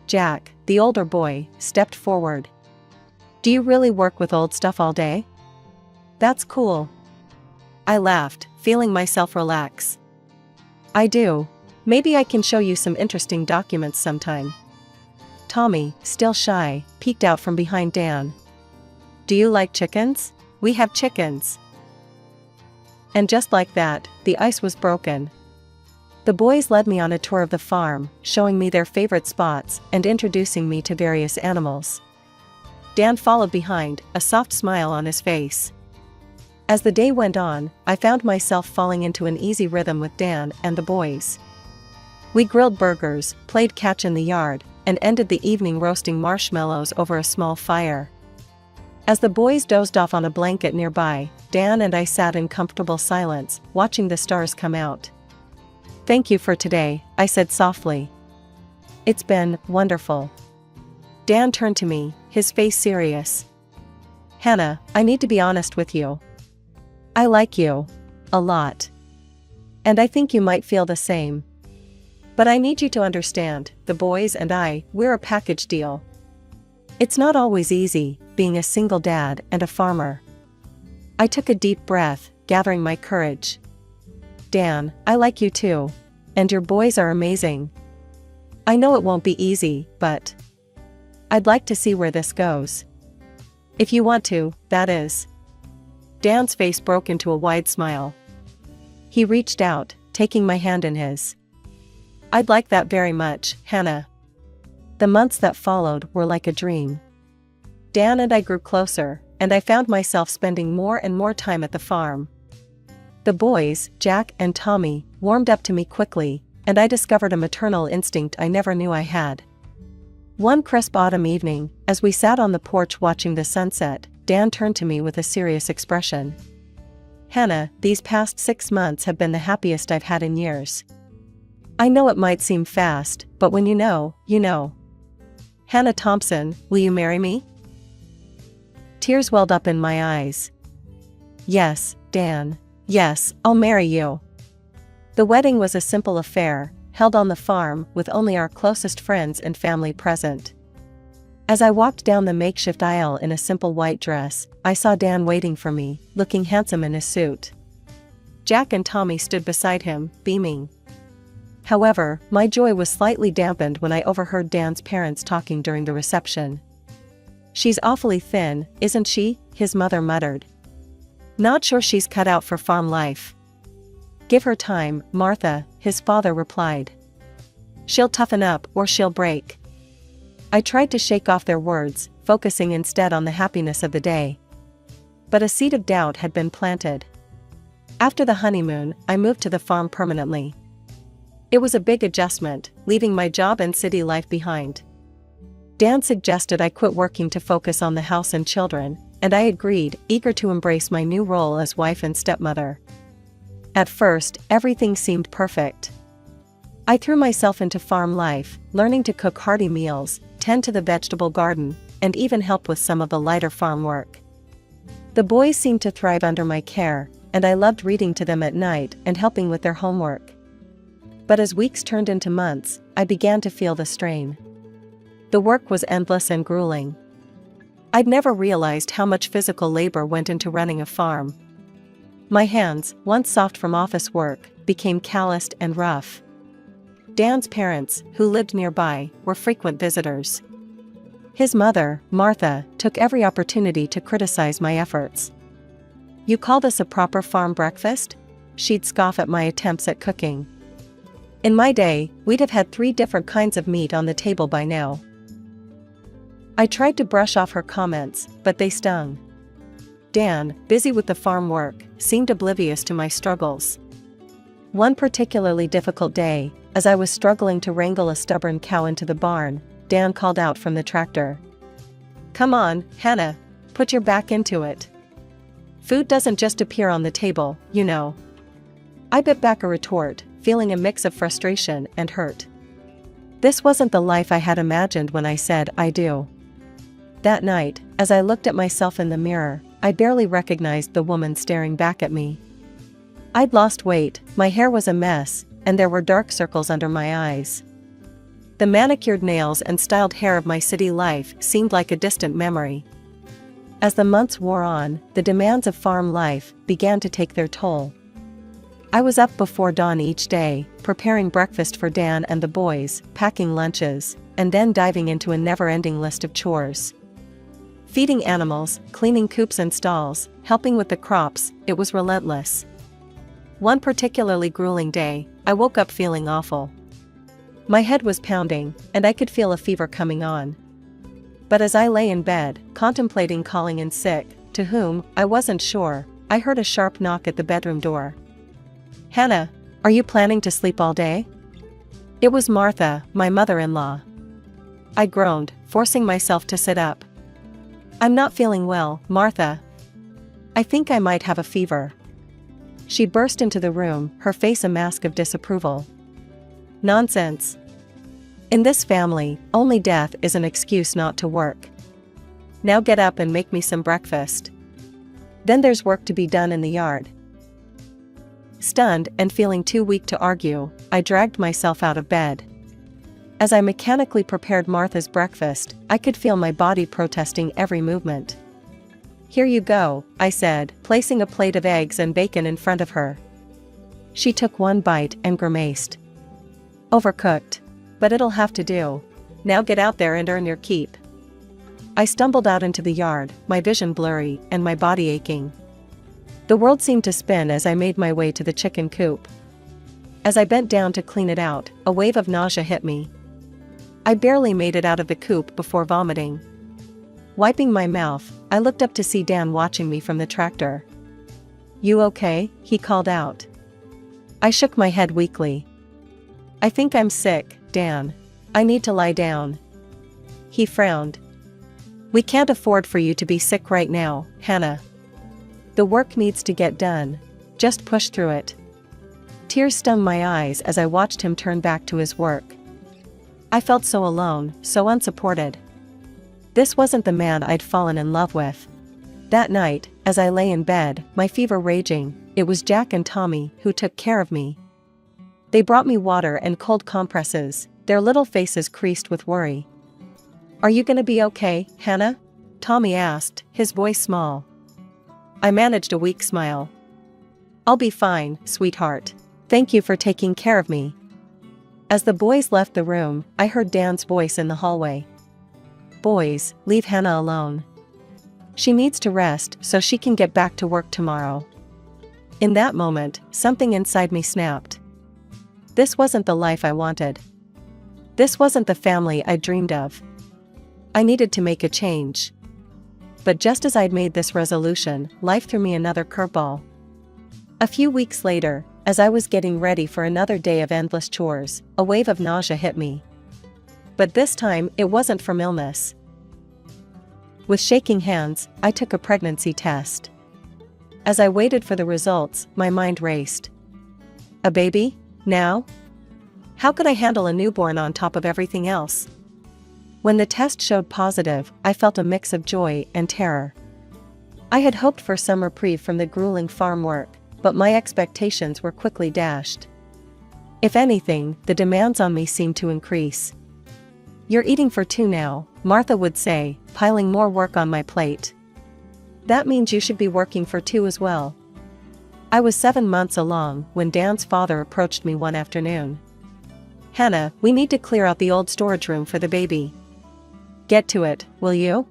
Speaker 2: Jack, the older boy, stepped forward. Do you really work with old stuff all day? That's cool. I laughed, feeling myself relax. I do. Maybe I can show you some interesting documents sometime. Tommy, still shy, peeked out from behind Dan. Do you like chickens? We have chickens. And just like that, the ice was broken. The boys led me on a tour of the farm, showing me their favorite spots and introducing me to various animals. Dan followed behind, a soft smile on his face. As the day went on, I found myself falling into an easy rhythm with Dan and the boys. We grilled burgers, played catch in the yard, and ended the evening roasting marshmallows over a small fire. As the boys dozed off on a blanket nearby, Dan and I sat in comfortable silence, watching the stars come out. Thank you for today, I said softly. It's been wonderful. Dan turned to me, his face serious. Hannah, I need to be honest with you. I like you. A lot. And I think you might feel the same. But I need you to understand, the boys and we're a package deal. It's not always easy, being a single dad and a farmer. I took a deep breath, gathering my courage. Dan, I like you too. And your boys are amazing. I know it won't be easy, but I'd like to see where this goes. If you want to, that is. Dan's face broke into a wide smile. He reached out, taking my hand in his. I'd like that very much, Hannah. The months that followed were like a dream. Dan and I grew closer, and I found myself spending more and more time at the farm. The boys, Jack and Tommy, warmed up to me quickly, and I discovered a maternal instinct I never knew I had. One crisp autumn evening, as we sat on the porch watching the sunset, Dan turned to me with a serious expression. Hannah, these past 6 months have been the happiest I've had in years. I know it might seem fast, but when you know, you know. Hannah Thompson, will you marry me? Tears welled up in my eyes. Yes, Dan. Yes, I'll marry you. The wedding was a simple affair, held on the farm with only our closest friends and family present. As I walked down the makeshift aisle in a simple white dress, I saw Dan waiting for me, looking handsome in his suit. Jack and Tommy stood beside him, beaming. However, my joy was slightly dampened when I overheard Dan's parents talking during the reception. She's awfully thin, isn't she? His mother muttered. Not sure she's cut out for farm life. Give her time, Martha, his father replied. She'll toughen up or she'll break. I tried to shake off their words, focusing instead on the happiness of the day. But a seed of doubt had been planted. After the honeymoon, I moved to the farm permanently. It was a big adjustment, leaving my job and city life behind. Dan suggested I quit working to focus on the house and children, and I agreed, eager to embrace my new role as wife and stepmother. At first, everything seemed perfect. I threw myself into farm life, learning to cook hearty meals, tend to the vegetable garden, and even help with some of the lighter farm work. The boys seemed to thrive under my care, and I loved reading to them at night and helping with their homework. But as weeks turned into months, I began to feel the strain. The work was endless and grueling. I'd never realized how much physical labor went into running a farm. My hands, once soft from office work, became calloused and rough. Dan's parents, who lived nearby, were frequent visitors. His mother, Martha, took every opportunity to criticize my efforts. "You call this a proper farm breakfast?" She'd scoff at my attempts at cooking. In my day, we'd have had 3 different kinds of meat on the table by now. I tried to brush off her comments, but they stung. Dan, busy with the farm work, seemed oblivious to my struggles. One particularly difficult day, as I was struggling to wrangle a stubborn cow into the barn, Dan called out from the tractor. "Come on, Hannah, put your back into it. Food doesn't just appear on the table, you know." I bit back a retort, feeling a mix of frustration and hurt. This wasn't the life I had imagined when I said "I do." That night, as I looked at myself in the mirror, I barely recognized the woman staring back at me. I'd lost weight, my hair was a mess, and there were dark circles under my eyes. The manicured nails and styled hair of my city life seemed like a distant memory. As the months wore on, the demands of farm life began to take their toll. I was up before dawn each day, preparing breakfast for Dan and the boys, packing lunches, and then diving into a never-ending list of chores. Feeding animals, cleaning coops and stalls, helping with the crops, it was relentless. One particularly grueling day, I woke up feeling awful. My head was pounding, and I could feel a fever coming on. But as I lay in bed, contemplating calling in sick, to whom, I wasn't sure, I heard a sharp knock at the bedroom door. "Hannah, are you planning to sleep all day?" It was Martha, my mother-in-law. I groaned, forcing myself to sit up. "I'm not feeling well, Martha. I think I might have a fever." She burst into the room, her face a mask of disapproval. "Nonsense. In this family, only death is an excuse not to work. Now get up and make me some breakfast. Then there's work to be done in the yard." Stunned and feeling too weak to argue, I dragged myself out of bed. As I mechanically prepared Martha's breakfast, I could feel my body protesting every movement. "Here you go," I said, placing a plate of eggs and bacon in front of her. She took one bite and grimaced. "Overcooked. But it'll have to do. Now get out there and earn your keep." I stumbled out into the yard, my vision blurry and my body aching. The world seemed to spin as I made my way to the chicken coop. As I bent down to clean it out, a wave of nausea hit me. I barely made it out of the coop before vomiting. Wiping my mouth, I looked up to see Dan watching me from the tractor. "You okay?" he called out. I shook my head weakly. "I think I'm sick, Dan. I need to lie down." He frowned. "We can't afford for you to be sick right now, Hannah. The work needs to get done. Just push through it." Tears stung my eyes as I watched him turn back to his work. I felt so alone, so unsupported. This wasn't the man I'd fallen in love with. That night, as I lay in bed, my fever raging, it was Jack and Tommy who took care of me. They brought me water and cold compresses, their little faces creased with worry. "Are you gonna be okay, Hannah?" Tommy asked, his voice small. I managed a weak smile. "I'll be fine, sweetheart. Thank you for taking care of me." As the boys left the room, I heard Dan's voice in the hallway. "Boys, leave Hannah alone. She needs to rest so she can get back to work tomorrow." In that moment, something inside me snapped. This wasn't the life I wanted. This wasn't the family I dreamed of. I needed to make a change. But just as I'd made this resolution, life threw me another curveball. A few weeks later, as I was getting ready for another day of endless chores, a wave of nausea hit me. But this time, it wasn't from illness. With shaking hands, I took a pregnancy test. As I waited for the results, my mind raced. A baby? Now? How could I handle a newborn on top of everything else? When the test showed positive, I felt a mix of joy and terror. I had hoped for some reprieve from the grueling farm work, but my expectations were quickly dashed. If anything, the demands on me seemed to increase. "You're eating for 2 now," Martha would say, piling more work on my plate. "That means you should be working for 2 as well." I was 7 months along when Dan's father approached me one afternoon. "Hannah, we need to clear out the old storage room for the baby." Get to it, will you?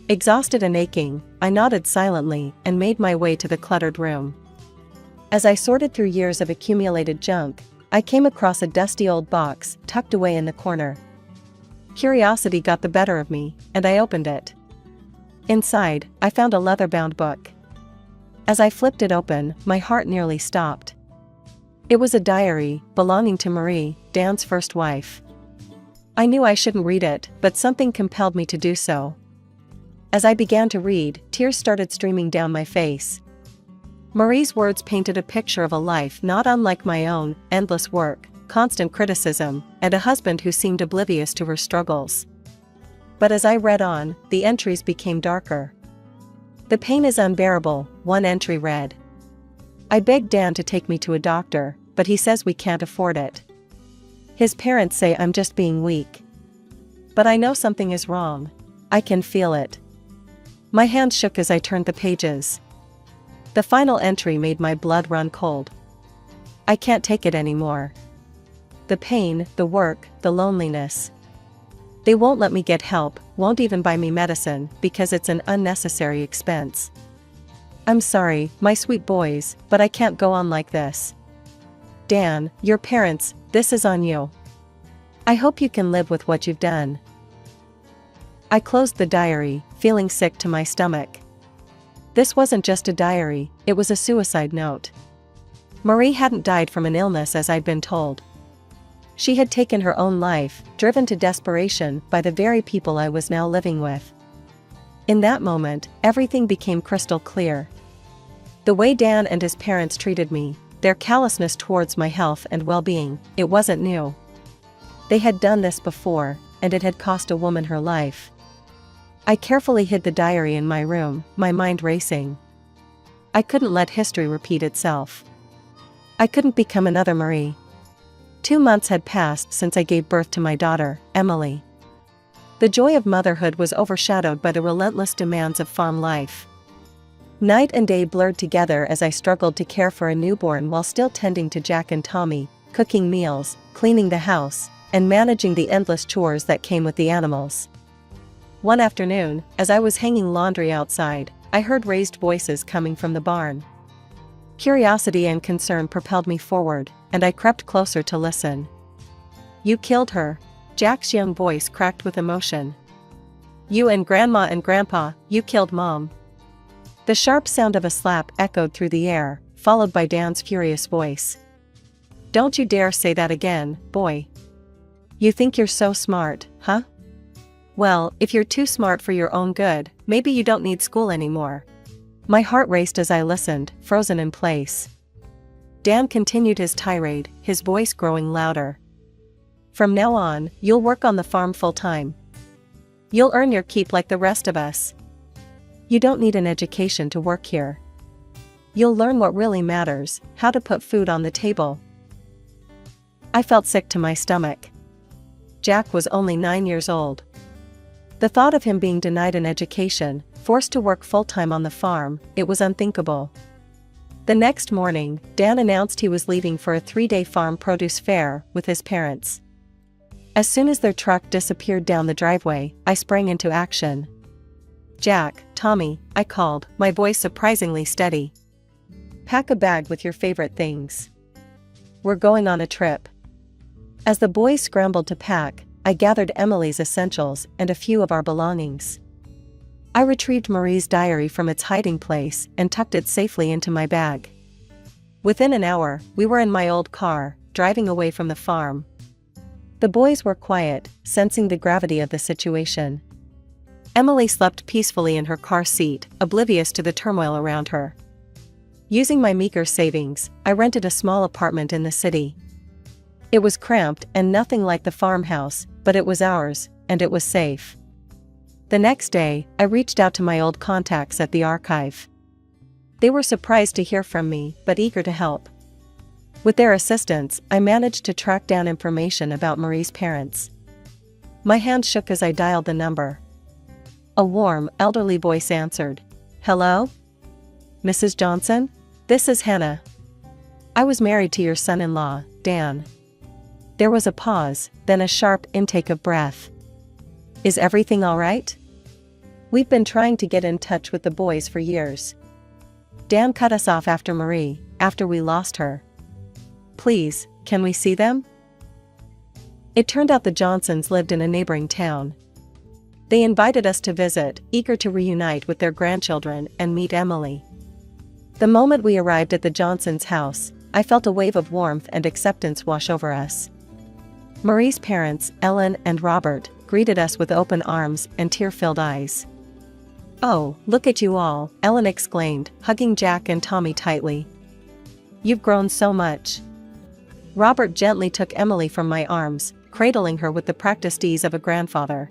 Speaker 2: Exhausted and aching, I nodded silently and made my way to the cluttered room. As I sorted through years of accumulated junk, I came across a dusty old box tucked away in the corner. Curiosity got the better of me, and I opened it. Inside, I found a leather-bound book. As I flipped it open, my heart nearly stopped. It was a diary belonging to Marie, Dan's first wife. I knew I shouldn't read it, but something compelled me to do so. As I began to read, tears started streaming down my face. Marie's words painted a picture of a life not unlike my own: endless work, constant criticism, and a husband who seemed oblivious to her struggles. But as I read on, the entries became darker. "The pain is unbearable," one entry read. "I begged Dan to take me to a doctor, but he says we can't afford it. His parents say I'm just being weak. But I know something is wrong. I can feel it." My hand shook as I turned the pages. The final entry made my blood run cold. "I can't take it anymore. The pain, the work, the loneliness. They won't let me get help, won't even buy me medicine, because it's an unnecessary expense. I'm sorry, my sweet boys, but I can't go on like this. Dan, your parents, this is on you. I hope you can live with what you've done." I closed the diary, feeling sick to my stomach. This wasn't just a diary, it was a suicide note. Marie hadn't died from an illness as I'd been told. She had taken her own life, driven to desperation by the very people I was now living with. In that moment, everything became crystal clear. The way Dan and his parents treated me, their callousness towards my health and well-being, it wasn't new. They had done this before, and it had cost a woman her life. I carefully hid the diary in my room, my mind racing. I couldn't let history repeat itself. I couldn't become another Marie. 2 months had passed since I gave birth to my daughter, Emily. The joy of motherhood was overshadowed by the relentless demands of farm life. Night and day blurred together as I struggled to care for a newborn while still tending to Jack and Tommy, cooking meals, cleaning the house, and managing the endless chores that came with the animals. One afternoon, as I was hanging laundry outside, I heard raised voices coming from the barn. Curiosity and concern propelled me forward, and I crept closer to listen. "You killed her," Jack's young voice cracked with emotion. "You and Grandma and Grandpa, you killed Mom." The sharp sound of a slap echoed through the air, followed by Dan's furious voice. "Don't you dare say that again, boy. You think you're so smart, huh? Well, if you're too smart for your own good, maybe you don't need school anymore." My heart raced as I listened, frozen in place. Dan continued his tirade, his voice growing louder. "From now on, you'll work on the farm full-time. You'll earn your keep like the rest of us. You don't need an education to work here. You'll learn what really matters, how to put food on the table." I felt sick to my stomach. Jack was only 9 years old. The thought of him being denied an education, forced to work full-time on the farm, it was unthinkable. The next morning, Dan announced he was leaving for a 3-day farm produce fair with his parents. As soon as their truck disappeared down the driveway, I sprang into action. "Jack, Tommy," I called, my voice surprisingly steady. "Pack a bag with your favorite things. We're going on a trip." As the boys scrambled to pack, I gathered Emily's essentials and a few of our belongings. I retrieved Marie's diary from its hiding place and tucked it safely into my bag. Within an hour, we were in my old car, driving away from the farm. The boys were quiet, sensing the gravity of the situation. Emily slept peacefully in her car seat, oblivious to the turmoil around her. Using my meager savings, I rented a small apartment in the city. It was cramped and nothing like the farmhouse, but it was ours, and it was safe. The next day, I reached out to my old contacts at the archive. They were surprised to hear from me, but eager to help. With their assistance, I managed to track down information about Marie's parents. My hand shook as I dialed the number. A warm, elderly voice answered. "Hello? Mrs. Johnson? This is Hannah. I was married to your son-in-law, Dan." There was a pause, then a sharp intake of breath. Is everything all right? We've been trying to get in touch with the boys for years. Dan cut us off after we lost her. Please, can we see them? It turned out the Johnsons lived in a neighboring town. They invited us to visit, eager to reunite with their grandchildren and meet Emily. The moment we arrived at the Johnsons' house, I felt a wave of warmth and acceptance wash over us. Marie's parents, Ellen and Robert, greeted us with open arms and tear-filled eyes. "Oh, look at you all," Ellen exclaimed, hugging Jack and Tommy tightly. "You've grown so much." Robert gently took Emily from my arms, cradling her with the practiced ease of a grandfather.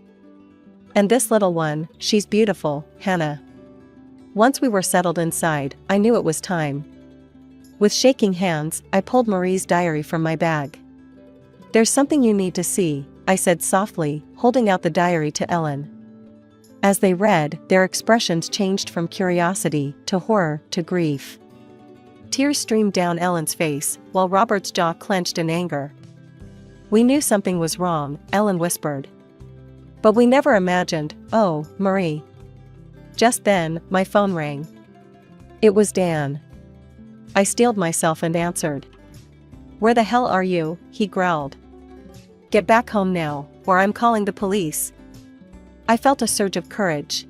Speaker 2: "And this little one, she's beautiful, Hannah." Once we were settled inside, I knew it was time. With shaking hands, I pulled Marie's diary from my bag. "There's something you need to see," I said softly, holding out the diary to Ellen. As they read, their expressions changed from curiosity to horror to grief. Tears streamed down Ellen's face, while Robert's jaw clenched in anger. "We knew something was wrong," Ellen whispered. "But we never imagined, oh, Marie." Just then, my phone rang. It was Dan. I steeled myself and answered. "Where the hell are you?" he growled. "Get back home now, or I'm calling the police." I felt a surge of courage.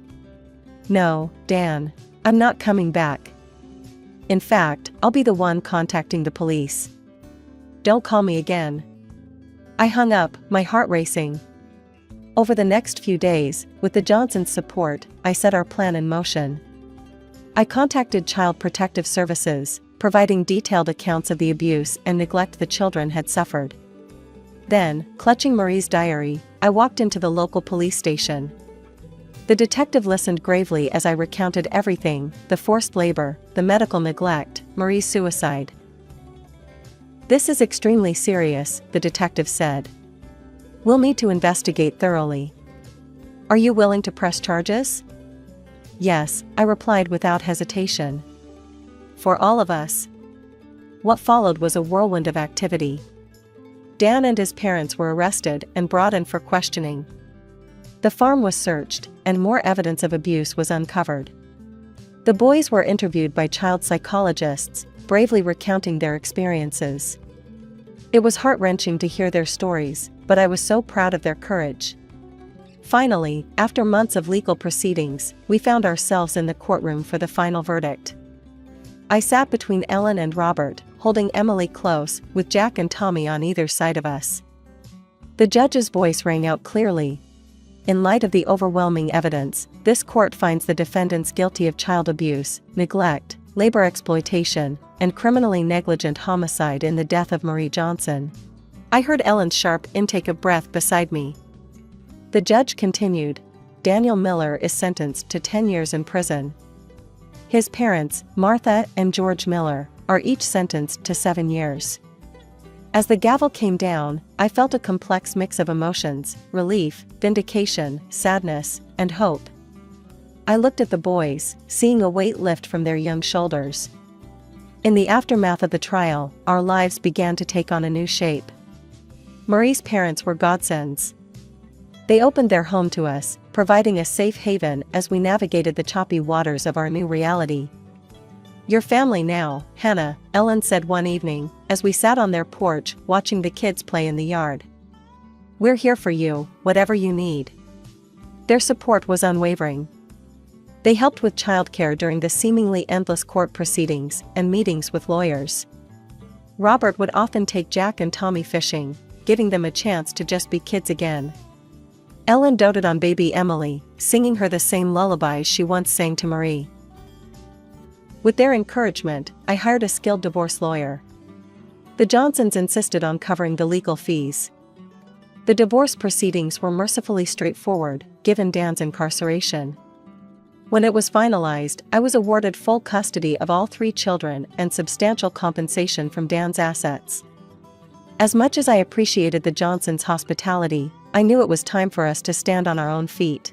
Speaker 2: "No, Dan. I'm not coming back. In fact, I'll be the one contacting the police. Don't call me again." I hung up, my heart racing. Over the next few days, with the Johnsons' support, I set our plan in motion. I contacted Child Protective Services, providing detailed accounts of the abuse and neglect the children had suffered. Then, clutching Marie's diary, I walked into the local police station. The detective listened gravely as I recounted everything: the forced labor, the medical neglect, Marie's suicide. "This is extremely serious," the detective said. "We'll need to investigate thoroughly. Are you willing to press charges?" "Yes," I replied without hesitation. "For all of us." What followed was a whirlwind of activity. Dan and his parents were arrested and brought in for questioning. The farm was searched, and more evidence of abuse was uncovered. The boys were interviewed by child psychologists, bravely recounting their experiences. It was heart-wrenching to hear their stories, but I was so proud of their courage. Finally, after months of legal proceedings, we found ourselves in the courtroom for the final verdict. I sat between Ellen and Robert, holding Emily close, with Jack and Tommy on either side of us. The judge's voice rang out clearly. "In light of the overwhelming evidence, this court finds the defendants guilty of child abuse, neglect, labor exploitation, and criminally negligent homicide in the death of Marie Johnson." I heard Ellen's sharp intake of breath beside me. The judge continued. "Daniel Miller is sentenced to 10 years in prison. His parents, Martha and George Miller, are each sentenced to 7 years." As the gavel came down, I felt a complex mix of emotions: relief, vindication, sadness, and hope. I looked at the boys, seeing a weight lift from their young shoulders. In the aftermath of the trial, our lives began to take on a new shape. Marie's parents were godsends. They opened their home to us, providing a safe haven as we navigated the choppy waters of our new reality. "Your family now, Hannah," Ellen said one evening, as we sat on their porch watching the kids play in the yard. "We're here for you, whatever you need." Their support was unwavering. They helped with childcare during the seemingly endless court proceedings and meetings with lawyers. Robert would often take Jack and Tommy fishing, giving them a chance to just be kids again. Ellen doted on baby Emily, singing her the same lullabies she once sang to Marie. With their encouragement, I hired a skilled divorce lawyer. The Johnsons insisted on covering the legal fees. The divorce proceedings were mercifully straightforward, given Dan's incarceration. When it was finalized, I was awarded full custody of all 3 children and substantial compensation from Dan's assets. As much as I appreciated the Johnsons' hospitality, I knew it was time for us to stand on our own feet.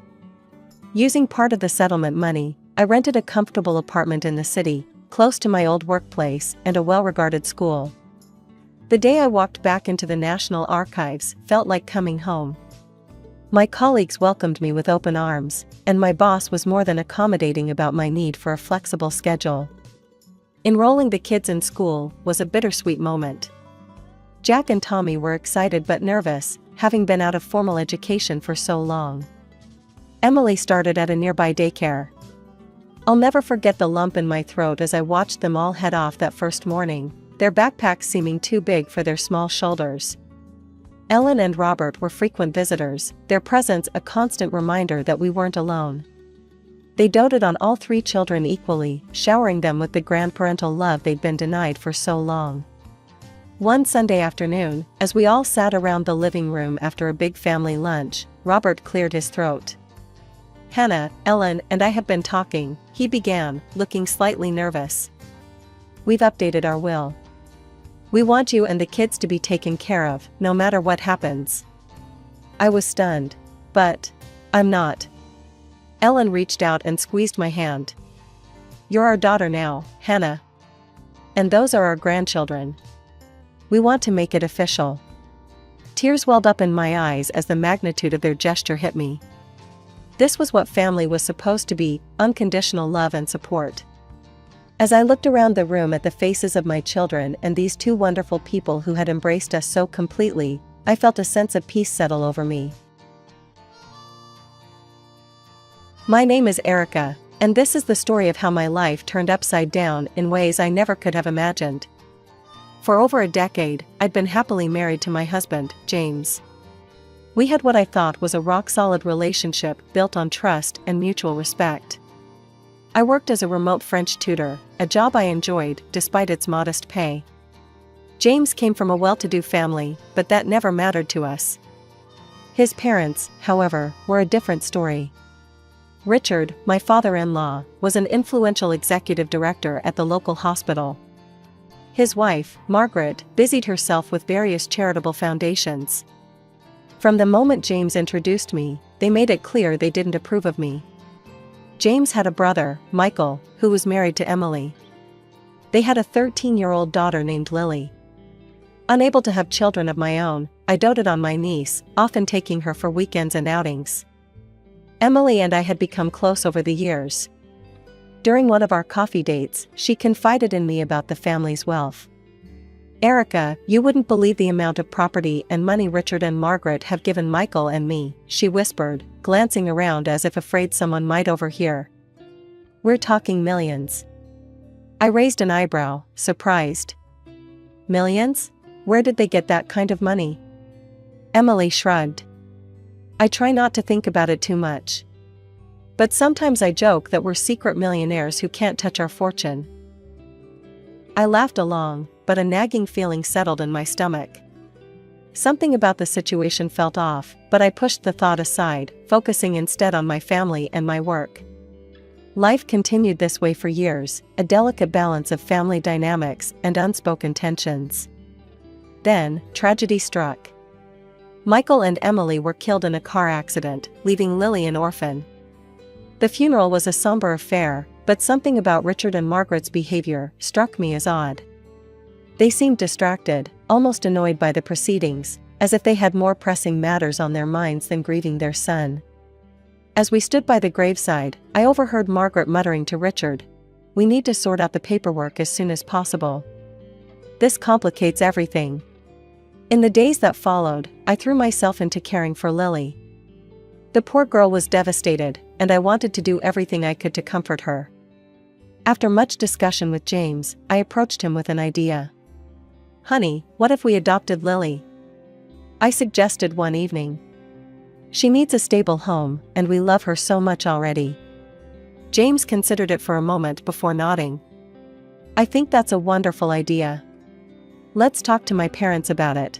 Speaker 2: Using part of the settlement money, I rented a comfortable apartment in the city, close to my old workplace and a well-regarded school. The day I walked back into the National Archives felt like coming home. My colleagues welcomed me with open arms, and my boss was more than accommodating about my need for a flexible schedule. Enrolling the kids in school was a bittersweet moment. Jack and Tommy were excited but nervous, having been out of formal education for so long. Emily started at a nearby daycare. I'll never forget the lump in my throat as I watched them all head off that first morning, their backpacks seeming too big for their small shoulders. Ellen and Robert were frequent visitors, their presence a constant reminder that we weren't alone. They doted on all three children equally, showering them with the grandparental love they'd been denied for so long. One Sunday afternoon, as we all sat around the living room after a big family lunch, Robert cleared his throat. "Hannah, Ellen and I have been talking," he began, looking slightly nervous. "We've updated our will. We want you and the kids to be taken care of, no matter what happens." I was stunned. "But I'm not." Ellen reached out and squeezed my hand. "You're our daughter now, Hannah. And those are our grandchildren. We want to make it official." Tears welled up in my eyes as the magnitude of their gesture hit me. This was what family was supposed to be, unconditional love and support. As I looked around the room at the faces of my children and these two wonderful people who had embraced us so completely, I felt a sense of peace settle over me. My name is Erica, and this is the story of how my life turned upside down in ways I never could have imagined. For over a decade, I'd been happily married to my husband, James. We had what I thought was a rock-solid relationship built on trust and mutual respect. I worked as a remote French tutor, a job I enjoyed despite its modest pay. James came from a well-to-do family, but that never mattered to us. His parents, however, were a different story. Richard, my father-in-law, was an influential executive director at the local hospital. His wife, Margaret, busied herself with various charitable foundations. From the moment James introduced me, they made it clear they didn't approve of me. James had a brother, Michael, who was married to Emily. They had a 13-year-old daughter named Lily. Unable to have children of my own, I doted on my niece, often taking her for weekends and outings. Emily and I had become close over the years. During one of our coffee dates, she confided in me about the family's wealth. "Erica, you wouldn't believe the amount of property and money Richard and Margaret have given Michael and me," she whispered, glancing around as if afraid someone might overhear. "We're talking millions." I raised an eyebrow, surprised. "Millions? Where did they get that kind of money?" Emily shrugged. "I try not to think about it too much. But sometimes I joke that we're secret millionaires who can't touch our fortune." I laughed along, but a nagging feeling settled in my stomach. Something about the situation felt off, but I pushed the thought aside, focusing instead on my family and my work. Life continued this way for years, a delicate balance of family dynamics and unspoken tensions. Then, tragedy struck. Michael and Emily were killed in a car accident, leaving Lily an orphan. The funeral was a somber affair, but something about Richard and Margaret's behavior struck me as odd. They seemed distracted, almost annoyed by the proceedings, as if they had more pressing matters on their minds than grieving their son. As we stood by the graveside, I overheard Margaret muttering to Richard, "We need to sort out the paperwork as soon as possible. This complicates everything." In the days that followed, I threw myself into caring for Lily. The poor girl was devastated, and I wanted to do everything I could to comfort her. After much discussion with James, I approached him with an idea. "Honey, what if we adopted Lily?" I suggested one evening. "She needs a stable home, and we love her so much already." James considered it for a moment before nodding. "I think that's a wonderful idea. Let's talk to my parents about it."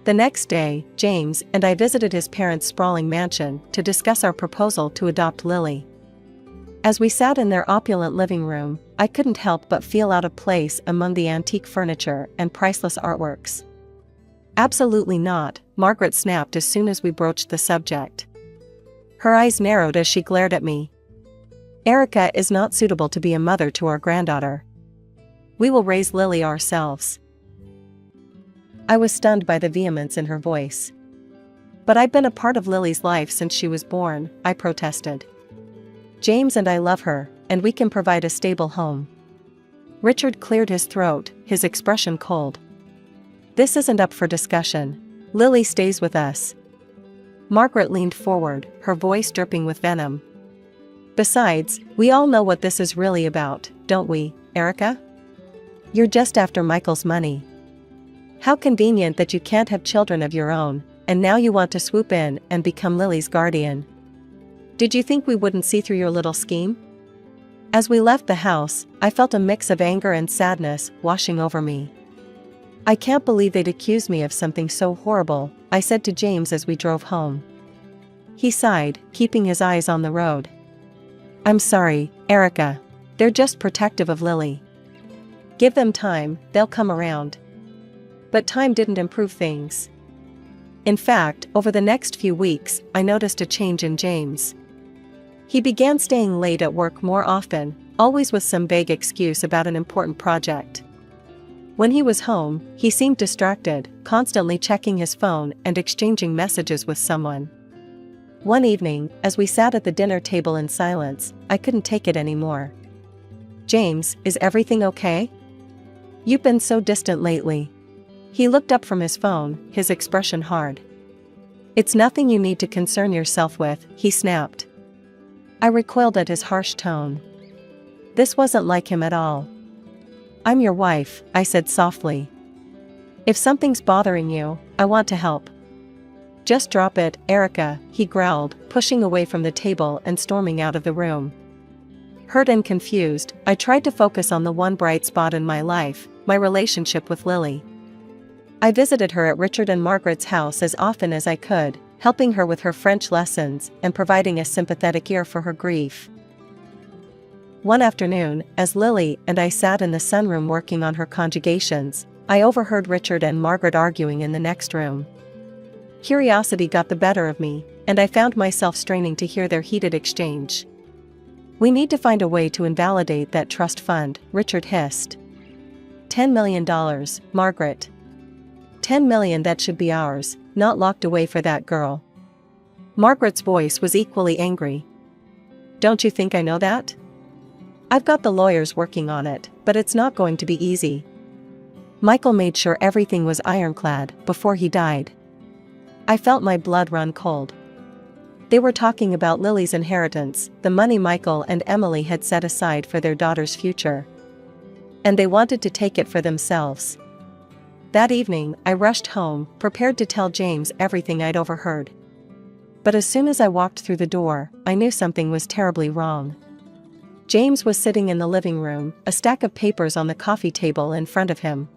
Speaker 2: The next day, James and I visited his parents' sprawling mansion to discuss our proposal to adopt Lily. As we sat in their opulent living room, I couldn't help but feel out of place among the antique furniture and priceless artworks. "Absolutely not," Margaret snapped as soon as we broached the subject. Her eyes narrowed as she glared at me. "Erica is not suitable to be a mother to our granddaughter. We will raise Lily ourselves." I was stunned by the vehemence in her voice. But I've been a part of Lily's life since she was born, I protested. James and I love her, and we can provide a stable home. Richard cleared his throat, his expression cold. This isn't up for discussion. Lily stays with us. Margaret leaned forward, her voice dripping with venom. Besides, we all know what this is really about, don't we, Erica? You're just after Michael's money. How convenient that you can't have children of your own, and now you want to swoop in and become Lily's guardian. Did you think we wouldn't see through your little scheme? As we left the house, I felt a mix of anger and sadness washing over me. I can't believe they'd accuse me of something so horrible, I said to James as we drove home. He sighed, keeping his eyes on the road. I'm sorry, Erica. They're just protective of Lily. Give them time, they'll come around. But time didn't improve things. In fact, over the next few weeks, I noticed a change in James. He began staying late at work more often, always with some vague excuse about an important project. When he was home, he seemed distracted, constantly checking his phone and exchanging messages with someone. One evening, as we sat at the dinner table in silence, I couldn't take it anymore. James, is everything okay? You've been so distant lately. He looked up from his phone, his expression hard. It's nothing you need to concern yourself with, he snapped. I recoiled at his harsh tone. This wasn't like him at all. I'm your wife, I said softly. If something's bothering you, I want to help. Just drop it, Erica, he growled, pushing away from the table and storming out of the room. Hurt and confused, I tried to focus on the one bright spot in my life, my relationship with Lily. I visited her at Richard and Margaret's house as often as I could, helping her with her French lessons and providing a sympathetic ear for her grief. One afternoon, as Lily and I sat in the sunroom working on her conjugations, I overheard Richard and Margaret arguing in the next room. Curiosity got the better of me, and I found myself straining to hear their heated exchange. We need to find a way to invalidate that trust fund, Richard hissed. $10 million, Margaret. $10 million that should be ours, not locked away for that girl. Margaret's voice was equally angry. Don't you think I know that? I've got the lawyers working on it, but it's not going to be easy. Michael made sure everything was ironclad before he died. I felt my blood run cold. They were talking about Lily's inheritance, the money Michael and Emily had set aside for their daughter's future. And they wanted to take it for themselves. That evening, I rushed home, prepared to tell James everything I'd overheard. But as soon as I walked through the door, I knew something was terribly wrong. James was sitting in the living room, a stack of papers on the coffee table in front of him.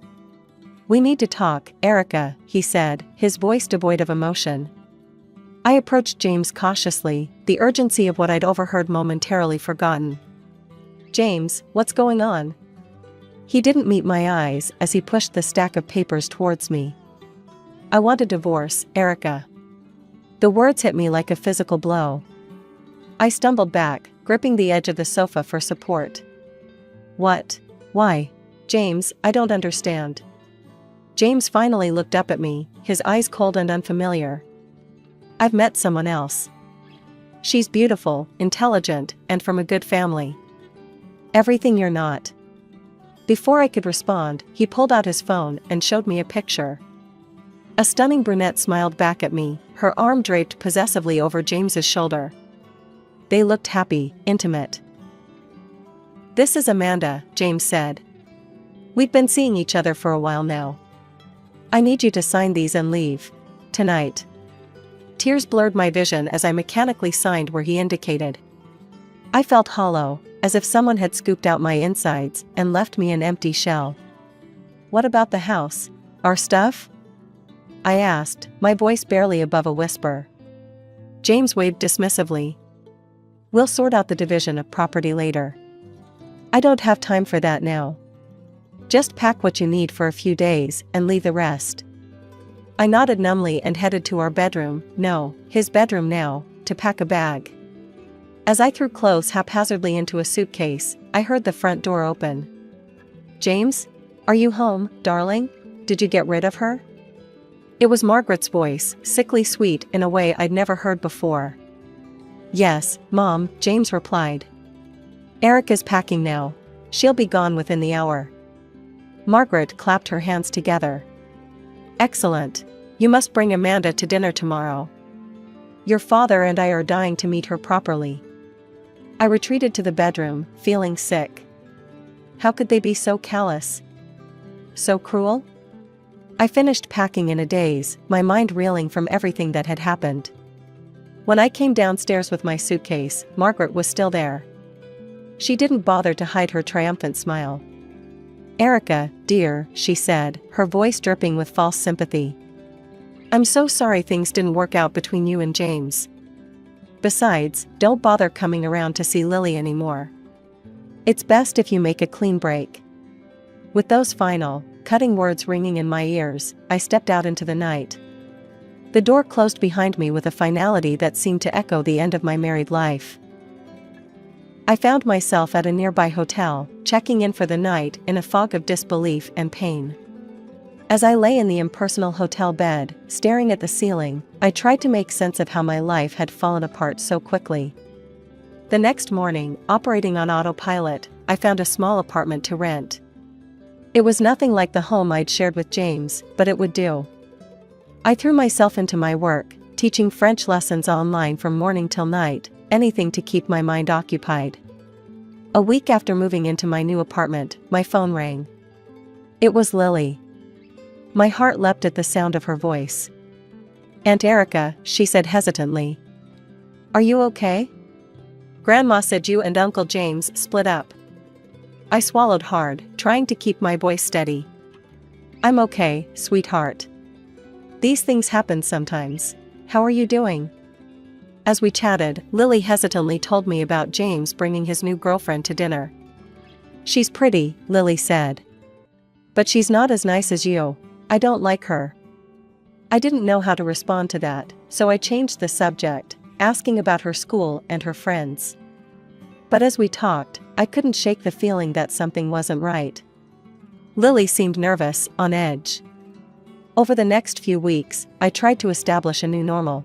Speaker 2: We need to talk, Erica, he said, his voice devoid of emotion. I approached James cautiously, the urgency of what I'd overheard momentarily forgotten. James, what's going on? He didn't meet my eyes as he pushed the stack of papers towards me. I want a divorce, Erica. The words hit me like a physical blow. I stumbled back, gripping the edge of the sofa for support. What? Why? James, I don't understand. James finally looked up at me, his eyes cold and unfamiliar. I've met someone else. She's beautiful, intelligent, and from a good family. Everything you're not. Before I could respond, he pulled out his phone and showed me a picture. A stunning brunette smiled back at me, her arm draped possessively over James's shoulder. They looked happy, intimate. This is Amanda, James said. We've been seeing each other for a while now. I need you to sign these and leave. Tonight. Tears blurred my vision as I mechanically signed where he indicated. I felt hollow, as if someone had scooped out my insides and left me an empty shell. What about the house? Our stuff? I asked, my voice barely above a whisper. James waved dismissively. We'll sort out the division of property later. I don't have time for that now. Just pack what you need for a few days and leave the rest. I nodded numbly and headed to our bedroom, no, his bedroom now, to pack a bag. As I threw clothes haphazardly into a suitcase, I heard the front door open. James? Are you home, darling? Did you get rid of her? It was Margaret's voice, sickly sweet in a way I'd never heard before. "Yes, Mom," James replied. "Erica's packing now. She'll be gone within the hour." Margaret clapped her hands together. "Excellent. You must bring Amanda to dinner tomorrow. Your father and I are dying to meet her properly." I retreated to the bedroom, feeling sick. How could they be so callous? So cruel? I finished packing in a daze, my mind reeling from everything that had happened. When I came downstairs with my suitcase, Margaret was still there. She didn't bother to hide her triumphant smile. "Erica, dear," she said, her voice dripping with false sympathy. "I'm so sorry things didn't work out between you and James. Besides, don't bother coming around to see Lily anymore. It's best if you make a clean break." With those final, cutting words ringing in my ears, I stepped out into the night. The door closed behind me with a finality that seemed to echo the end of my married life. I found myself at a nearby hotel, checking in for the night in a fog of disbelief and pain. As I lay in the impersonal hotel bed, staring at the ceiling, I tried to make sense of how my life had fallen apart so quickly. The next morning, operating on autopilot, I found a small apartment to rent. It was nothing like the home I'd shared with James, but it would do. I threw myself into my work, teaching French lessons online from morning till night, anything to keep my mind occupied. A week after moving into my new apartment, my phone rang. It was Lily. My heart leapt at the sound of her voice. "Aunt Erica," she said hesitantly. "Are you okay? Grandma said you and Uncle James split up." I swallowed hard, trying to keep my voice steady. "I'm okay, sweetheart. These things happen sometimes. How are you doing?" As we chatted, Lily hesitantly told me about James bringing his new girlfriend to dinner. "She's pretty," Lily said. "But she's not as nice as you. I don't like her." I didn't know how to respond to that, so I changed the subject, asking about her school and her friends. But as we talked, I couldn't shake the feeling that something wasn't right. Lily seemed nervous, on edge. Over the next few weeks, I tried to establish a new normal.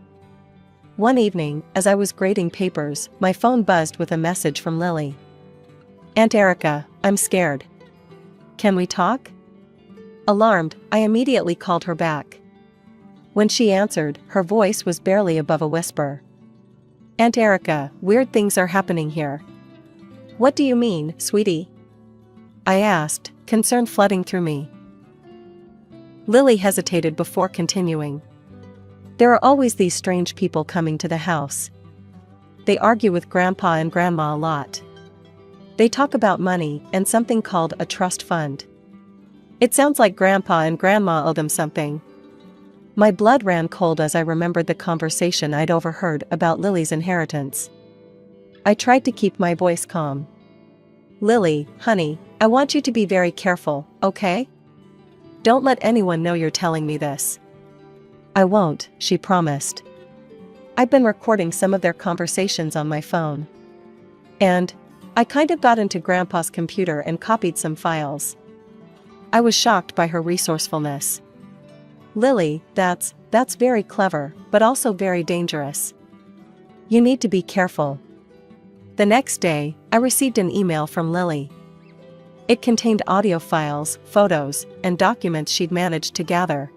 Speaker 2: One evening, as I was grading papers, my phone buzzed with a message from Lily. "Aunt Erica, I'm scared. Can we talk?" Alarmed, I immediately called her back. When she answered, her voice was barely above a whisper. "Aunt Erica, weird things are happening here." "What do you mean, sweetie?" I asked, concern flooding through me. Lily hesitated before continuing. "There are always these strange people coming to the house. They argue with Grandpa and Grandma a lot. They talk about money and something called a trust fund. It sounds like Grandpa and Grandma owe them something." My blood ran cold as I remembered the conversation I'd overheard about Lily's inheritance. I tried to keep my voice calm. "Lily, honey, I want you to be very careful, okay? Don't let anyone know you're telling me this." "I won't," she promised. "I've been recording some of their conversations on my phone. And I kind of got into Grandpa's computer and copied some files." I was shocked by her resourcefulness. "Lily, that's very clever, but also very dangerous. You need to be careful." The next day, I received an email from Lily. It contained audio files, photos, and documents she'd managed to gather.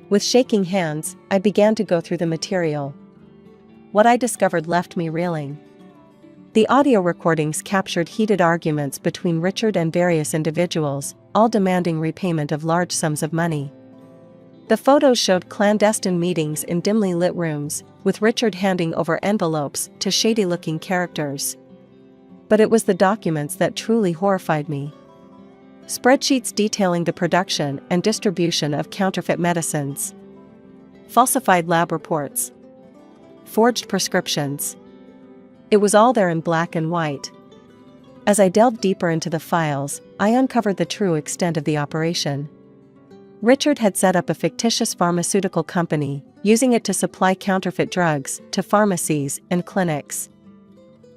Speaker 2: With shaking hands, I began to go through the material. What I discovered left me reeling. The audio recordings captured heated arguments between Richard and various individuals, all demanding repayment of large sums of money. The photos showed clandestine meetings in dimly lit rooms, with Richard handing over envelopes to shady-looking characters. But it was the documents that truly horrified me. Spreadsheets detailing the production and distribution of counterfeit medicines. Falsified lab reports. Forged prescriptions. It was all there in black and white. As I delved deeper into the files, I uncovered the true extent of the operation. Richard had set up a fictitious pharmaceutical company, using it to supply counterfeit drugs to pharmacies and clinics.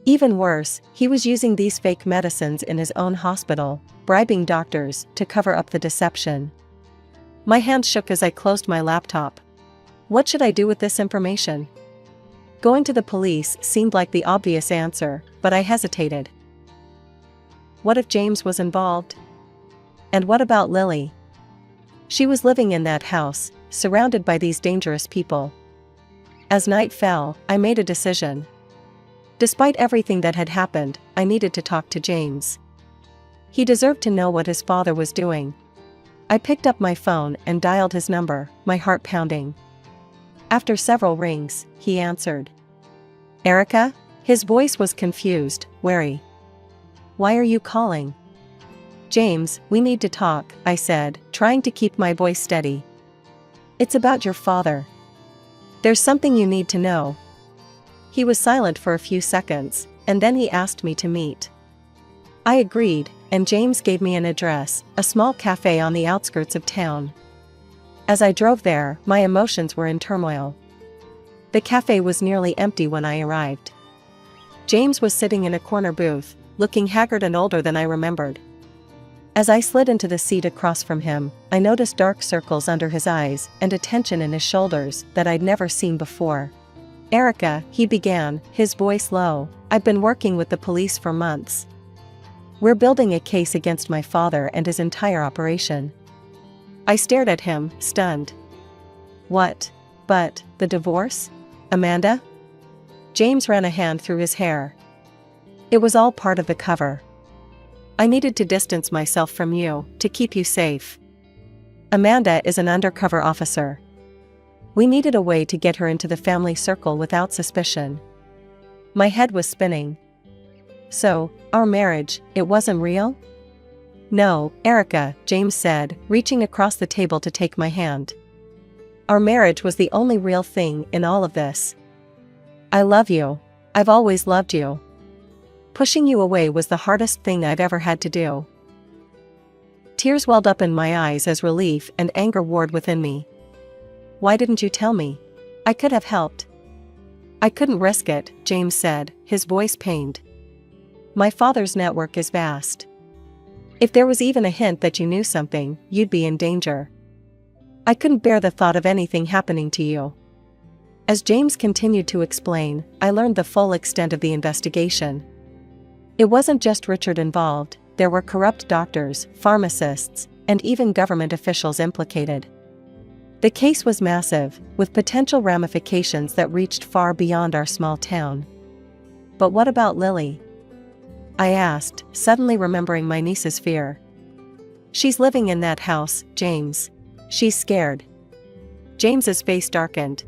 Speaker 2: Even worse, he was using these fake medicines in his own hospital, bribing doctors to cover up the deception. My hand shook as I closed my laptop. What should I do with this information? Going to the police seemed like the obvious answer, but I hesitated. What if James was involved? And what about Lily? She was living in that house, surrounded by these dangerous people. As night fell, I made a decision. Despite everything that had happened, I needed to talk to James. He deserved to know what his father was doing. I picked up my phone and dialed his number, my heart pounding. After several rings, he answered. Erica? His voice was confused, wary. Why are you calling? James, we need to talk, I said, trying to keep my voice steady. It's about your father. There's something you need to know. He was silent for a few seconds, and then he asked me to meet. I agreed, and James gave me an address, a small cafe on the outskirts of town. As I drove there, my emotions were in turmoil. The cafe was nearly empty when I arrived. James was sitting in a corner booth, looking haggard and older than I remembered. As I slid into the seat across from him, I noticed dark circles under his eyes and a tension in his shoulders that I'd never seen before. Erica, he began, his voice low, I've been working with the police for months. We're building a case against my father and his entire operation. I stared at him, stunned. What? But, the divorce? Amanda? James ran a hand through his hair. It was all part of the cover. I needed to distance myself from you, to keep you safe. Amanda is an undercover officer. We needed a way to get her into the family circle without suspicion. My head was spinning. So, our marriage, it wasn't real? No, Erica, James said, reaching across the table to take my hand. Our marriage was the only real thing in all of this. I love you. I've always loved you. Pushing you away was the hardest thing I've ever had to do. Tears welled up in my eyes as relief and anger warred within me. Why didn't you tell me? I could have helped. I couldn't risk it, James said, his voice pained. My father's network is vast. If there was even a hint that you knew something, you'd be in danger. I couldn't bear the thought of anything happening to you. As James continued to explain, I learned the full extent of the investigation. It wasn't just Richard involved, there were corrupt doctors, pharmacists, and even government officials implicated. The case was massive, with potential ramifications that reached far beyond our small town. But what about Lily? I asked, suddenly remembering my niece's fear. She's living in that house, James. She's scared. James's face darkened.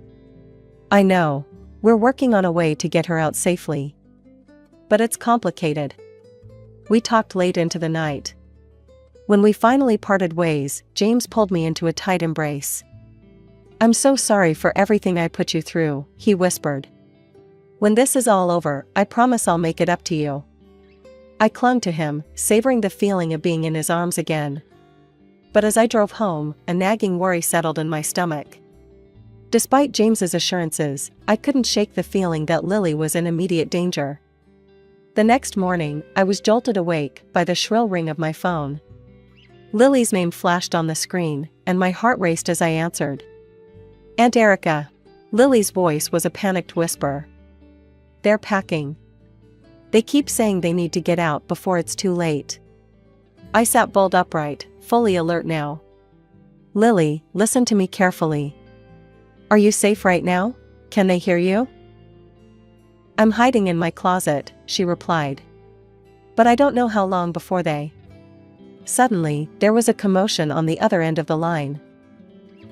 Speaker 2: I know. We're working on a way to get her out safely. But it's complicated. We talked late into the night. When we finally parted ways, James pulled me into a tight embrace. I'm so sorry for everything I put you through, he whispered. When this is all over, I promise I'll make it up to you. I clung to him, savoring the feeling of being in his arms again. But as I drove home, a nagging worry settled in my stomach. Despite James's assurances, I couldn't shake the feeling that Lily was in immediate danger. The next morning, I was jolted awake by the shrill ring of my phone. Lily's name flashed on the screen, and my heart raced as I answered. Aunt Erica. Lily's voice was a panicked whisper. They're packing. They keep saying they need to get out before it's too late. I sat bolt upright, fully alert now. Lily, listen to me carefully. Are you safe right now? Can they hear you? I'm hiding in my closet, she replied. But I don't know how long before they. Suddenly, there was a commotion on the other end of the line.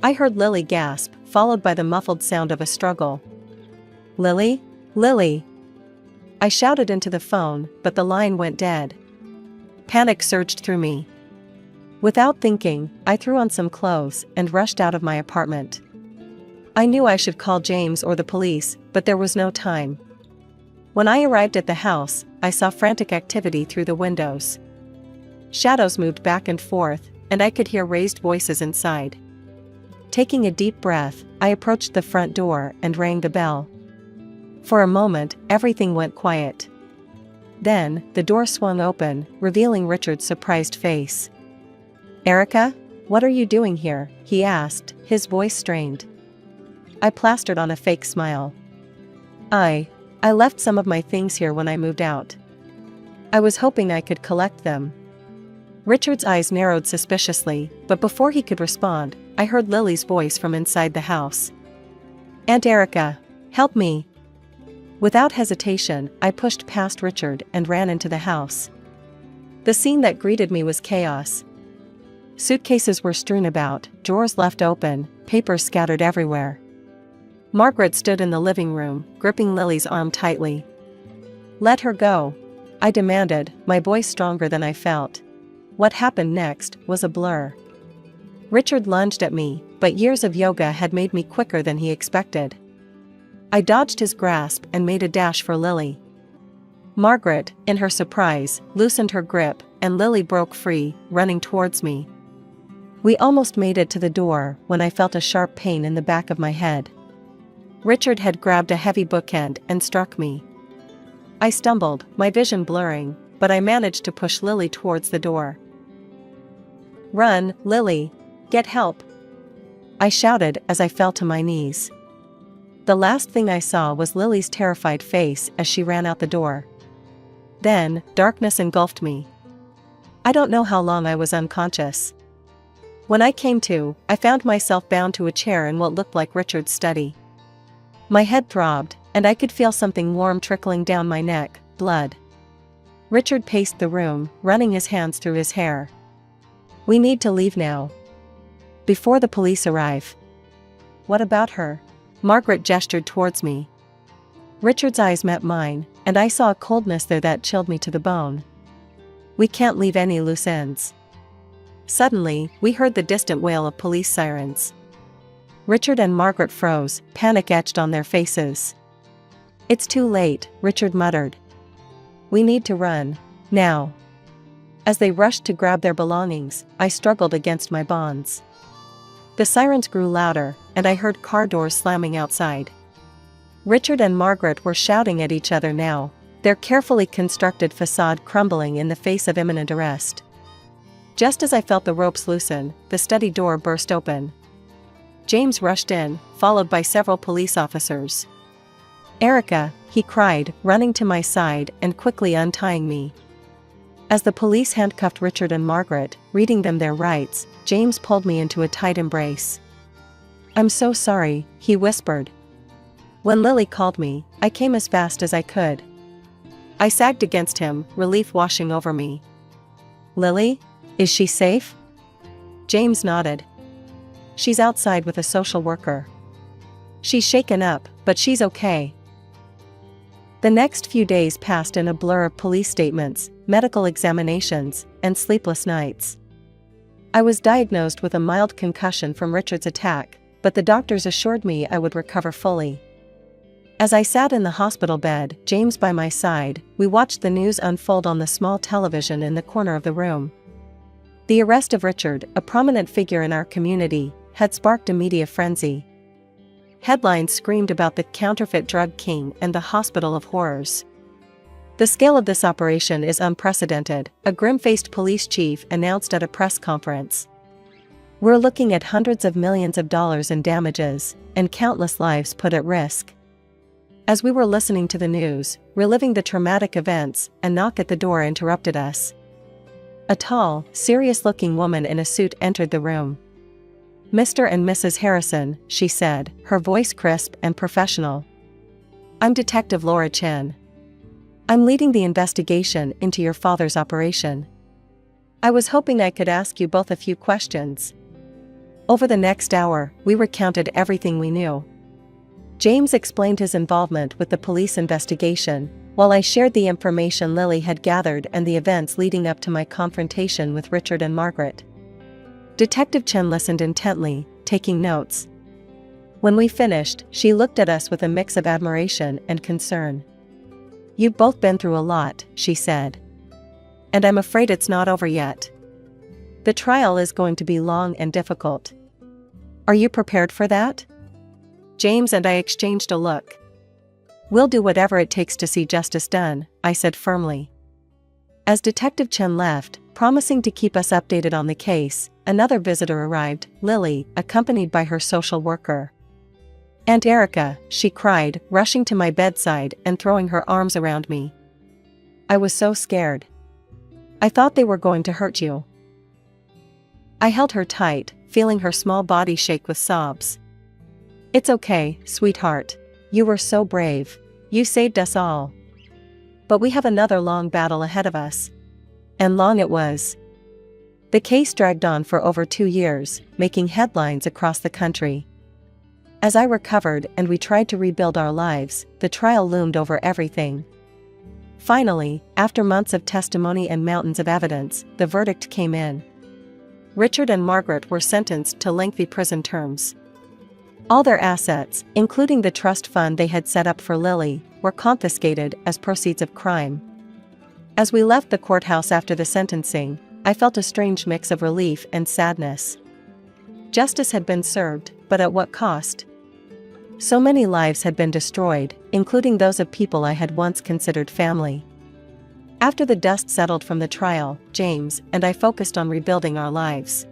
Speaker 2: I heard Lily gasp, followed by the muffled sound of a struggle. Lily? Lily! I shouted into the phone, but the line went dead. Panic surged through me. Without thinking, I threw on some clothes and rushed out of my apartment. I knew I should call James or the police, but there was no time. When I arrived at the house, I saw frantic activity through the windows. Shadows moved back and forth, and I could hear raised voices inside. Taking a deep breath, I approached the front door and rang the bell. For a moment, everything went quiet. Then, the door swung open, revealing Richard's surprised face. Erica? "What are you doing here?" he asked, his voice strained. I plastered on a fake smile. I left some of my things here when I moved out. I was hoping I could collect them." Richard's eyes narrowed suspiciously, but before he could respond, I heard Lily's voice from inside the house. "Aunt Erica, help me." Without hesitation, I pushed past Richard and ran into the house. The scene that greeted me was chaos. Suitcases were strewn about, drawers left open, papers scattered everywhere. Margaret stood in the living room, gripping Lily's arm tightly. "Let her go," I demanded, my voice stronger than I felt. What happened next was a blur. Richard lunged at me, but years of yoga had made me quicker than he expected. I dodged his grasp and made a dash for Lily. Margaret, in her surprise, loosened her grip, and Lily broke free, running towards me. We almost made it to the door when I felt a sharp pain in the back of my head. Richard had grabbed a heavy bookend and struck me. I stumbled, my vision blurring, but I managed to push Lily towards the door. "Run, Lily! Get help!" I shouted as I fell to my knees. The last thing I saw was Lily's terrified face as she ran out the door. Then, darkness engulfed me. I don't know how long I was unconscious. When I came to, I found myself bound to a chair in what looked like Richard's study. My head throbbed, and I could feel something warm trickling down my neck, blood. Richard paced the room, running his hands through his hair. "We need to leave now. Before the police arrive." "What about her?" Margaret gestured towards me. Richard's eyes met mine, and I saw a coldness there that chilled me to the bone. "We can't leave any loose ends." Suddenly, we heard the distant wail of police sirens. Richard and Margaret froze, panic etched on their faces. "It's too late," Richard muttered. "We need to run. Now." As they rushed to grab their belongings, I struggled against my bonds. The sirens grew louder, and I heard car doors slamming outside. Richard and Margaret were shouting at each other now, their carefully constructed facade crumbling in the face of imminent arrest. Just as I felt the ropes loosen, the study door burst open. James rushed in, followed by several police officers. "Erica," he cried, running to my side and quickly untying me. As the police handcuffed Richard and Margaret, reading them their rights, James pulled me into a tight embrace. "I'm so sorry," he whispered. When Lily called me, I came as fast as I could. I sagged against him, relief washing over me. "Lily? Is she safe?" James nodded. "She's outside with a social worker. She's shaken up, but she's okay." The next few days passed in a blur of police statements, medical examinations, and sleepless nights. I was diagnosed with a mild concussion from Richard's attack, but the doctors assured me I would recover fully. As I sat in the hospital bed, James by my side, we watched the news unfold on the small television in the corner of the room. The arrest of Richard, a prominent figure in our community, had sparked a media frenzy. Headlines screamed about the counterfeit drug king and the hospital of horrors. "The scale of this operation is unprecedented," a grim-faced police chief announced at a press conference. "We're looking at hundreds of millions of dollars in damages, and countless lives put at risk." As we were listening to the news, reliving the traumatic events, a knock at the door interrupted us. A tall, serious-looking woman in a suit entered the room. "Mr. and Mrs. Harrison," she said, her voice crisp and professional. "I'm Detective Laura Chen. I'm leading the investigation into your father's operation. I was hoping I could ask you both a few questions." Over the next hour, we recounted everything we knew. James explained his involvement with the police investigation, while I shared the information Lily had gathered and the events leading up to my confrontation with Richard and Margaret. Detective Chen listened intently, taking notes. When we finished, she looked at us with a mix of admiration and concern. "You've both been through a lot," she said. "And I'm afraid it's not over yet. The trial is going to be long and difficult. Are you prepared for that?" James and I exchanged a look. "We'll do whatever it takes to see justice done," I said firmly. As Detective Chen left, Promising to keep us updated on the case, another visitor arrived, Lily, accompanied by her social worker. "Aunt Erica," she cried, rushing to my bedside and throwing her arms around me. I was so scared. "I thought they were going to hurt you." I held her tight, feeling her small body shake with sobs. "It's okay, sweetheart. You were so brave. You saved us all. But we have another long battle ahead of us." And long it was. The case dragged on for over 2 years, making headlines across the country. As I recovered and we tried to rebuild our lives, the trial loomed over everything. Finally, after months of testimony and mountains of evidence, the verdict came in. Richard and Margaret were sentenced to lengthy prison terms. All their assets, including the trust fund they had set up for Lily, were confiscated as proceeds of crime. As we left the courthouse after the sentencing, I felt a strange mix of relief and sadness. Justice had been served, but at what cost? So many lives had been destroyed, including those of people I had once considered family. After the dust settled from the trial, James and I focused on rebuilding our lives.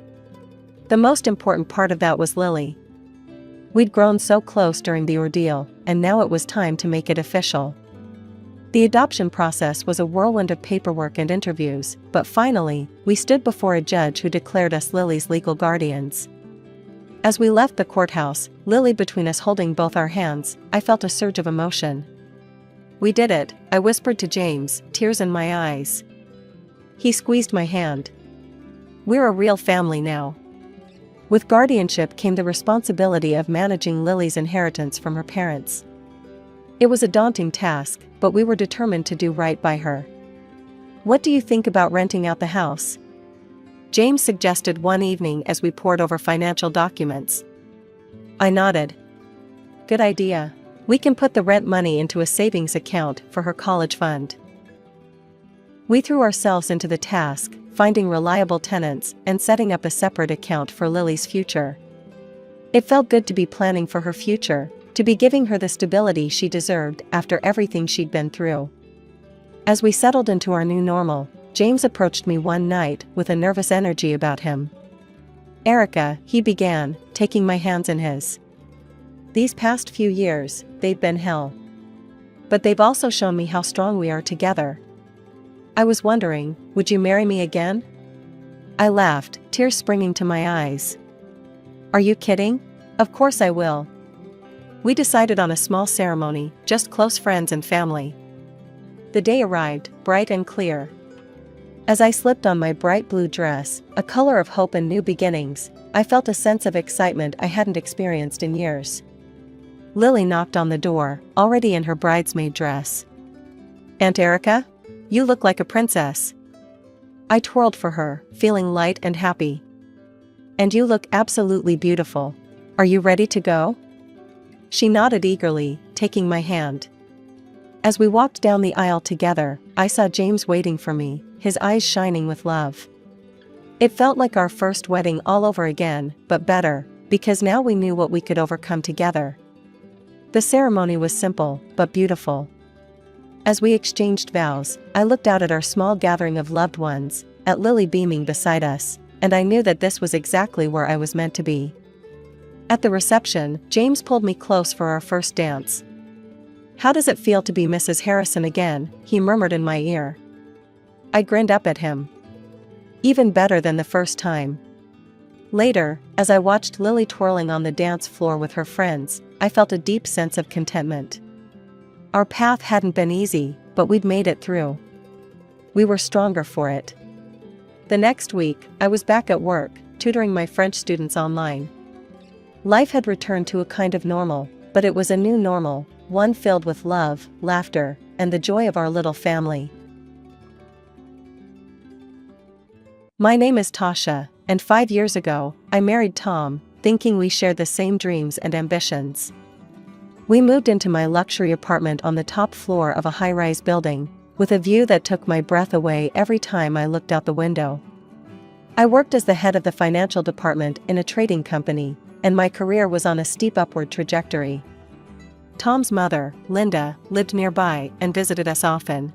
Speaker 2: The most important part of that was Lily. We'd grown so close during the ordeal, and now it was time to make it official. The adoption process was a whirlwind of paperwork and interviews, but finally, we stood before a judge who declared us Lily's legal guardians. As we left the courthouse, Lily between us holding both our hands, I felt a surge of emotion. "We did it," I whispered to James, tears in my eyes. He squeezed my hand. "We're a real family now." With guardianship came the responsibility of managing Lily's inheritance from her parents. It was a daunting task, but we were determined to do right by her. "What do you think about renting out the house?" James suggested one evening as we pored over financial documents. I nodded. "Good idea. We can put the rent money into a savings account for her college fund." We threw ourselves into the task, finding reliable tenants and setting up a separate account for Lily's future. It felt good to be planning for her future, to be giving her the stability she deserved after everything she'd been through. As we settled into our new normal, James approached me one night with a nervous energy about him. "Erica," he began, taking my hands in his. "These past few years, they've been hell. But they've also shown me how strong we are together. I was wondering, would you marry me again?" I laughed, tears springing to my eyes. "Are you kidding? Of course I will." We decided on a small ceremony, just close friends and family. The day arrived, bright and clear. As I slipped on my bright blue dress, a color of hope and new beginnings, I felt a sense of excitement I hadn't experienced in years. Lily knocked on the door, already in her bridesmaid dress. "Aunt Erica? You look like a princess." I twirled for her, feeling light and happy. "And you look absolutely beautiful. Are you ready to go?" She nodded eagerly, taking my hand. As we walked down the aisle together, I saw James waiting for me, his eyes shining with love. It felt like our first wedding all over again, but better, because now we knew what we could overcome together. The ceremony was simple, but beautiful. As we exchanged vows, I looked out at our small gathering of loved ones, at Lily beaming beside us, and I knew that this was exactly where I was meant to be. At the reception, James pulled me close for our first dance. "How does it feel to be Mrs. Harrison again?" he murmured in my ear. I grinned up at him. "Even better than the first time." Later, as I watched Lily twirling on the dance floor with her friends, I felt a deep sense of contentment. Our path hadn't been easy, but we'd made it through. We were stronger for it. The next week, I was back at work, tutoring my French students online. Life had returned to a kind of normal, but it was a new normal, one filled with love, laughter, and the joy of our little family. My name is Tasha, and 5 years ago, I married Tom, thinking we shared the same dreams and ambitions. We moved into my luxury apartment on the top floor of a high-rise building, with a view that took my breath away every time I looked out the window. I worked as the head of the financial department in a trading company, and my career was on a steep upward trajectory. Tom's mother, Linda, lived nearby and visited us often.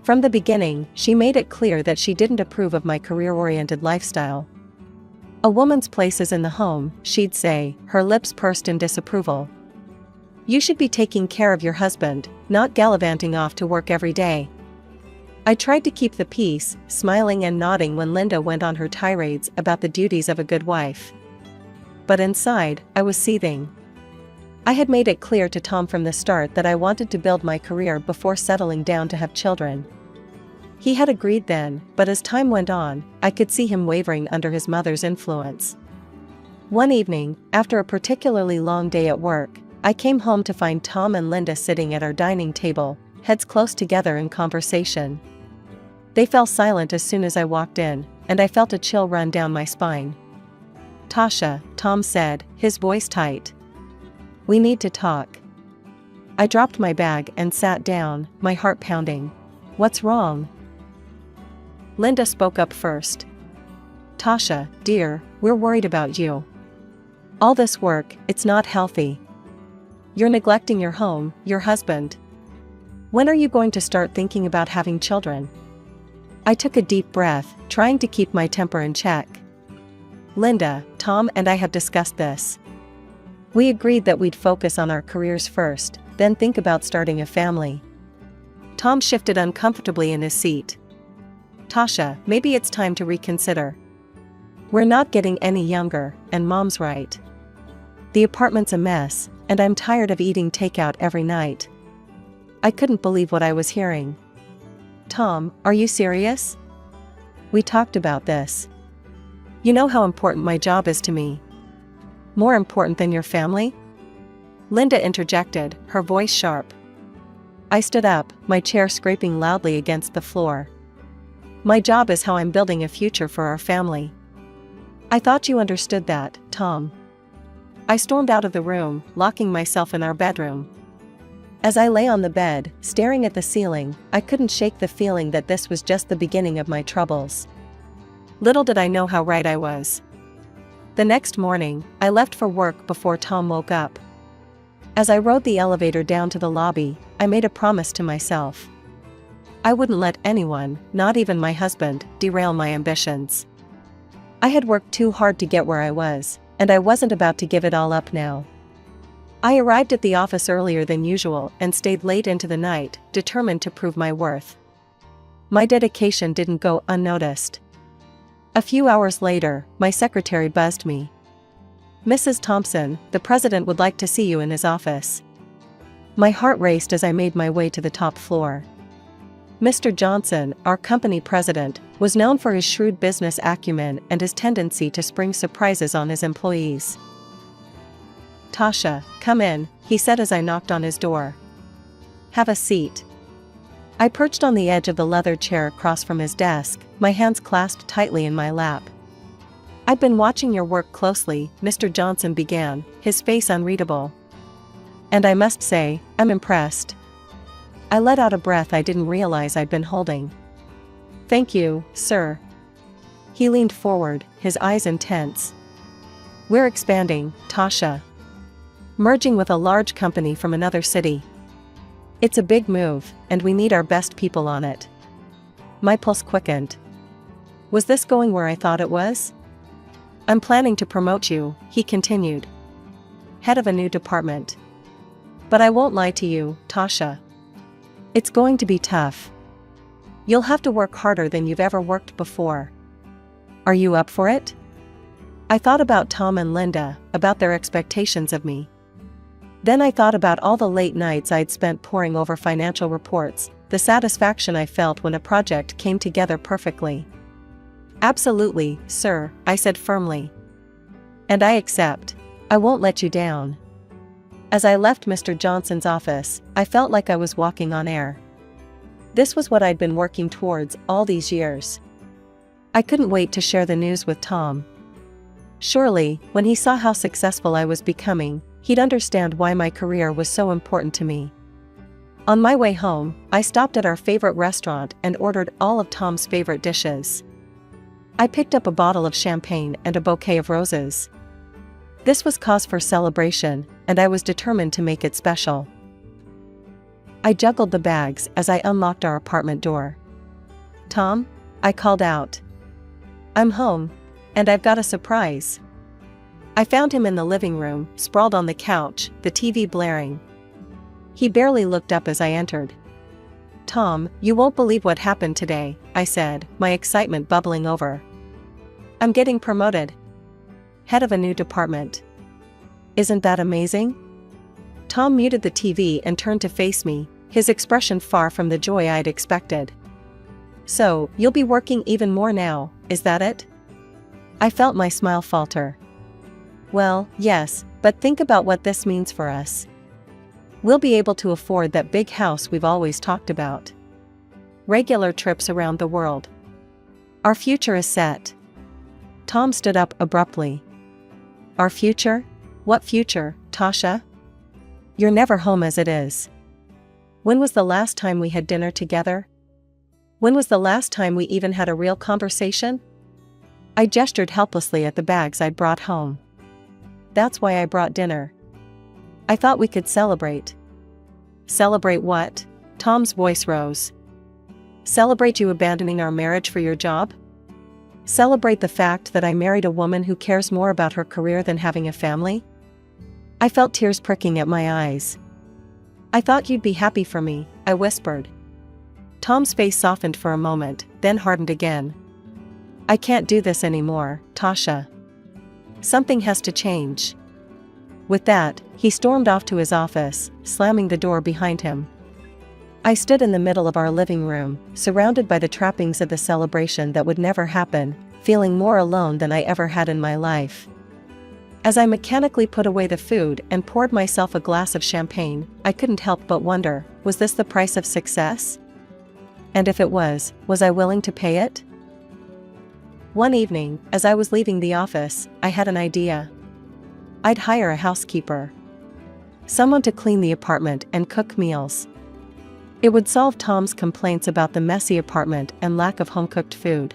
Speaker 2: From the beginning, she made it clear that she didn't approve of my career-oriented lifestyle. "A woman's place is in the home," she'd say, her lips pursed in disapproval. "You should be taking care of your husband, not gallivanting off to work every day." I tried to keep the peace, smiling and nodding when Linda went on her tirades about the duties of a good wife. But inside, I was seething. I had made it clear to Tom from the start that I wanted to build my career before settling down to have children. He had agreed then, but as time went on, I could see him wavering under his mother's influence. One evening, after a particularly long day at work, I came home to find Tom and Linda sitting at our dining table, heads close together in conversation. They fell silent as soon as I walked in, and I felt a chill run down my spine. "Tasha," Tom said, his voice tight. "We need to talk." I dropped my bag and sat down, my heart pounding. "What's wrong?" Linda spoke up first. "Tasha, dear, we're worried about you. All this work, it's not healthy. You're neglecting your home, your husband. When are you going to start thinking about having children?" I took a deep breath, trying to keep my temper in check. "Linda, Tom and I have discussed this. We agreed that we'd focus on our careers first, then think about starting a family." Tom shifted uncomfortably in his seat. "Tasha, maybe it's time to reconsider. We're not getting any younger, and Mom's right. The apartment's a mess, and I'm tired of eating takeout every night." I couldn't believe what I was hearing. "Tom, are you serious? We talked about this. You know how important my job is to me. More important than your family?" Linda interjected, her voice sharp. I stood up, my chair scraping loudly against the floor. "My job is how I'm building a future for our family. I thought you understood that, Tom." I stormed out of the room, locking myself in our bedroom. As I lay on the bed, staring at the ceiling, I couldn't shake the feeling that this was just the beginning of my troubles. Little did I know how right I was. The next morning, I left for work before Tom woke up. As I rode the elevator down to the lobby, I made a promise to myself. I wouldn't let anyone, not even my husband, derail my ambitions. I had worked too hard to get where I was, and I wasn't about to give it all up now. I arrived at the office earlier than usual and stayed late into the night, determined to prove my worth. My dedication didn't go unnoticed. A few hours later, my secretary buzzed me. "Mrs. Thompson, the president would like to see you in his office." My heart raced as I made my way to the top floor. Mr. Johnson, our company president, was known for his shrewd business acumen and his tendency to spring surprises on his employees. "Tasha, come in," he said as I knocked on his door. "Have a seat." I perched on the edge of the leather chair across from his desk, my hands clasped tightly in my lap. "I've been watching your work closely," Mr. Johnson began, his face unreadable. "And I must say, I'm impressed." I let out a breath I didn't realize I'd been holding. "Thank you, sir." He leaned forward, his eyes intense. "We're expanding, Tasha. Merging with a large company from another city. It's a big move, and we need our best people on it." My pulse quickened. Was this going where I thought it was? "I'm planning to promote you," he continued. "Head of a new department. But I won't lie to you, Tasha. It's going to be tough. You'll have to work harder than you've ever worked before. Are you up for it?" I thought about Tom and Linda, about their expectations of me. Then I thought about all the late nights I'd spent poring over financial reports, the satisfaction I felt when a project came together perfectly. "Absolutely, sir," I said firmly. "And I accept. I won't let you down." As I left Mr. Johnson's office, I felt like I was walking on air. This was what I'd been working towards all these years. I couldn't wait to share the news with Tom. Surely, when he saw how successful I was becoming, he'd understand why my career was so important to me. On my way home, I stopped at our favorite restaurant and ordered all of Tom's favorite dishes. I picked up a bottle of champagne and a bouquet of roses. This was cause for celebration, and I was determined to make it special. I juggled the bags as I unlocked our apartment door. "Tom?" I called out. "I'm home. And I've got a surprise." I found him in the living room, sprawled on the couch, the TV blaring. He barely looked up as I entered. "Tom, you won't believe what happened today," I said, my excitement bubbling over. "I'm getting promoted. Head of a new department. Isn't that amazing?" Tom muted the TV and turned to face me, his expression far from the joy I'd expected. "So, you'll be working even more now, is that it?" I felt my smile falter. "Well, yes, but think about what this means for us. We'll be able to afford that big house we've always talked about. Regular trips around the world. Our future is set." Tom stood up abruptly. "Our future? What future, Tasha? You're never home as it is. When was the last time we had dinner together? When was the last time we even had a real conversation?" I gestured helplessly at the bags I'd brought home. "That's why I brought dinner. I thought we could celebrate." "Celebrate what?" Tom's voice rose. "Celebrate you abandoning our marriage for your job? Celebrate the fact that I married a woman who cares more about her career than having a family?" I felt tears pricking at my eyes. "I thought you'd be happy for me," I whispered. Tom's face softened for a moment, then hardened again. "I can't do this anymore, Tasha. Something has to change." With that, he stormed off to his office, slamming the door behind him. I stood in the middle of our living room, surrounded by the trappings of the celebration that would never happen, feeling more alone than I ever had in my life. As I mechanically put away the food and poured myself a glass of champagne, I couldn't help but wonder, was this the price of success? And if it was I willing to pay it? One evening, as I was leaving the office, I had an idea. I'd hire a housekeeper. Someone to clean the apartment and cook meals. It would solve Tom's complaints about the messy apartment and lack of home-cooked food.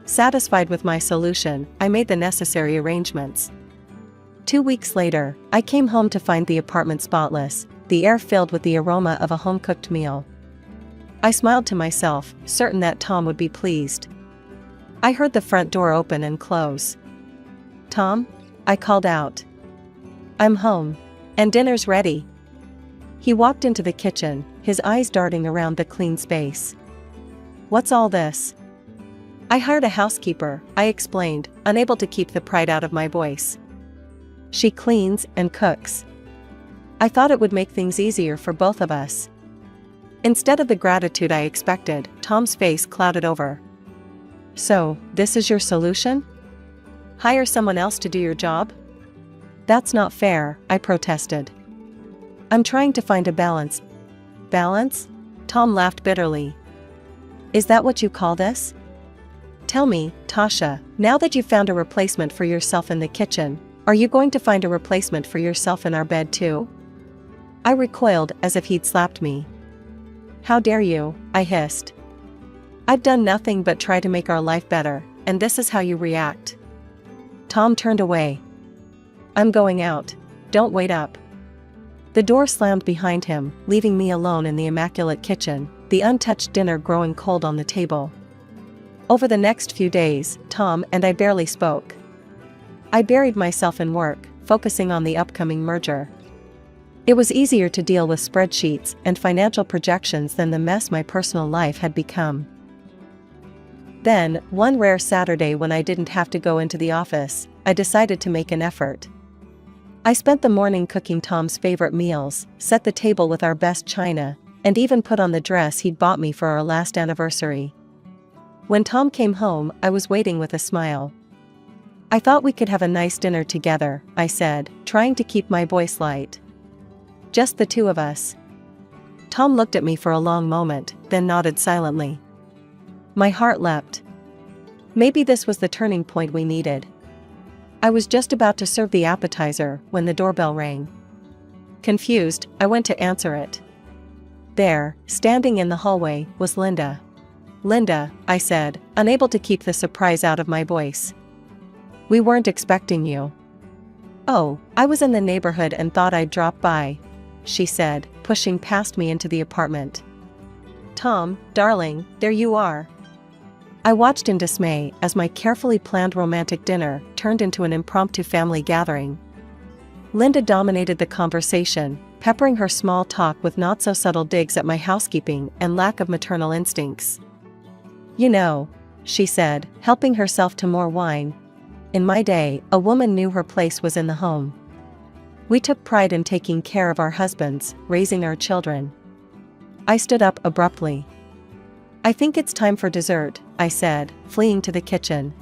Speaker 2: Satisfied with my solution, I made the necessary arrangements. 2 weeks later, I came home to find the apartment spotless, the air filled with the aroma of a home-cooked meal. I smiled to myself, certain that Tom would be pleased. I heard the front door open and close. "Tom?" I called out. "I'm home. And dinner's ready." He walked into the kitchen, his eyes darting around the clean space. "What's all this?" "I hired a housekeeper," I explained, unable to keep the pride out of my voice. "She cleans and cooks. I thought it would make things easier for both of us." Instead of the gratitude I expected, Tom's face clouded over. "So, this is your solution? Hire someone else to do your job?" "That's not fair," I protested. "I'm trying to find a balance." "Balance?" Tom laughed bitterly. "Is that what you call this? Tell me, Tasha, now that you've found a replacement for yourself in the kitchen, are you going to find a replacement for yourself in our bed too?" I recoiled as if he'd slapped me. "How dare you?" I hissed. "I've done nothing but try to make our life better, and this is how you react." Tom turned away. "I'm going out. Don't wait up." The door slammed behind him, leaving me alone in the immaculate kitchen, the untouched dinner growing cold on the table. Over the next few days, Tom and I barely spoke. I buried myself in work, focusing on the upcoming merger. It was easier to deal with spreadsheets and financial projections than the mess my personal life had become. Then, one rare Saturday when I didn't have to go into the office, I decided to make an effort. I spent the morning cooking Tom's favorite meals, set the table with our best china, and even put on the dress he'd bought me for our last anniversary. When Tom came home, I was waiting with a smile. "I thought we could have a nice dinner together," I said, trying to keep my voice light. "Just the two of us." Tom looked at me for a long moment, then nodded silently. My heart leapt. Maybe this was the turning point we needed. I was just about to serve the appetizer when the doorbell rang. Confused, I went to answer it. There, standing in the hallway, was Linda. "Linda," I said, unable to keep the surprise out of my voice. "We weren't expecting you." "Oh, I was in the neighborhood and thought I'd drop by." she said, pushing past me into the apartment. Tom, darling, there you are. I watched in dismay as my carefully planned romantic dinner turned into an impromptu family gathering. Linda dominated the conversation, peppering her small talk with not-so-subtle digs at my housekeeping and lack of maternal instincts. You know, she said, helping herself to more wine. In my day, a woman knew her place was in the home. We took pride in taking care of our husbands, raising our children. I stood up abruptly. I think it's time for dessert, I said, fleeing to the kitchen.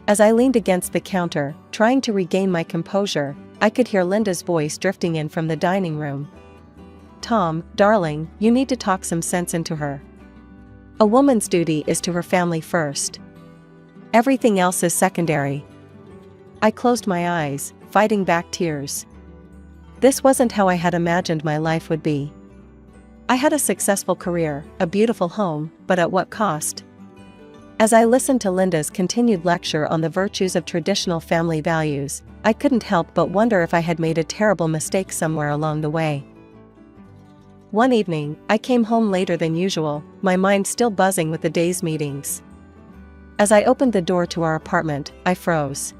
Speaker 2: As I leaned against the counter, trying to regain my composure, I could hear Linda's voice drifting in from the dining room. Tom, darling, you need to talk some sense into her. A woman's duty is to her family first. Everything else is secondary. I closed my eyes, fighting back tears. This wasn't how I had imagined my life would be. I had a successful career, a beautiful home, but at what cost? As I listened to Linda's continued lecture on the virtues of traditional family values, I couldn't help but wonder if I had made a terrible mistake somewhere along the way. One evening, I came home later than usual, my mind still buzzing with the day's meetings. As I opened the door to our apartment, I froze.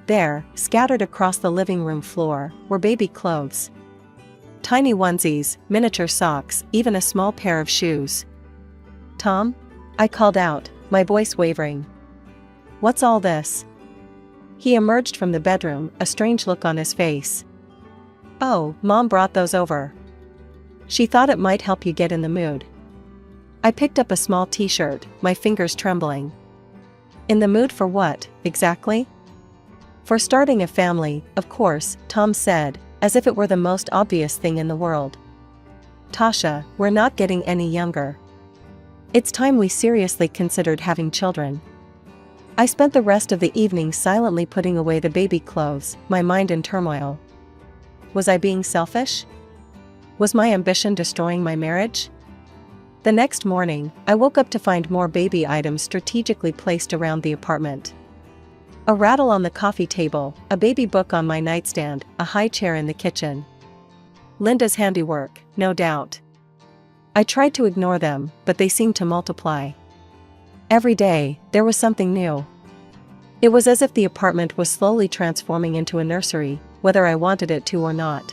Speaker 2: There, scattered across the living room floor, were baby clothes. Tiny onesies, miniature socks, even a small pair of shoes. Tom? I called out, my voice wavering. What's all this? He emerged from the bedroom, a strange look on his face. Oh, Mom brought those over. She thought it might help you get in the mood. I picked up a small t-shirt, my fingers trembling. In the mood for what, exactly? For starting a family, of course, Tom said, as if it were the most obvious thing in the world. Tasha, we're not getting any younger. It's time we seriously considered having children. I spent the rest of the evening silently putting away the baby clothes, my mind in turmoil. Was I being selfish? Was my ambition destroying my marriage? The next morning, I woke up to find more baby items strategically placed around the apartment. A rattle on the coffee table, a baby book on my nightstand, a high chair in the kitchen. Linda's handiwork, no doubt. I tried to ignore them, but they seemed to multiply. Every day, there was something new. It was as if the apartment was slowly transforming into a nursery, whether I wanted it to or not.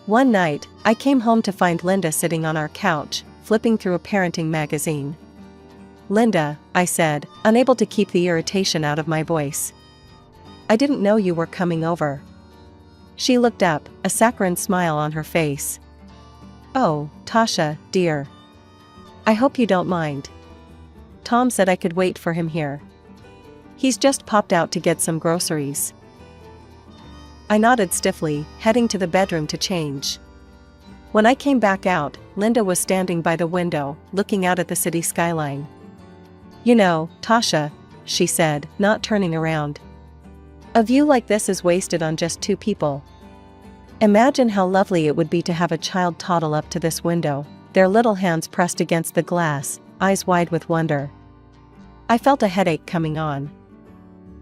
Speaker 2: One night, I came home to find Linda sitting on our couch, flipping through a parenting magazine. Linda, I said, unable to keep the irritation out of my voice. I didn't know you were coming over. She looked up, a saccharine smile on her face. Oh, Tasha, dear. I hope you don't mind. Tom said I could wait for him here. He's just popped out to get some groceries. I nodded stiffly, heading to the bedroom to change. When I came back out, Linda was standing by the window, looking out at the city skyline. You know, Tasha, she said, not turning around. A view like this is wasted on just two people. Imagine how lovely it would be to have a child toddle up to this window, their little hands pressed against the glass, eyes wide with wonder. I felt a headache coming on.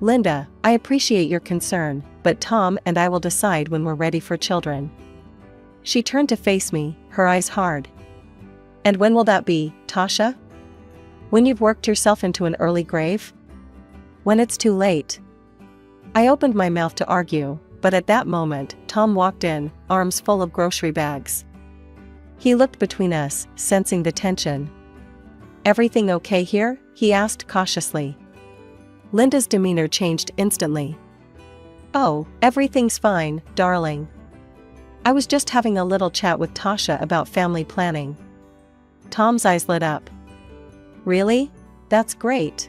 Speaker 2: Linda, I appreciate your concern, but Tom and I will decide when we're ready for children. She turned to face me, her eyes hard. And when will that be, Tasha? When you've worked yourself into an early grave? When it's too late? I opened my mouth to argue, but at that moment, Tom walked in, arms full of grocery bags. He looked between us, sensing the tension. Everything okay here? He asked cautiously. Linda's demeanor changed instantly. Oh, everything's fine, darling. I was just having a little chat with Tasha about family planning. Tom's eyes lit up. Really? That's great.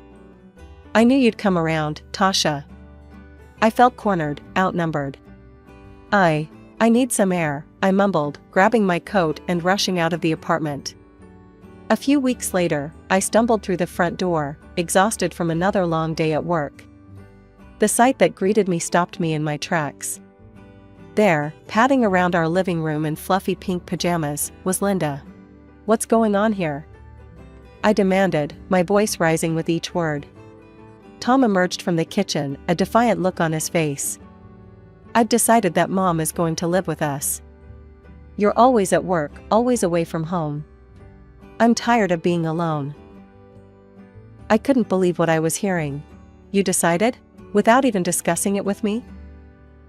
Speaker 2: I knew you'd come around, Tasha. I felt cornered, outnumbered. I need some air, I mumbled, grabbing my coat and rushing out of the apartment. A few weeks later, I stumbled through the front door, exhausted from another long day at work. The sight that greeted me stopped me in my tracks. There, padding around our living room in fluffy pink pajamas, was Linda. What's going on here? I demanded, my voice rising with each word. Tom emerged from the kitchen, a defiant look on his face. I've decided that Mom is going to live with us. You're always at work, always away from home. I'm tired of being alone. I couldn't believe what I was hearing. You decided? Without even discussing it with me?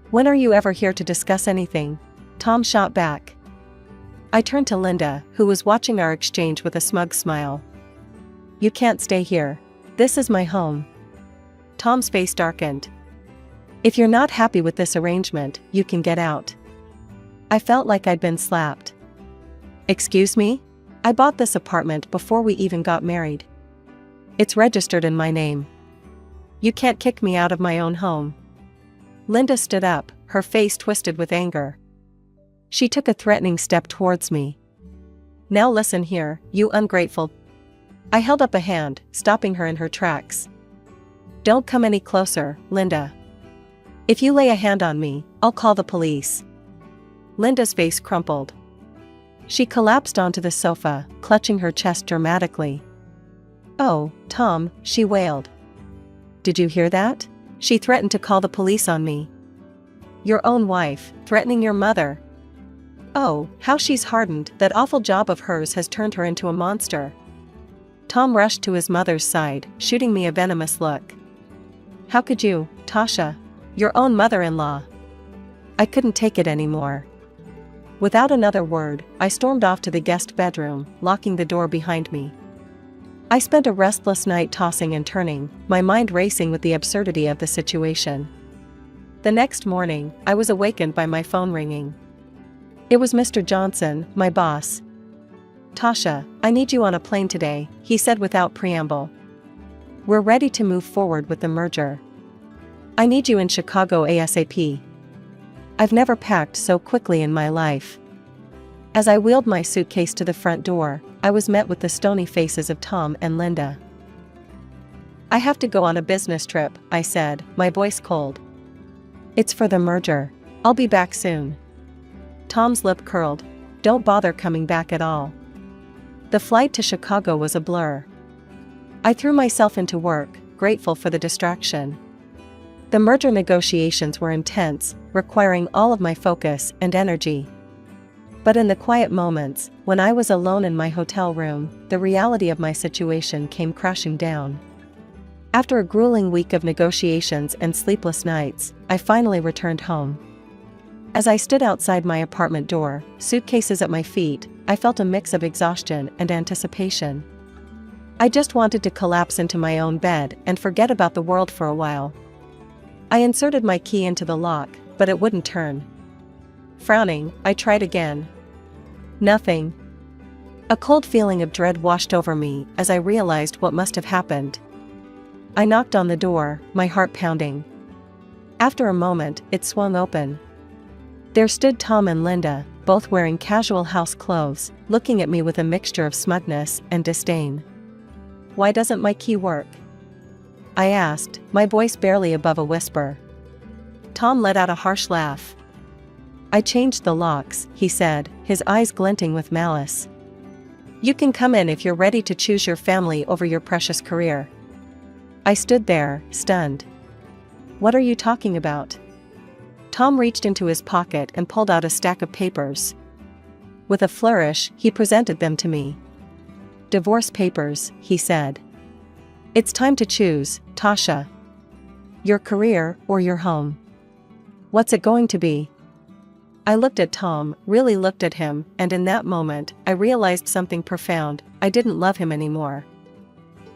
Speaker 2: When are you ever here to discuss anything? Tom shot back. I turned to Linda, who was watching our exchange with a smug smile. You can't stay here. This is my home. Tom's face darkened. If you're not happy with this arrangement, you can get out. I felt like I'd been slapped. Excuse me? I bought this apartment before we even got married. It's registered in my name. You can't kick me out of my own home. Linda stood up, her face twisted with anger. She took a threatening step towards me. Now listen here, you ungrateful. I held up a hand, stopping her in her tracks. Don't come any closer, Linda. If you lay a hand on me, I'll call the police. Linda's face crumpled. She collapsed onto the sofa, clutching her chest dramatically. Oh, Tom, she wailed. Did you hear that? She threatened to call the police on me. Your own wife, threatening your mother. Oh, how she's hardened. That awful job of hers has turned her into a monster. Tom rushed to his mother's side, shooting me a venomous look. How could you, Tasha? Your own mother-in-law. I couldn't take it anymore. Without another word, I stormed off to the guest bedroom, locking the door behind me. I spent a restless night tossing and turning, my mind racing with the absurdity of the situation. The next morning, I was awakened by my phone ringing. It was Mr. Johnson, my boss. Tasha, I need you on a plane today, he said without preamble. We're ready to move forward with the merger. I need you in Chicago ASAP. I've never packed so quickly in my life. As I wheeled my suitcase to the front door, I was met with the stony faces of Tom and Linda. I have to go on a business trip, I said, my voice cold. It's for the merger. I'll be back soon. Tom's lip curled. Don't bother coming back at all. The flight to Chicago was a blur. I threw myself into work, grateful for the distraction. The merger negotiations were intense, requiring all of my focus and energy. But in the quiet moments, when I was alone in my hotel room, the reality of my situation came crashing down. After a grueling week of negotiations and sleepless nights, I finally returned home. As I stood outside my apartment door, suitcases at my feet, I felt a mix of exhaustion and anticipation. I just wanted to collapse into my own bed and forget about the world for a while. I inserted my key into the lock, but it wouldn't turn. Frowning, I tried again. Nothing. A cold feeling of dread washed over me as I realized what must have happened. I knocked on the door, my heart pounding. After a moment, it swung open. There stood Tom and Linda, both wearing casual house clothes, looking at me with a mixture of smugness and disdain. Why doesn't my key work? I asked, my voice barely above a whisper. Tom let out a harsh laugh. I changed the locks, he said, his eyes glinting with malice. You can come in if you're ready to choose your family over your precious career. I stood there, stunned. What are you talking about? Tom reached into his pocket and pulled out a stack of papers. With a flourish, he presented them to me. Divorce papers, he said. It's time to choose, Tasha. Your career or your home. What's it going to be? I looked at Tom, really looked at him, and in that moment, I realized something profound. I didn't love him anymore.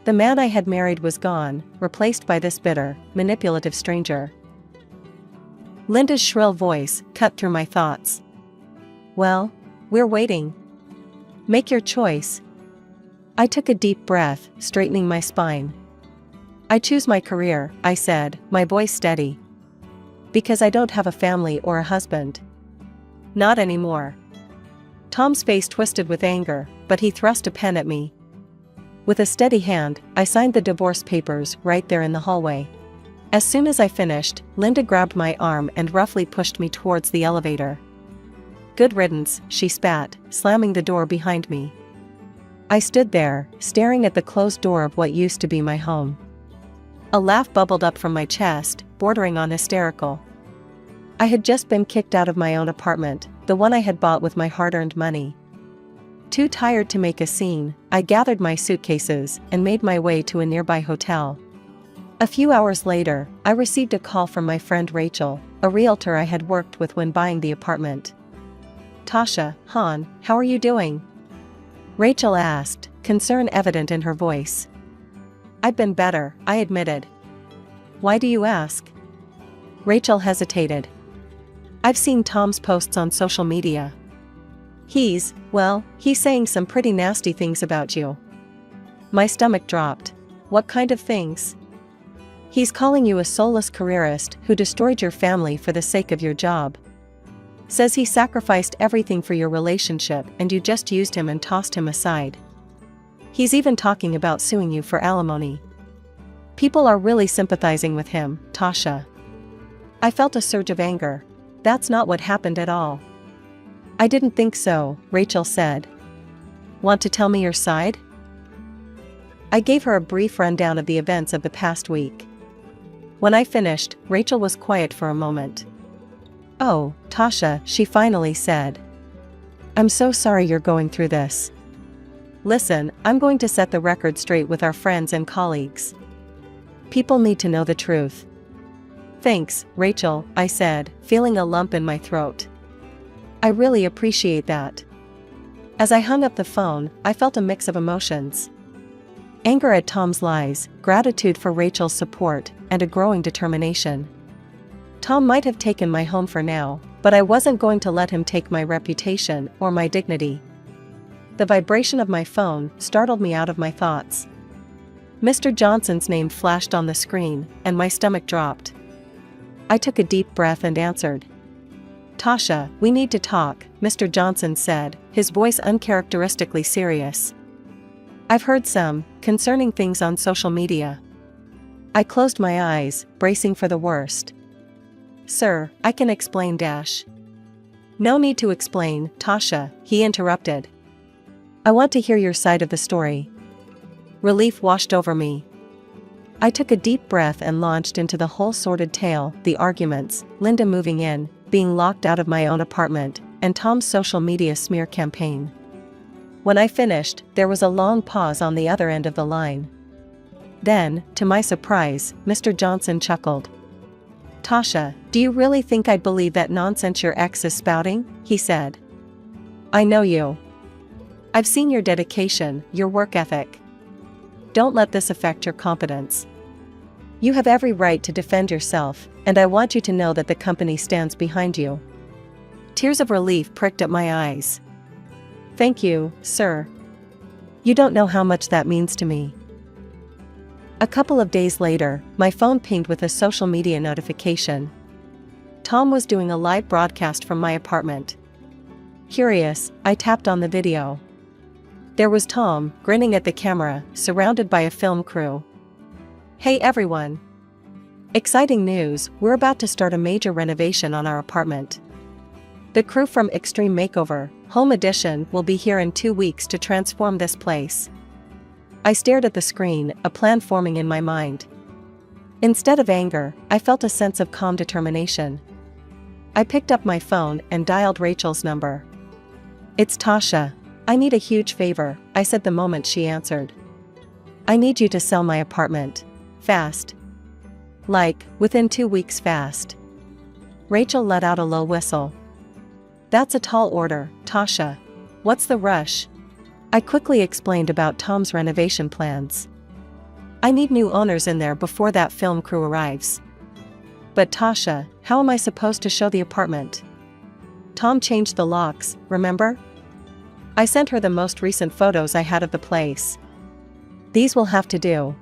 Speaker 2: The man I had married was gone, replaced by this bitter, manipulative stranger. Linda's shrill voice cut through my thoughts. Well, we're waiting. Make your choice. I took a deep breath, straightening my spine. I choose my career, I said, my voice steady. Because I don't have a family or a husband. Not anymore. Tom's face twisted with anger, but he thrust a pen at me. With a steady hand, I signed the divorce papers right there in the hallway. As soon as I finished, Linda grabbed my arm and roughly pushed me towards the elevator. Good riddance, she spat, slamming the door behind me. I stood there, staring at the closed door of what used to be my home. A laugh bubbled up from my chest, bordering on hysterical. I had just been kicked out of my own apartment, the one I had bought with my hard-earned money. Too tired to make a scene, I gathered my suitcases and made my way to a nearby hotel. A few hours later, I received a call from my friend Rachel, a realtor I had worked with when buying the apartment. "Tasha, Han, how are you doing?" Rachel asked, concern evident in her voice. "I've been better," I admitted. "Why do you ask?" Rachel hesitated. "I've seen Tom's posts on social media. He's saying some pretty nasty things about you." My stomach dropped. "What kind of things?" "He's calling you a soulless careerist who destroyed your family for the sake of your job. Says he sacrificed everything for your relationship and you just used him and tossed him aside. He's even talking about suing you for alimony. People are really sympathizing with him, Tasha." I felt a surge of anger. "That's not what happened at all." "I didn't think so," Rachel said. "Want to tell me your side?" I gave her a brief rundown of the events of the past week. When I finished, Rachel was quiet for a moment. "Oh, Tasha," she finally said. "I'm so sorry you're going through this. Listen, I'm going to set the record straight with our friends and colleagues. People need to know the truth." "Thanks, Rachel," I said, feeling a lump in my throat. "I really appreciate that." As I hung up the phone, I felt a mix of emotions. Anger at Tom's lies, gratitude for Rachel's support, and a growing determination. Tom might have taken my home for now, but I wasn't going to let him take my reputation or my dignity. The vibration of my phone startled me out of my thoughts. Mr. Johnson's name flashed on the screen, and my stomach dropped. I took a deep breath and answered. "Tasha, we need to talk," Mr. Johnson said, his voice uncharacteristically serious. "I've heard some concerning things on social media." I closed my eyes, bracing for the worst. "Sir, I can explain dash." "No need to explain, Tasha," he interrupted. "I want to hear your side of the story." Relief washed over me. I took a deep breath and launched into the whole sordid tale, the arguments, Linda moving in, being locked out of my own apartment, and Tom's social media smear campaign. When I finished, there was a long pause on the other end of the line. Then, to my surprise, Mr. Johnson chuckled. "Tasha, do you really think I'd believe that nonsense your ex is spouting?" he said. "I know you. I've seen your dedication, your work ethic. Don't let this affect your competence. You have every right to defend yourself, and I want you to know that the company stands behind you." Tears of relief pricked at my eyes. "Thank you, sir. You don't know how much that means to me." A couple of days later, my phone pinged with a social media notification. Tom was doing a live broadcast from my apartment. Curious, I tapped on the video. There was Tom, grinning at the camera, surrounded by a film crew. "Hey everyone! Exciting news, we're about to start a major renovation on our apartment. The crew from Extreme Makeover, Home Edition will be here in 2 weeks to transform this place." I stared at the screen, a plan forming in my mind. Instead of anger, I felt a sense of calm determination. I picked up my phone and dialed Rachel's number. "It's Tasha. I need a huge favor," I said the moment she answered. "I need you to sell my apartment. Fast. Like, within 2 weeks fast." Rachel let out a low whistle. "That's a tall order, Tasha. What's the rush?" I quickly explained about Tom's renovation plans. "I need new owners in there before that film crew arrives." "But Tasha, how am I supposed to show the apartment? Tom changed the locks, remember? I sent her the most recent photos I had of the place. These will have to do."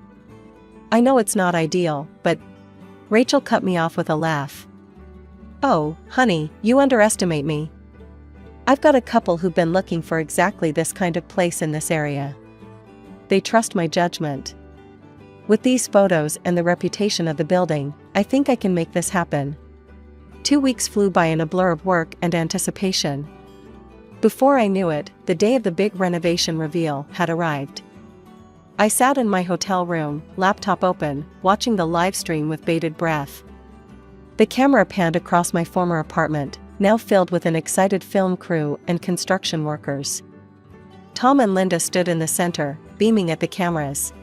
Speaker 2: "I know it's not ideal, but..." Rachel cut me off with a laugh. "Oh, honey, you underestimate me. I've got a couple who've been looking for exactly this kind of place in this area. They trust my judgment. With these photos and the reputation of the building, I think I can make this happen." 2 weeks flew by in a blur of work and anticipation. Before I knew it, the day of the big renovation reveal had arrived. I sat in my hotel room, laptop open, watching the live stream with bated breath. The camera panned across my former apartment, now filled with an excited film crew and construction workers. Tom and Linda stood in the center, beaming at the cameras.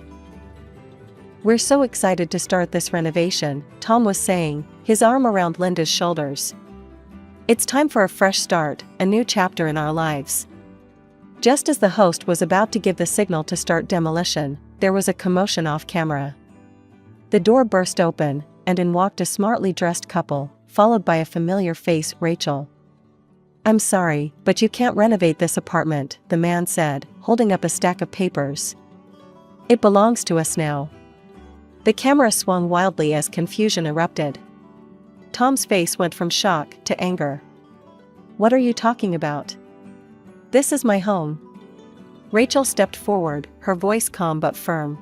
Speaker 2: "We're so excited to start this renovation," Tom was saying, his arm around Linda's shoulders. "It's time for a fresh start, a new chapter in our lives." Just as the host was about to give the signal to start demolition, there was a commotion off camera. The door burst open, and in walked a smartly dressed couple, followed by a familiar face, Rachel. "I'm sorry, but you can't renovate this apartment," the man said, holding up a stack of papers. "It belongs to us now." The camera swung wildly as confusion erupted. Tom's face went from shock to anger. "What are you talking about? This is my home." Rachel stepped forward, her voice calm but firm.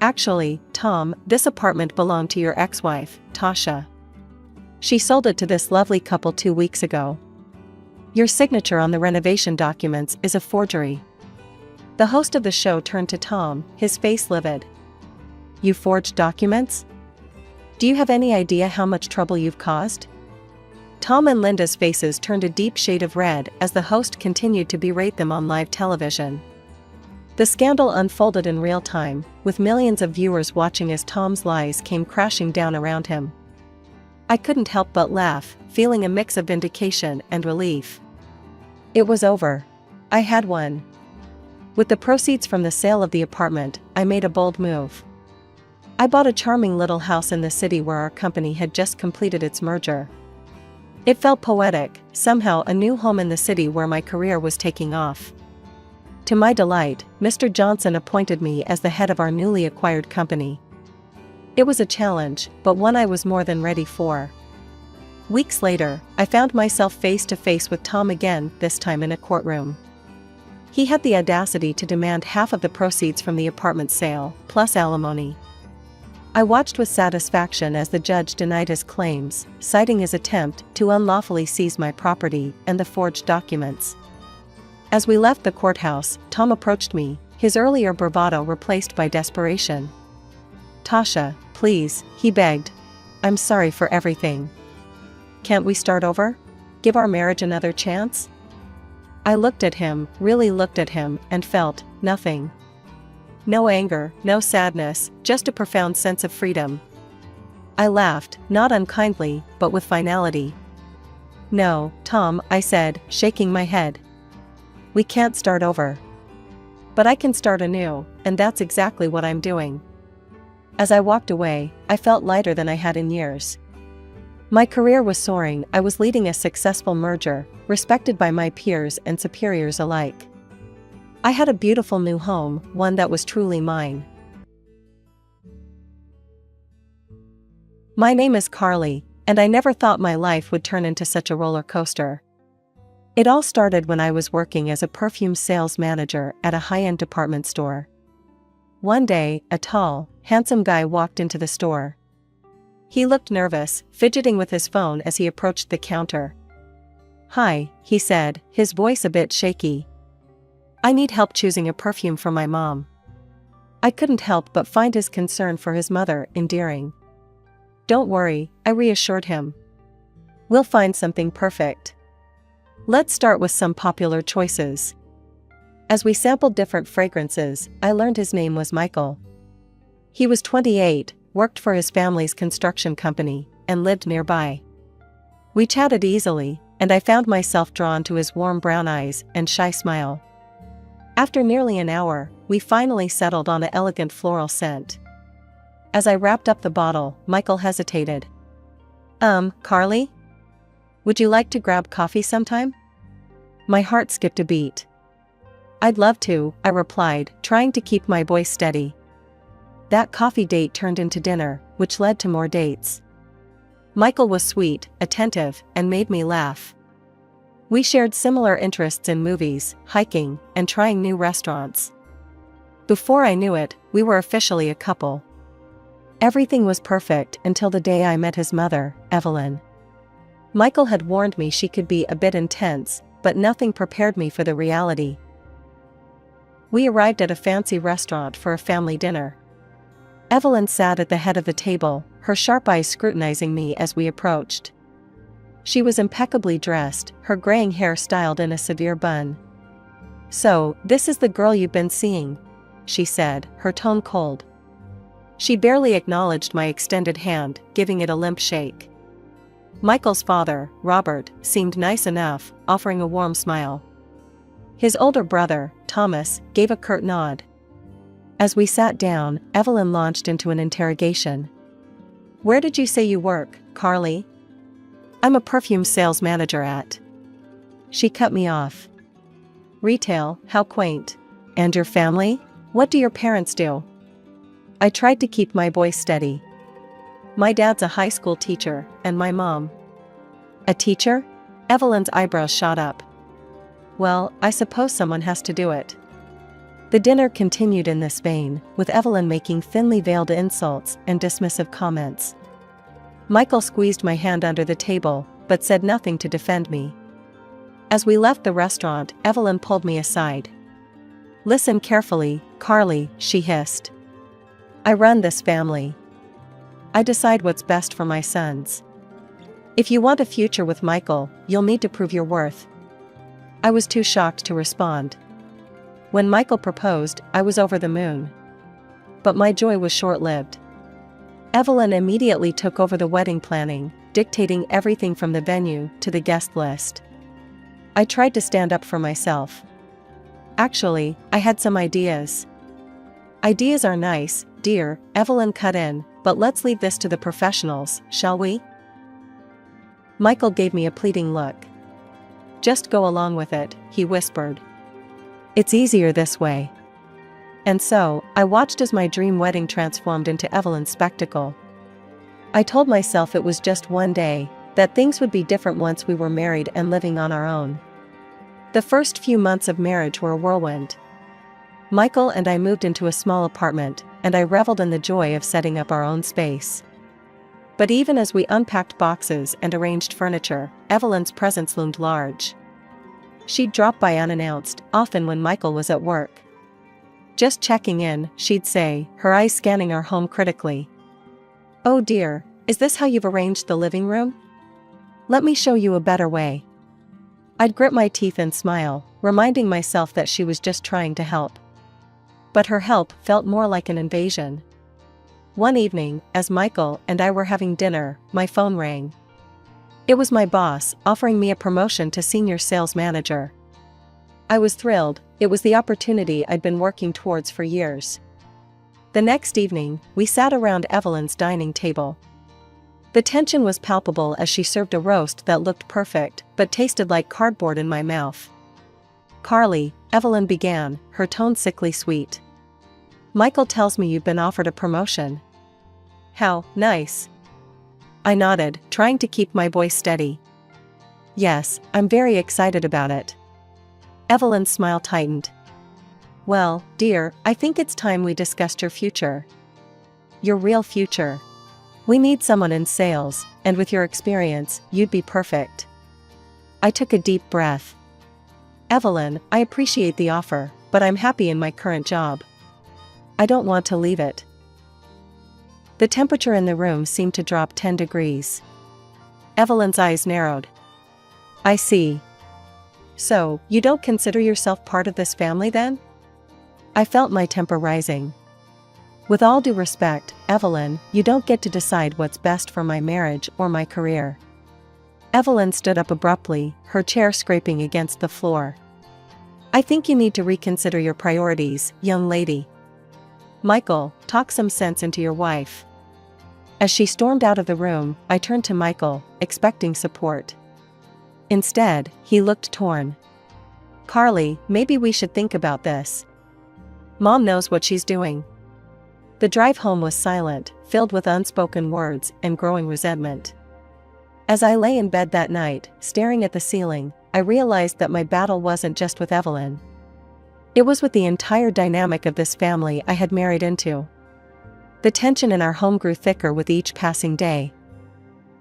Speaker 2: "Actually, Tom, this apartment belonged to your ex-wife, Tasha. She sold it to this lovely couple 2 weeks ago. Your signature on the renovation documents is a forgery." The host of the show turned to Tom, his face livid. "You forged documents? Do you have any idea how much trouble you've caused?" Tom and Linda's faces turned a deep shade of red as the host continued to berate them on live television. The scandal unfolded in real time, with millions of viewers watching as Tom's lies came crashing down around him. I couldn't help but laugh, feeling a mix of vindication and relief. It was over. I had won. With the proceeds from the sale of the apartment, I made a bold move. I bought a charming little house in the city where our company had just completed its merger. It felt poetic, somehow a new home in the city where my career was taking off. To my delight, Mr. Johnson appointed me as the head of our newly acquired company. It was a challenge, but one I was more than ready for. Weeks later, I found myself face to face with Tom again, this time in a courtroom. He had the audacity to demand half of the proceeds from the apartment sale, plus alimony. I watched with satisfaction as the judge denied his claims, citing his attempt to unlawfully seize my property and the forged documents. As we left the courthouse, Tom approached me, his earlier bravado replaced by desperation. "Tasha, please," he begged. "I'm sorry for everything. Can't we start over? Give our marriage another chance?" I looked at him, really looked at him, and felt nothing. No anger, no sadness, just a profound sense of freedom. I laughed, not unkindly, but with finality. "No, Tom," I said, shaking my head. "We can't start over. But I can start anew, and that's exactly what I'm doing." As I walked away, I felt lighter than I had in years. My career was soaring, I was leading a successful merger, respected by my peers and superiors alike. I had a beautiful new home, one that was truly mine. My name is Carly, and I never thought my life would turn into such a roller coaster. It all started when I was working as a perfume sales manager at a high-end department store. One day, a tall, handsome guy walked into the store. He looked nervous, fidgeting with his phone as he approached the counter. "Hi," he said, his voice a bit shaky. "I need help choosing a perfume for my mom." I couldn't help but find his concern for his mother endearing. "Don't worry," I reassured him. "We'll find something perfect. Let's start with some popular choices." As we sampled different fragrances, I learned his name was Michael. He was 28, worked for his family's construction company, and lived nearby. We chatted easily, and I found myself drawn to his warm brown eyes and shy smile. After nearly an hour, we finally settled on an elegant floral scent. As I wrapped up the bottle, Michael hesitated. Carly? Would you like to grab coffee sometime?" My heart skipped a beat. "I'd love to," I replied, trying to keep my voice steady. That coffee date turned into dinner, which led to more dates. Michael was sweet, attentive, and made me laugh. We shared similar interests in movies, hiking, and trying new restaurants. Before I knew it, we were officially a couple. Everything was perfect until the day I met his mother, Evelyn. Michael had warned me she could be a bit intense, but nothing prepared me for the reality. We arrived at a fancy restaurant for a family dinner. Evelyn sat at the head of the table, her sharp eyes scrutinizing me as we approached. She was impeccably dressed, her graying hair styled in a severe bun. "So, this is the girl you've been seeing," she said, her tone cold. She barely acknowledged my extended hand, giving it a limp shake. Michael's father, Robert, seemed nice enough, offering a warm smile. His older brother, Thomas, gave a curt nod. As we sat down, Evelyn launched into an interrogation. "Where did you say you work, Carly?" "I'm a perfume sales manager at." She cut me off. "Retail, how quaint. And your family? What do your parents do?" I tried to keep my voice steady. "My dad's a high school teacher, and my mom." "A teacher?" Evelyn's eyebrows shot up. "Well, I suppose someone has to do it." The dinner continued in this vein, with Evelyn making thinly veiled insults and dismissive comments. Michael squeezed my hand under the table, but said nothing to defend me. As we left the restaurant, Evelyn pulled me aside. "Listen carefully, Carly," she hissed. "I run this family. I decide what's best for my sons. If you want a future with Michael, you'll need to prove your worth." I was too shocked to respond. When Michael proposed, I was over the moon. But my joy was short-lived. Evelyn immediately took over the wedding planning, dictating everything from the venue to the guest list. I tried to stand up for myself. "Actually, I had some ideas." "Ideas are nice, dear," Evelyn cut in, "but let's leave this to the professionals, shall we?" Michael gave me a pleading look. "Just go along with it," he whispered. "It's easier this way." And so, I watched as my dream wedding transformed into Evelyn's spectacle. I told myself it was just one day, that things would be different once we were married and living on our own. The first few months of marriage were a whirlwind. Michael and I moved into a small apartment, and I reveled in the joy of setting up our own space. But even as we unpacked boxes and arranged furniture, Evelyn's presence loomed large. She'd drop by unannounced, often when Michael was at work. "Just checking in," she'd say, her eyes scanning our home critically. "Oh dear, is this how you've arranged the living room? Let me show you a better way." I'd grit my teeth and smile, reminding myself that she was just trying to help. But her help felt more like an invasion. One evening, as Michael and I were having dinner, my phone rang. It was my boss, offering me a promotion to senior sales manager. I was thrilled. It was the opportunity I'd been working towards for years. The next evening, we sat around Evelyn's dining table. The tension was palpable as she served a roast that looked perfect, but tasted like cardboard in my mouth. "Carly," Evelyn began, her tone sickly sweet. "Michael tells me you've been offered a promotion." "How nice." I nodded, trying to keep my voice steady. "Yes, I'm very excited about it." Evelyn's smile tightened. "Well, dear, I think it's time we discussed your future. Your real future. We need someone in sales, and with your experience, you'd be perfect." I took a deep breath. "Evelyn, I appreciate the offer, but I'm happy in my current job. I don't want to leave it." The temperature in the room seemed to drop 10 degrees. Evelyn's eyes narrowed. "I see. So, you don't consider yourself part of this family then?" I felt my temper rising. "With all due respect, Evelyn, you don't get to decide what's best for my marriage or my career." Evelyn stood up abruptly, her chair scraping against the floor. "I think you need to reconsider your priorities, young lady. Michael, talk some sense into your wife." As she stormed out of the room, I turned to Michael, expecting support. Instead, he looked torn. "Carly, maybe we should think about this. Mom knows what she's doing." The drive home was silent, filled with unspoken words and growing resentment. As I lay in bed that night, staring at the ceiling, I realized that my battle wasn't just with Evelyn. It was with the entire dynamic of this family I had married into. The tension in our home grew thicker with each passing day.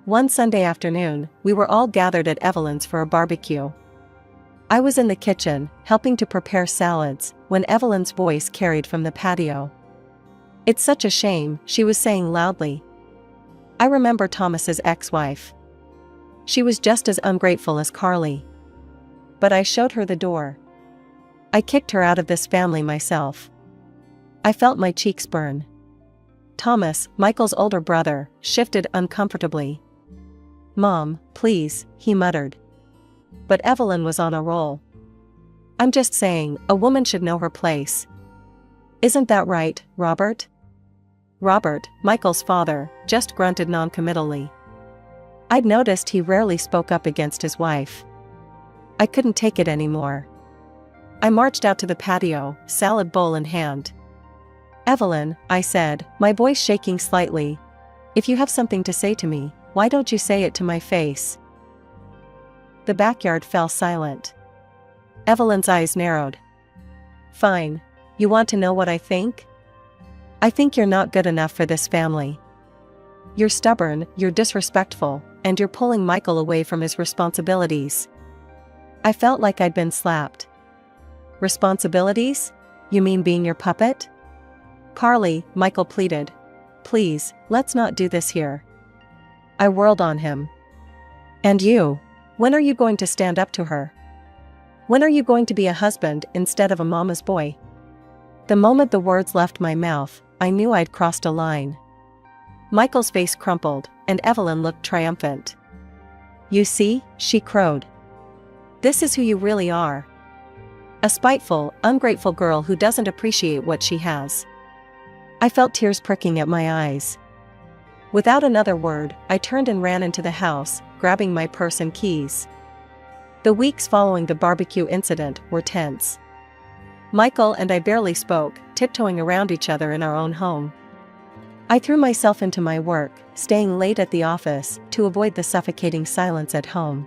Speaker 2: One Sunday afternoon, we were all gathered at Evelyn's for a barbecue. I was in the kitchen, helping to prepare salads, when Evelyn's voice carried from the patio. "It's such a shame," she was saying loudly. "I remember Thomas's ex-wife. She was just as ungrateful as Carly. But I showed her the door. I kicked her out of this family myself. I felt my cheeks burn. Thomas, Michael's older brother, shifted uncomfortably. "Mom, please," he muttered. But Evelyn was on a roll. "I'm just saying, a woman should know her place. Isn't that right, Robert?" Robert, Michael's father, just grunted noncommittally. I'd noticed he rarely spoke up against his wife. I couldn't take it anymore. I marched out to the patio, salad bowl in hand. "Evelyn," I said, my voice shaking slightly, "if you have something to say to me, why don't you say it to my face?" The backyard fell silent. Evelyn's eyes narrowed. "Fine. You want to know what I think? I think you're not good enough for this family. You're stubborn, you're disrespectful, and you're pulling Michael away from his responsibilities." I felt like I'd been slapped. "Responsibilities? You mean being your puppet?" "Carly," Michael pleaded. "Please, let's not do this here." I whirled on him. "And you? When are you going to stand up to her? When are you going to be a husband instead of a mama's boy?" The moment the words left my mouth, I knew I'd crossed a line. Michael's face crumpled, and Evelyn looked triumphant. "You see," she crowed. "This is who you really are. A spiteful, ungrateful girl who doesn't appreciate what she has." I felt tears pricking at my eyes. Without another word, I turned and ran into the house, grabbing my purse and keys. The weeks following the barbecue incident were tense. Michael and I barely spoke, tiptoeing around each other in our own home. I threw myself into my work, staying late at the office to avoid the suffocating silence at home.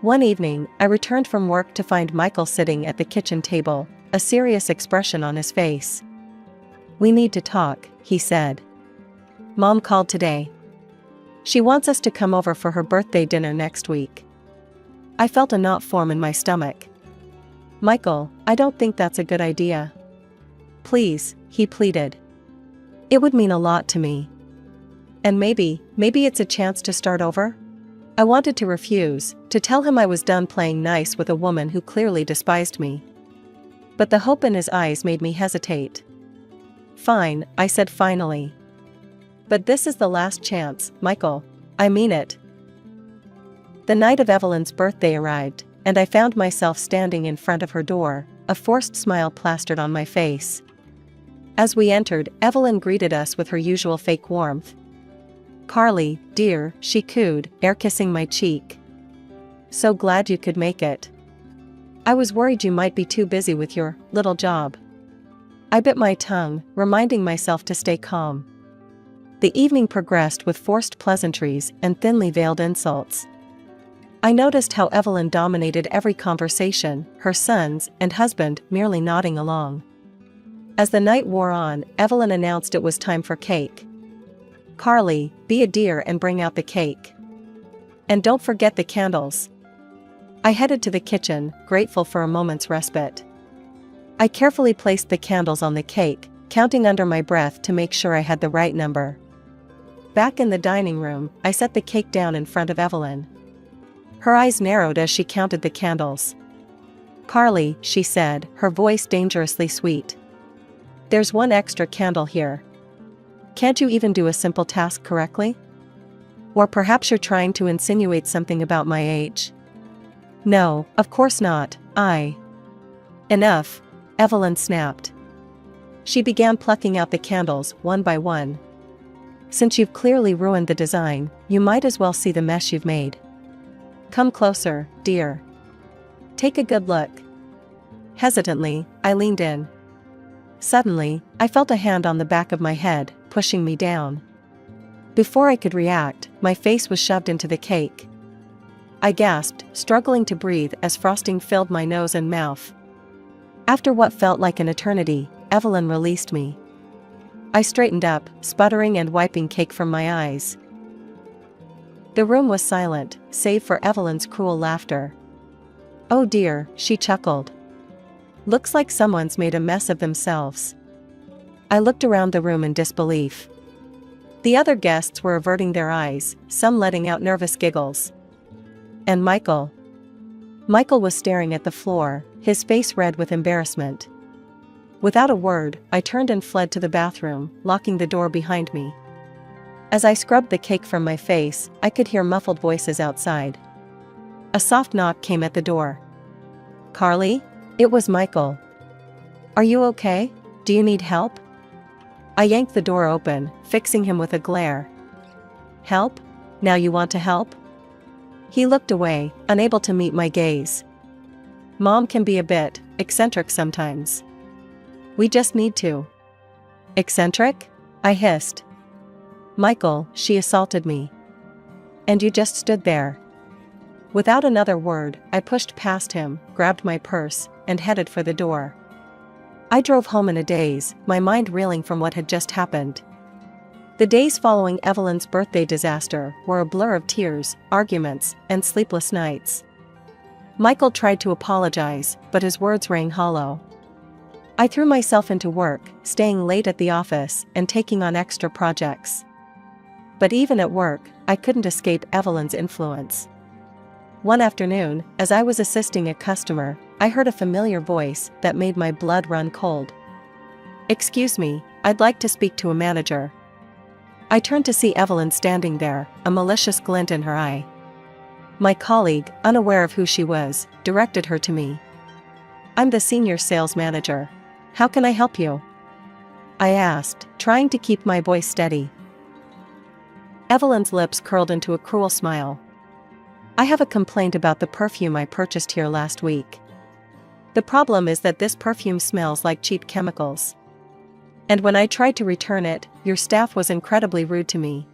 Speaker 2: One evening, I returned from work to find Michael sitting at the kitchen table, a serious expression on his face. "We need to talk," he said. "Mom called today. She wants us to come over for her birthday dinner next week." I felt a knot form in my stomach. "Michael, I don't think that's a good idea." "Please," he pleaded. "It would mean a lot to me. And maybe it's a chance to start over?" I wanted to refuse, to tell him I was done playing nice with a woman who clearly despised me. But the hope in his eyes made me hesitate. "Fine," I said finally. "But this is the last chance, Michael. I mean it." The night of Evelyn's birthday arrived, and I found myself standing in front of her door, a forced smile plastered on my face. As we entered, Evelyn greeted us with her usual fake warmth. "Carly, dear," she cooed, air-kissing my cheek. "So glad you could make it. I was worried you might be too busy with your little job." I bit my tongue, reminding myself to stay calm. The evening progressed with forced pleasantries and thinly veiled insults. I noticed how Evelyn dominated every conversation, her sons and husband merely nodding along. As the night wore on, Evelyn announced it was time for cake. "Carly, be a dear and bring out the cake. And don't forget the candles." I headed to the kitchen, grateful for a moment's respite. I carefully placed the candles on the cake, counting under my breath to make sure I had the right number. Back in the dining room, I set the cake down in front of Evelyn. Her eyes narrowed as she counted the candles. "Carly," she said, her voice dangerously sweet. "There's one extra candle here. Can't you even do a simple task correctly? Or perhaps you're trying to insinuate something about my age?" "No, of course not, Enough," Evelyn snapped. She began plucking out the candles one by one. "Since you've clearly ruined the design, you might as well see the mess you've made. Come closer, dear. Take a good look." Hesitantly, I leaned in. Suddenly, I felt a hand on the back of my head, pushing me down. Before I could react, my face was shoved into the cake. I gasped, struggling to breathe as frosting filled my nose and mouth. After what felt like an eternity, Evelyn released me. I straightened up, sputtering and wiping cake from my eyes. The room was silent, save for Evelyn's cruel laughter. "Oh dear," she chuckled. "Looks like someone's made a mess of themselves." I looked around the room in disbelief. The other guests were averting their eyes, some letting out nervous giggles. And Michael? Michael was staring at the floor, his face red with embarrassment. Without a word, I turned and fled to the bathroom, locking the door behind me. As I scrubbed the cake from my face, I could hear muffled voices outside. A soft knock came at the door. "Carly?" It was Michael. "Are you okay? Do you need help?" I yanked the door open, fixing him with a glare. "Help? Now you want to help?" He looked away, unable to meet my gaze. "Mom can be a bit eccentric sometimes. We just need to." "Eccentric?" I hissed. "Michael, she assaulted me. And you just stood there." Without another word, I pushed past him, grabbed my purse, and headed for the door. I drove home in a daze, my mind reeling from what had just happened. The days following Evelyn's birthday disaster were a blur of tears, arguments, and sleepless nights. Michael tried to apologize, but his words rang hollow. I threw myself into work, staying late at the office and taking on extra projects. But even at work, I couldn't escape Evelyn's influence. One afternoon, as I was assisting a customer, I heard a familiar voice that made my blood run cold. "Excuse me, I'd like to speak to a manager." I turned to see Evelyn standing there, a malicious glint in her eye. My colleague, unaware of who she was, directed her to me. "I'm the senior sales manager. How can I help you?" I asked, trying to keep my voice steady. Evelyn's lips curled into a cruel smile. "I have a complaint about the perfume I purchased here last week. The problem is that this perfume smells like cheap chemicals. And when I tried to return it, your staff was incredibly rude to me."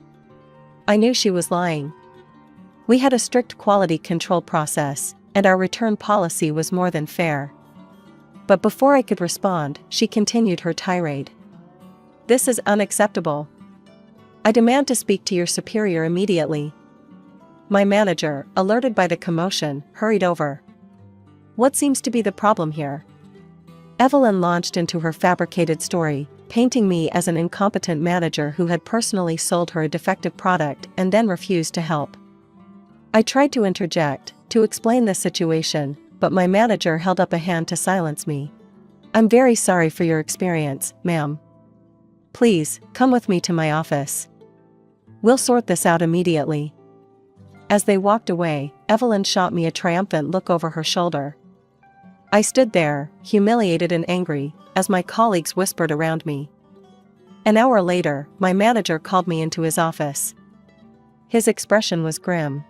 Speaker 2: I knew she was lying. We had a strict quality control process, and our return policy was more than fair. But before I could respond, she continued her tirade. "This is unacceptable. I demand to speak to your superior immediately." My manager, alerted by the commotion, hurried over. "What seems to be the problem here?" Evelyn launched into her fabricated story, painting me as an incompetent manager who had personally sold her a defective product and then refused to help. I tried to interject, to explain the situation, but my manager held up a hand to silence me. "I'm very sorry for your experience, ma'am. Please, come with me to my office. We'll sort this out immediately." As they walked away, Evelyn shot me a triumphant look over her shoulder. I stood there, humiliated and angry, as my colleagues whispered around me. An hour later, my manager called me into his office. His expression was grim.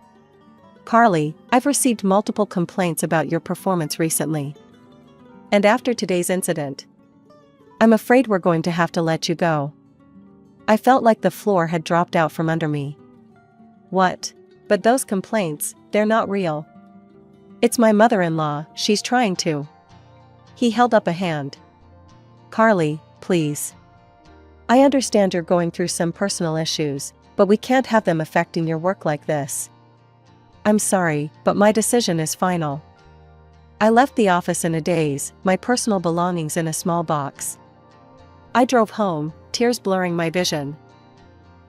Speaker 2: "Carly, I've received multiple complaints about your performance recently. And after today's incident, I'm afraid we're going to have to let you go." I felt like the floor had dropped out from under me. "What? But those complaints, they're not real. It's my mother-in-law, she's trying to." He held up a hand. "Carly, please. I understand you're going through some personal issues, but we can't have them affecting your work like this. I'm sorry, but my decision is final." I left the office in a daze, my personal belongings in a small box. I drove home, tears blurring my vision.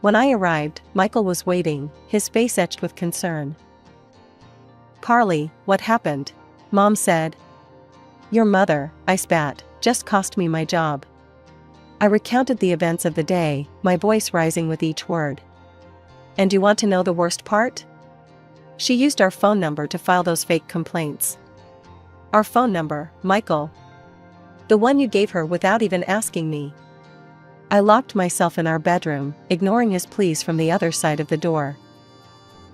Speaker 2: When I arrived, Michael was waiting, his face etched with concern. "Carly, what happened?" Mom said. "Your mother," I spat, "just cost me my job." I recounted the events of the day, my voice rising with each word. "And you want to know the worst part? She used our phone number to file those fake complaints." "Our phone number, Michael? The one you gave her without even asking me?" I locked myself in our bedroom, ignoring his pleas from the other side of the door.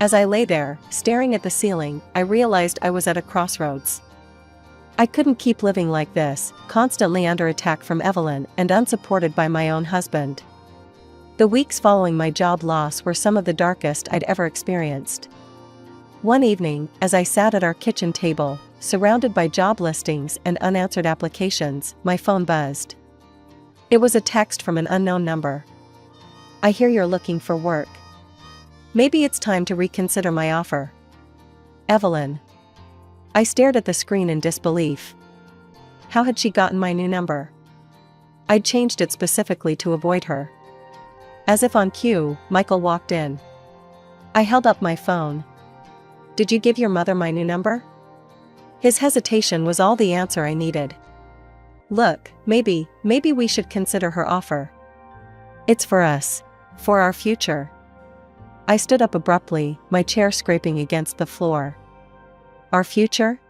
Speaker 2: As I lay there, staring at the ceiling, I realized I was at a crossroads. I couldn't keep living like this, constantly under attack from Evelyn and unsupported by my own husband. The weeks following my job loss were some of the darkest I'd ever experienced. One evening, as I sat at our kitchen table, surrounded by job listings and unanswered applications, my phone buzzed. It was a text from an unknown number. "I hear you're looking for work. Maybe it's time to reconsider my offer. Evelyn." I stared at the screen in disbelief. How had she gotten my new number? I'd changed it specifically to avoid her. As if on cue, Michael walked in. I held up my phone. Did you give your mother my new number? His hesitation was all the answer I needed. Look, maybe we should consider her offer. It's for us. For our future. I stood up abruptly, my chair scraping against the floor. Our future?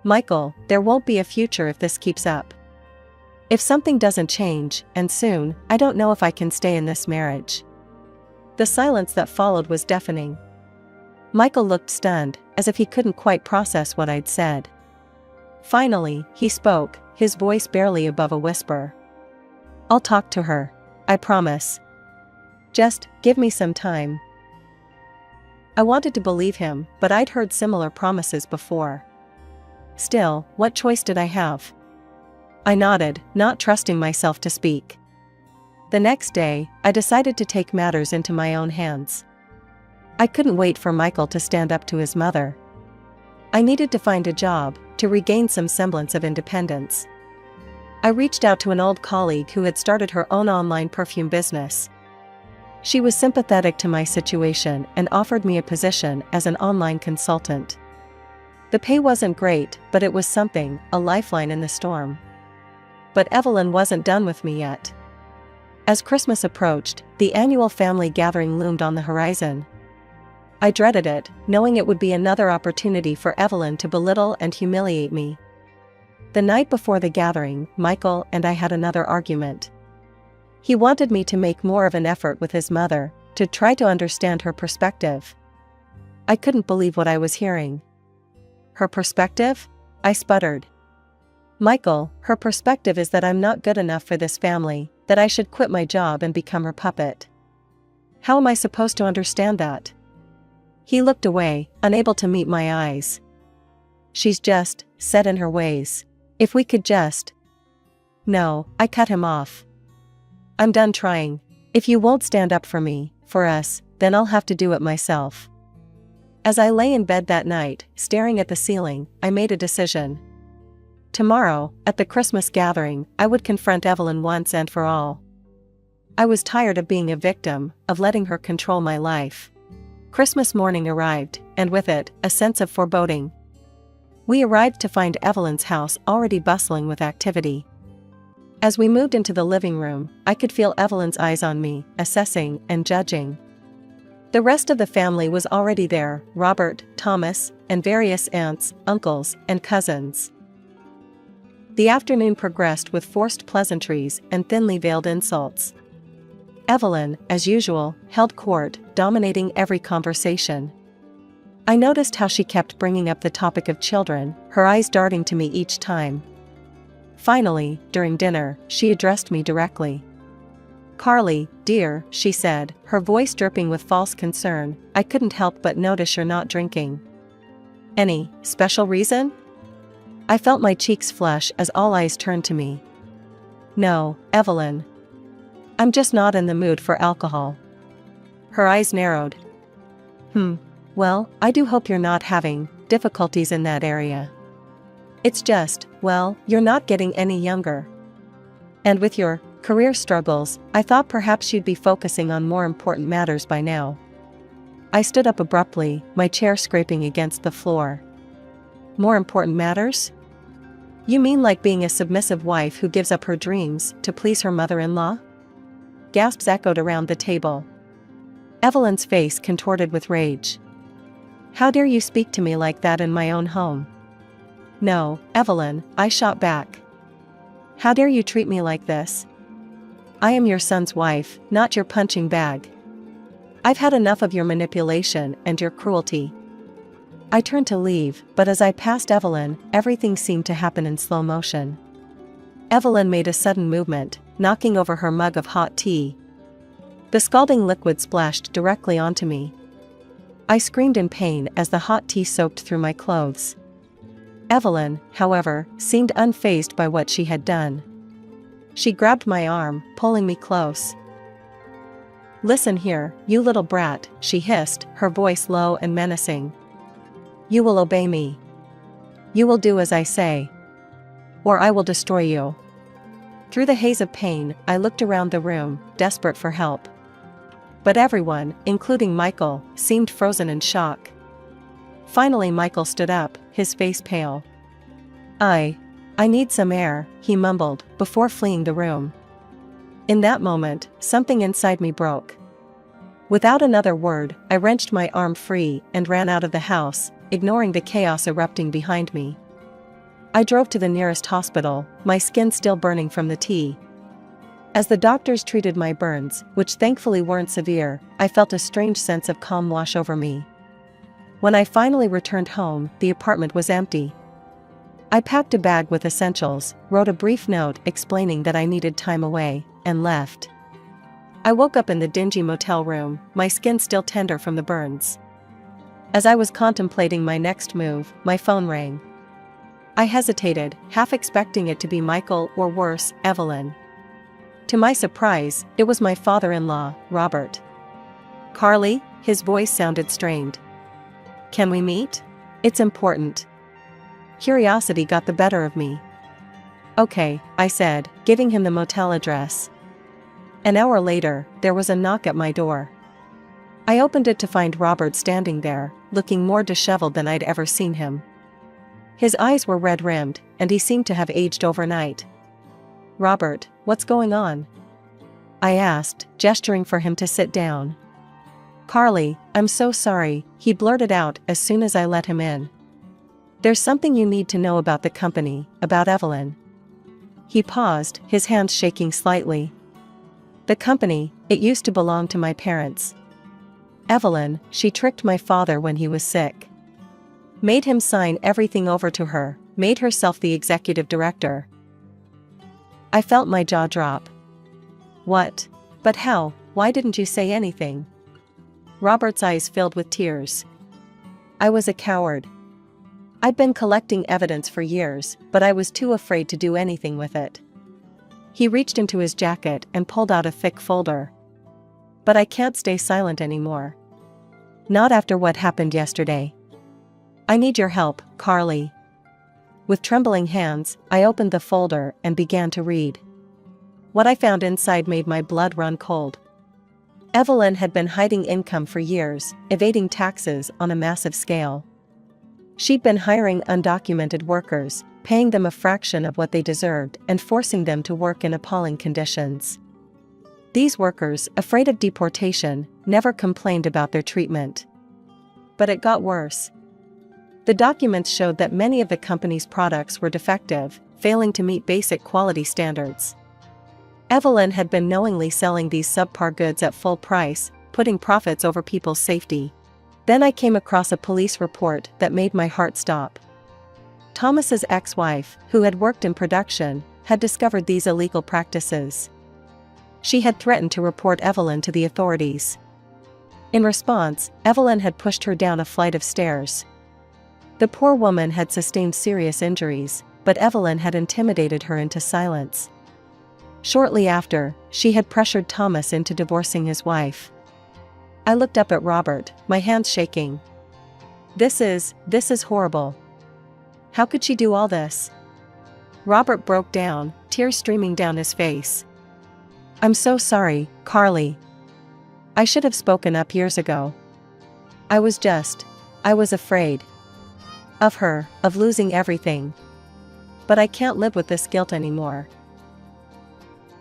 Speaker 2: Michael, there won't be a future if this keeps up. If something doesn't change, and soon, I don't know if I can stay in this marriage. The silence that followed was deafening. Michael looked stunned, as if he couldn't quite process what I'd said. Finally, he spoke, his voice barely above a whisper. I'll talk to her. I promise. Just, give me some time. I wanted to believe him, but I'd heard similar promises before. Still, what choice did I have? I nodded, not trusting myself to speak. The next day, I decided to take matters into my own hands. I couldn't wait for Michael to stand up to his mother. I needed to find a job, to regain some semblance of independence. I reached out to an old colleague who had started her own online perfume business. She was sympathetic to my situation and offered me a position as an online consultant. The pay wasn't great, but it was something, a lifeline in the storm. But Evelyn wasn't done with me yet. As Christmas approached, the annual family gathering loomed on the horizon. I dreaded it, knowing it would be another opportunity for Evelyn to belittle and humiliate me. The night before the gathering, Michael and I had another argument. He wanted me to make more of an effort with his mother, to try to understand her perspective. I couldn't believe what I was hearing. Her perspective? I sputtered. Michael, her perspective is that I'm not good enough for this family, that I should quit my job and become her puppet. How am I supposed to understand that? He looked away, unable to meet my eyes. She's just set in her ways. If we could just... No, I cut him off. I'm done trying. If you won't stand up for me, for us, then I'll have to do it myself. As I lay in bed that night, staring at the ceiling, I made a decision. Tomorrow, at the Christmas gathering, I would confront Evelyn once and for all. I was tired of being a victim, of letting her control my life. Christmas morning arrived, and with it, a sense of foreboding. We arrived to find Evelyn's house already bustling with activity. As we moved into the living room, I could feel Evelyn's eyes on me, assessing and judging. The rest of the family was already there, Robert, Thomas, and various aunts, uncles, and cousins. The afternoon progressed with forced pleasantries and thinly veiled insults. Evelyn, as usual, held court, dominating every conversation. I noticed how she kept bringing up the topic of children, her eyes darting to me each time. Finally, during dinner, she addressed me directly. Carly, dear, she said, her voice dripping with false concern, I couldn't help but notice you're not drinking. Any special reason? I felt my cheeks flush as all eyes turned to me. No, Evelyn. I'm just not in the mood for alcohol. Her eyes narrowed. Well, I do hope you're not having difficulties in that area. It's just, well, you're not getting any younger. And with your career struggles, I thought perhaps you'd be focusing on more important matters by now. I stood up abruptly, my chair scraping against the floor. More important matters? You mean like being a submissive wife who gives up her dreams to please her mother-in-law? Gasps echoed around the table. Evelyn's face contorted with rage. How dare you speak to me like that in my own home? No, Evelyn, I shot back. How dare you treat me like this? I am your son's wife, not your punching bag. I've had enough of your manipulation and your cruelty. I turned to leave, but as I passed Evelyn, everything seemed to happen in slow motion. Evelyn made a sudden movement, knocking over her mug of hot tea. The scalding liquid splashed directly onto me. I screamed in pain as the hot tea soaked through my clothes. Evelyn, however, seemed unfazed by what she had done. She grabbed my arm, pulling me close. Listen here, you little brat, she hissed, her voice low and menacing. You will obey me. You will do as I say. Or I will destroy you. Through the haze of pain, I looked around the room, desperate for help. But everyone, including Michael, seemed frozen in shock. Finally Michael stood up, his face pale. I need some air, he mumbled, before fleeing the room. In that moment, something inside me broke. Without another word, I wrenched my arm free and ran out of the house, ignoring the chaos erupting behind me. I drove to the nearest hospital, my skin still burning from the tea. As the doctors treated my burns, which thankfully weren't severe, I felt a strange sense of calm wash over me. When I finally returned home, the apartment was empty. I packed a bag with essentials, wrote a brief note explaining that I needed time away, and left. I woke up in the dingy motel room, my skin still tender from the burns. As I was contemplating my next move, my phone rang. I hesitated, half expecting it to be Michael or worse, Evelyn. To my surprise, it was my father-in-law, Robert. "Carly?" His voice sounded strained. "Can we meet? It's important." Curiosity got the better of me. "Okay," I said, giving him the motel address. An hour later, there was a knock at my door. I opened it to find Robert standing there, looking more disheveled than I'd ever seen him. His eyes were red-rimmed, and he seemed to have aged overnight. "Robert, what's going on?" I asked, gesturing for him to sit down. "Carly, I'm so sorry," he blurted out as soon as I let him in. "There's something you need to know about the company, about Evelyn." He paused, his hands shaking slightly. "The company, it used to belong to my parents. Evelyn, she tricked my father when he was sick. Made him sign everything over to her, made herself the executive director." I felt my jaw drop. "What? But how? Why didn't you say anything?" Robert's eyes filled with tears. "I was a coward. I'd been collecting evidence for years, but I was too afraid to do anything with it." He reached into his jacket and pulled out a thick folder. "But I can't stay silent anymore. Not after what happened yesterday. I need your help, Carly." With trembling hands, I opened the folder and began to read. What I found inside made my blood run cold. Evelyn had been hiding income for years, evading taxes on a massive scale. She'd been hiring undocumented workers, paying them a fraction of what they deserved and forcing them to work in appalling conditions. These workers, afraid of deportation, never complained about their treatment. But it got worse. The documents showed that many of the company's products were defective, failing to meet basic quality standards. Evelyn had been knowingly selling these subpar goods at full price, putting profits over people's safety. Then I came across a police report that made my heart stop. Thomas's ex-wife, who had worked in production, had discovered these illegal practices. She had threatened to report Evelyn to the authorities. In response, Evelyn had pushed her down a flight of stairs. The poor woman had sustained serious injuries, but Evelyn had intimidated her into silence. Shortly after, she had pressured Thomas into divorcing his wife. I looked up at Robert, my hands shaking. This is horrible. How could she do all this?" Robert broke down, tears streaming down his face. "I'm so sorry, Carly. I should have spoken up years ago. I was afraid. Of her, of losing everything. But I can't live with this guilt anymore."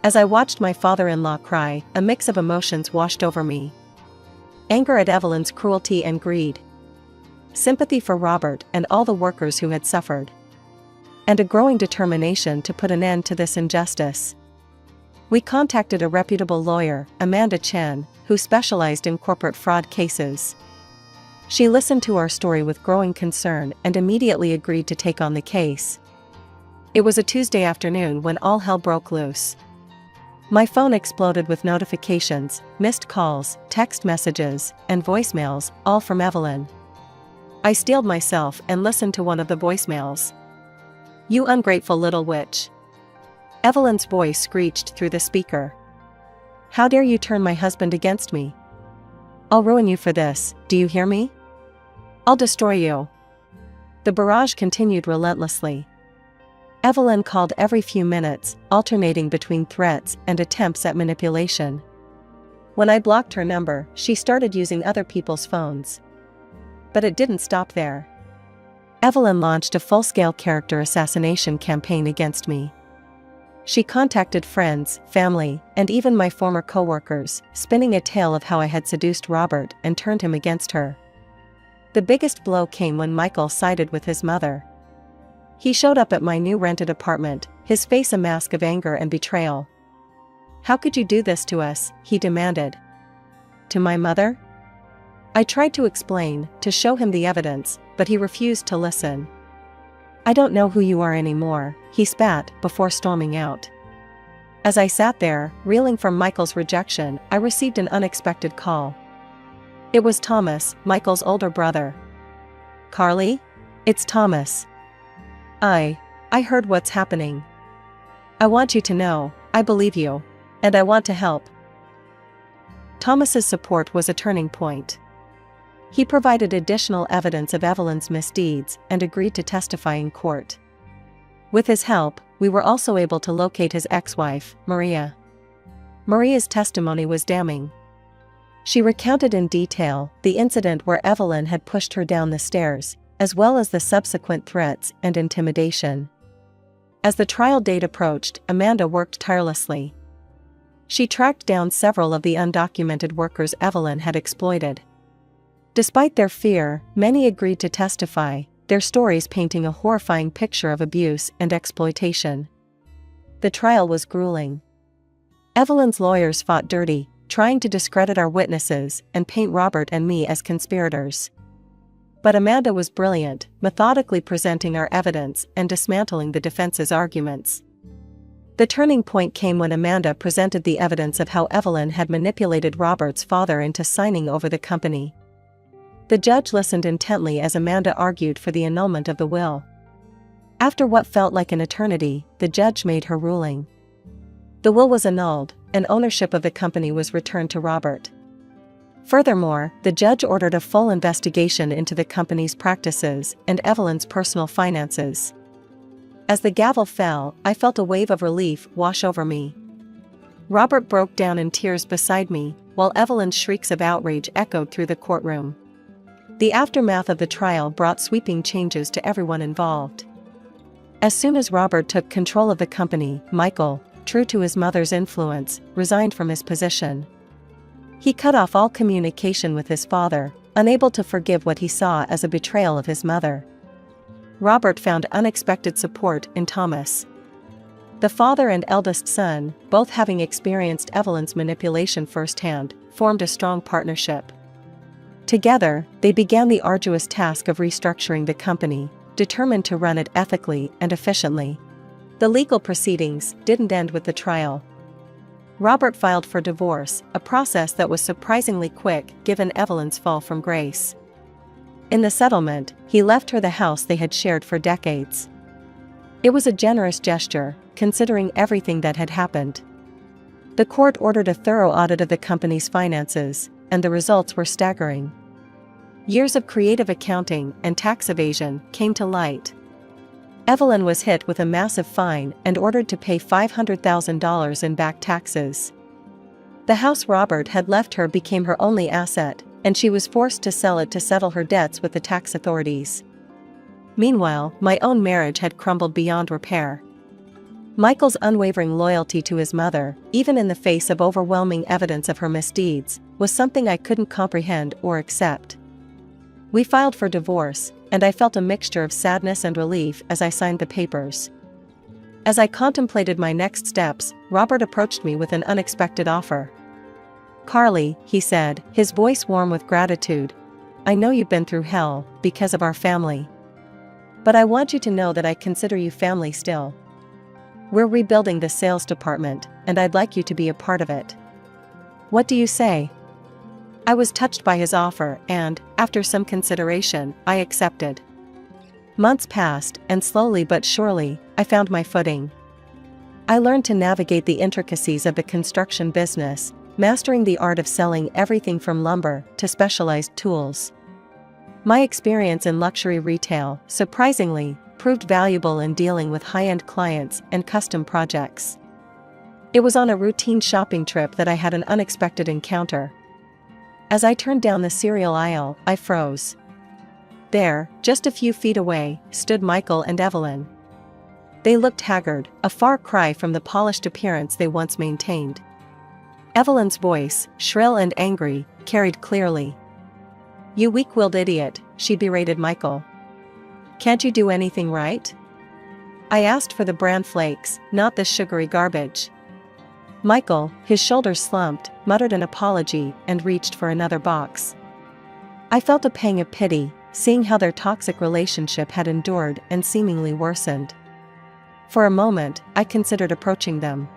Speaker 2: As I watched my father-in-law cry, a mix of emotions washed over me. Anger at Evelyn's cruelty and greed. Sympathy for Robert and all the workers who had suffered. And a growing determination to put an end to this injustice. We contacted a reputable lawyer, Amanda Chen, who specialized in corporate fraud cases. She listened to our story with growing concern and immediately agreed to take on the case. It was a Tuesday afternoon when all hell broke loose. My phone exploded with notifications, missed calls, text messages, and voicemails, all from Evelyn. I steeled myself and listened to one of the voicemails. "You ungrateful little witch." Evelyn's voice screeched through the speaker. "How dare you turn my husband against me? I'll ruin you for this, do you hear me? I'll destroy you." The barrage continued relentlessly. Evelyn called every few minutes, alternating between threats and attempts at manipulation. When I blocked her number, she started using other people's phones. But it didn't stop there. Evelyn launched a full-scale character assassination campaign against me. She contacted friends, family, and even my former co-workers, spinning a tale of how I had seduced Robert and turned him against her. The biggest blow came when Michael sided with his mother. He showed up at my new rented apartment, his face a mask of anger and betrayal. "How could you do this to us?" he demanded. "To my mother?" I tried to explain, to show him the evidence, but he refused to listen. "I don't know who you are anymore," he spat before storming out. As I sat there, reeling from Michael's rejection, I received an unexpected call. It was Thomas, Michael's older brother. "Carly? It's Thomas. I heard what's happening. I want you to know, I believe you. And I want to help." Thomas's support was a turning point. He provided additional evidence of Evelyn's misdeeds and agreed to testify in court. With his help, we were also able to locate his ex-wife, Maria. Maria's testimony was damning. She recounted in detail the incident where Evelyn had pushed her down the stairs, as well as the subsequent threats and intimidation. As the trial date approached, Amanda worked tirelessly. She tracked down several of the undocumented workers Evelyn had exploited. Despite their fear, many agreed to testify, their stories painting a horrifying picture of abuse and exploitation. The trial was grueling. Evelyn's lawyers fought dirty, trying to discredit our witnesses and paint Robert and me as conspirators. But Amanda was brilliant, methodically presenting our evidence and dismantling the defense's arguments. The turning point came when Amanda presented the evidence of how Evelyn had manipulated Robert's father into signing over the company. The judge listened intently as Amanda argued for the annulment of the will. After what felt like an eternity, the judge made her ruling. The will was annulled, and ownership of the company was returned to Robert. Furthermore, the judge ordered a full investigation into the company's practices and Evelyn's personal finances. As the gavel fell, I felt a wave of relief wash over me. Robert broke down in tears beside me, while Evelyn's shrieks of outrage echoed through the courtroom. The aftermath of the trial brought sweeping changes to everyone involved. As soon as Robert took control of the company, Michael, true to his mother's influence, resigned from his position. He cut off all communication with his father, unable to forgive what he saw as a betrayal of his mother. Robert found unexpected support in Thomas. The father and eldest son, both having experienced Evelyn's manipulation firsthand, formed a strong partnership. Together, they began the arduous task of restructuring the company, determined to run it ethically and efficiently. The legal proceedings didn't end with the trial. Robert filed for divorce, a process that was surprisingly quick given Evelyn's fall from grace. In the settlement, he left her the house they had shared for decades. It was a generous gesture, considering everything that had happened. The court ordered a thorough audit of the company's finances, and the results were staggering. Years of creative accounting and tax evasion came to light. Evelyn was hit with a massive fine and ordered to pay $500,000 in back taxes. The house Robert had left her became her only asset, and she was forced to sell it to settle her debts with the tax authorities. Meanwhile, my own marriage had crumbled beyond repair. Michael's unwavering loyalty to his mother, even in the face of overwhelming evidence of her misdeeds, was something I couldn't comprehend or accept. We filed for divorce, and I felt a mixture of sadness and relief as I signed the papers. As I contemplated my next steps, Robert approached me with an unexpected offer. "Carly," he said, his voice warm with gratitude, "I know you've been through hell because of our family. But I want you to know that I consider you family still. We're rebuilding the sales department, and I'd like you to be a part of it. What do you say?" I was touched by his offer and, after some consideration, I accepted. Months passed, and slowly but surely, I found my footing. I learned to navigate the intricacies of the construction business, mastering the art of selling everything from lumber to specialized tools. My experience in luxury retail, surprisingly, proved valuable in dealing with high-end clients and custom projects. It was on a routine shopping trip that I had an unexpected encounter. As I turned down the cereal aisle, I froze. There, just a few feet away, stood Michael and Evelyn. They looked haggard, a far cry from the polished appearance they once maintained. Evelyn's voice, shrill and angry, carried clearly. "You weak-willed idiot," she berated Michael. "Can't you do anything right? I asked for the bran flakes, not this sugary garbage." Michael, his shoulders slumped, muttered an apology and reached for another box. I felt a pang of pity, seeing how their toxic relationship had endured and seemingly worsened. For a moment, I considered approaching them.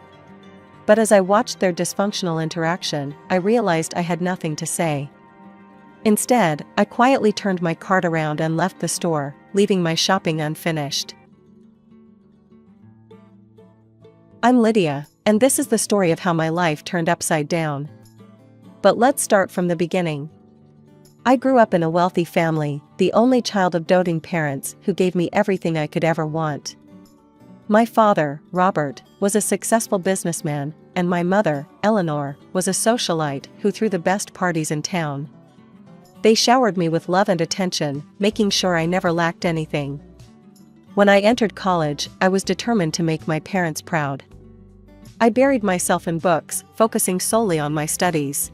Speaker 2: But as I watched their dysfunctional interaction, I realized I had nothing to say. Instead, I quietly turned my cart around and left the store, leaving my shopping unfinished. I'm Lydia, and this is the story of how my life turned upside down. But let's start from the beginning. I grew up in a wealthy family, the only child of doting parents who gave me everything I could ever want. My father, Robert, was a successful businessman, and my mother, Eleanor, was a socialite who threw the best parties in town. They showered me with love and attention, making sure I never lacked anything. When I entered college, I was determined to make my parents proud. I buried myself in books, focusing solely on my studies.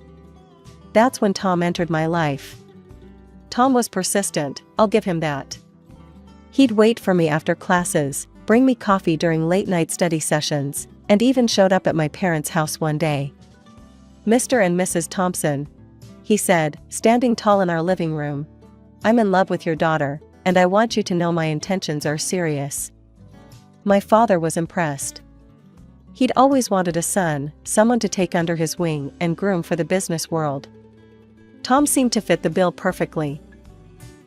Speaker 2: That's when Tom entered my life. Tom was persistent, I'll give him that. He'd wait for me after classes, bring me coffee during late-night study sessions, and even showed up at my parents' house one day. "Mr. and Mrs. Thompson," he said, standing tall in our living room. "I'm in love with your daughter, and I want you to know my intentions are serious." My father was impressed. He'd always wanted a son, someone to take under his wing and groom for the business world. Tom seemed to fit the bill perfectly.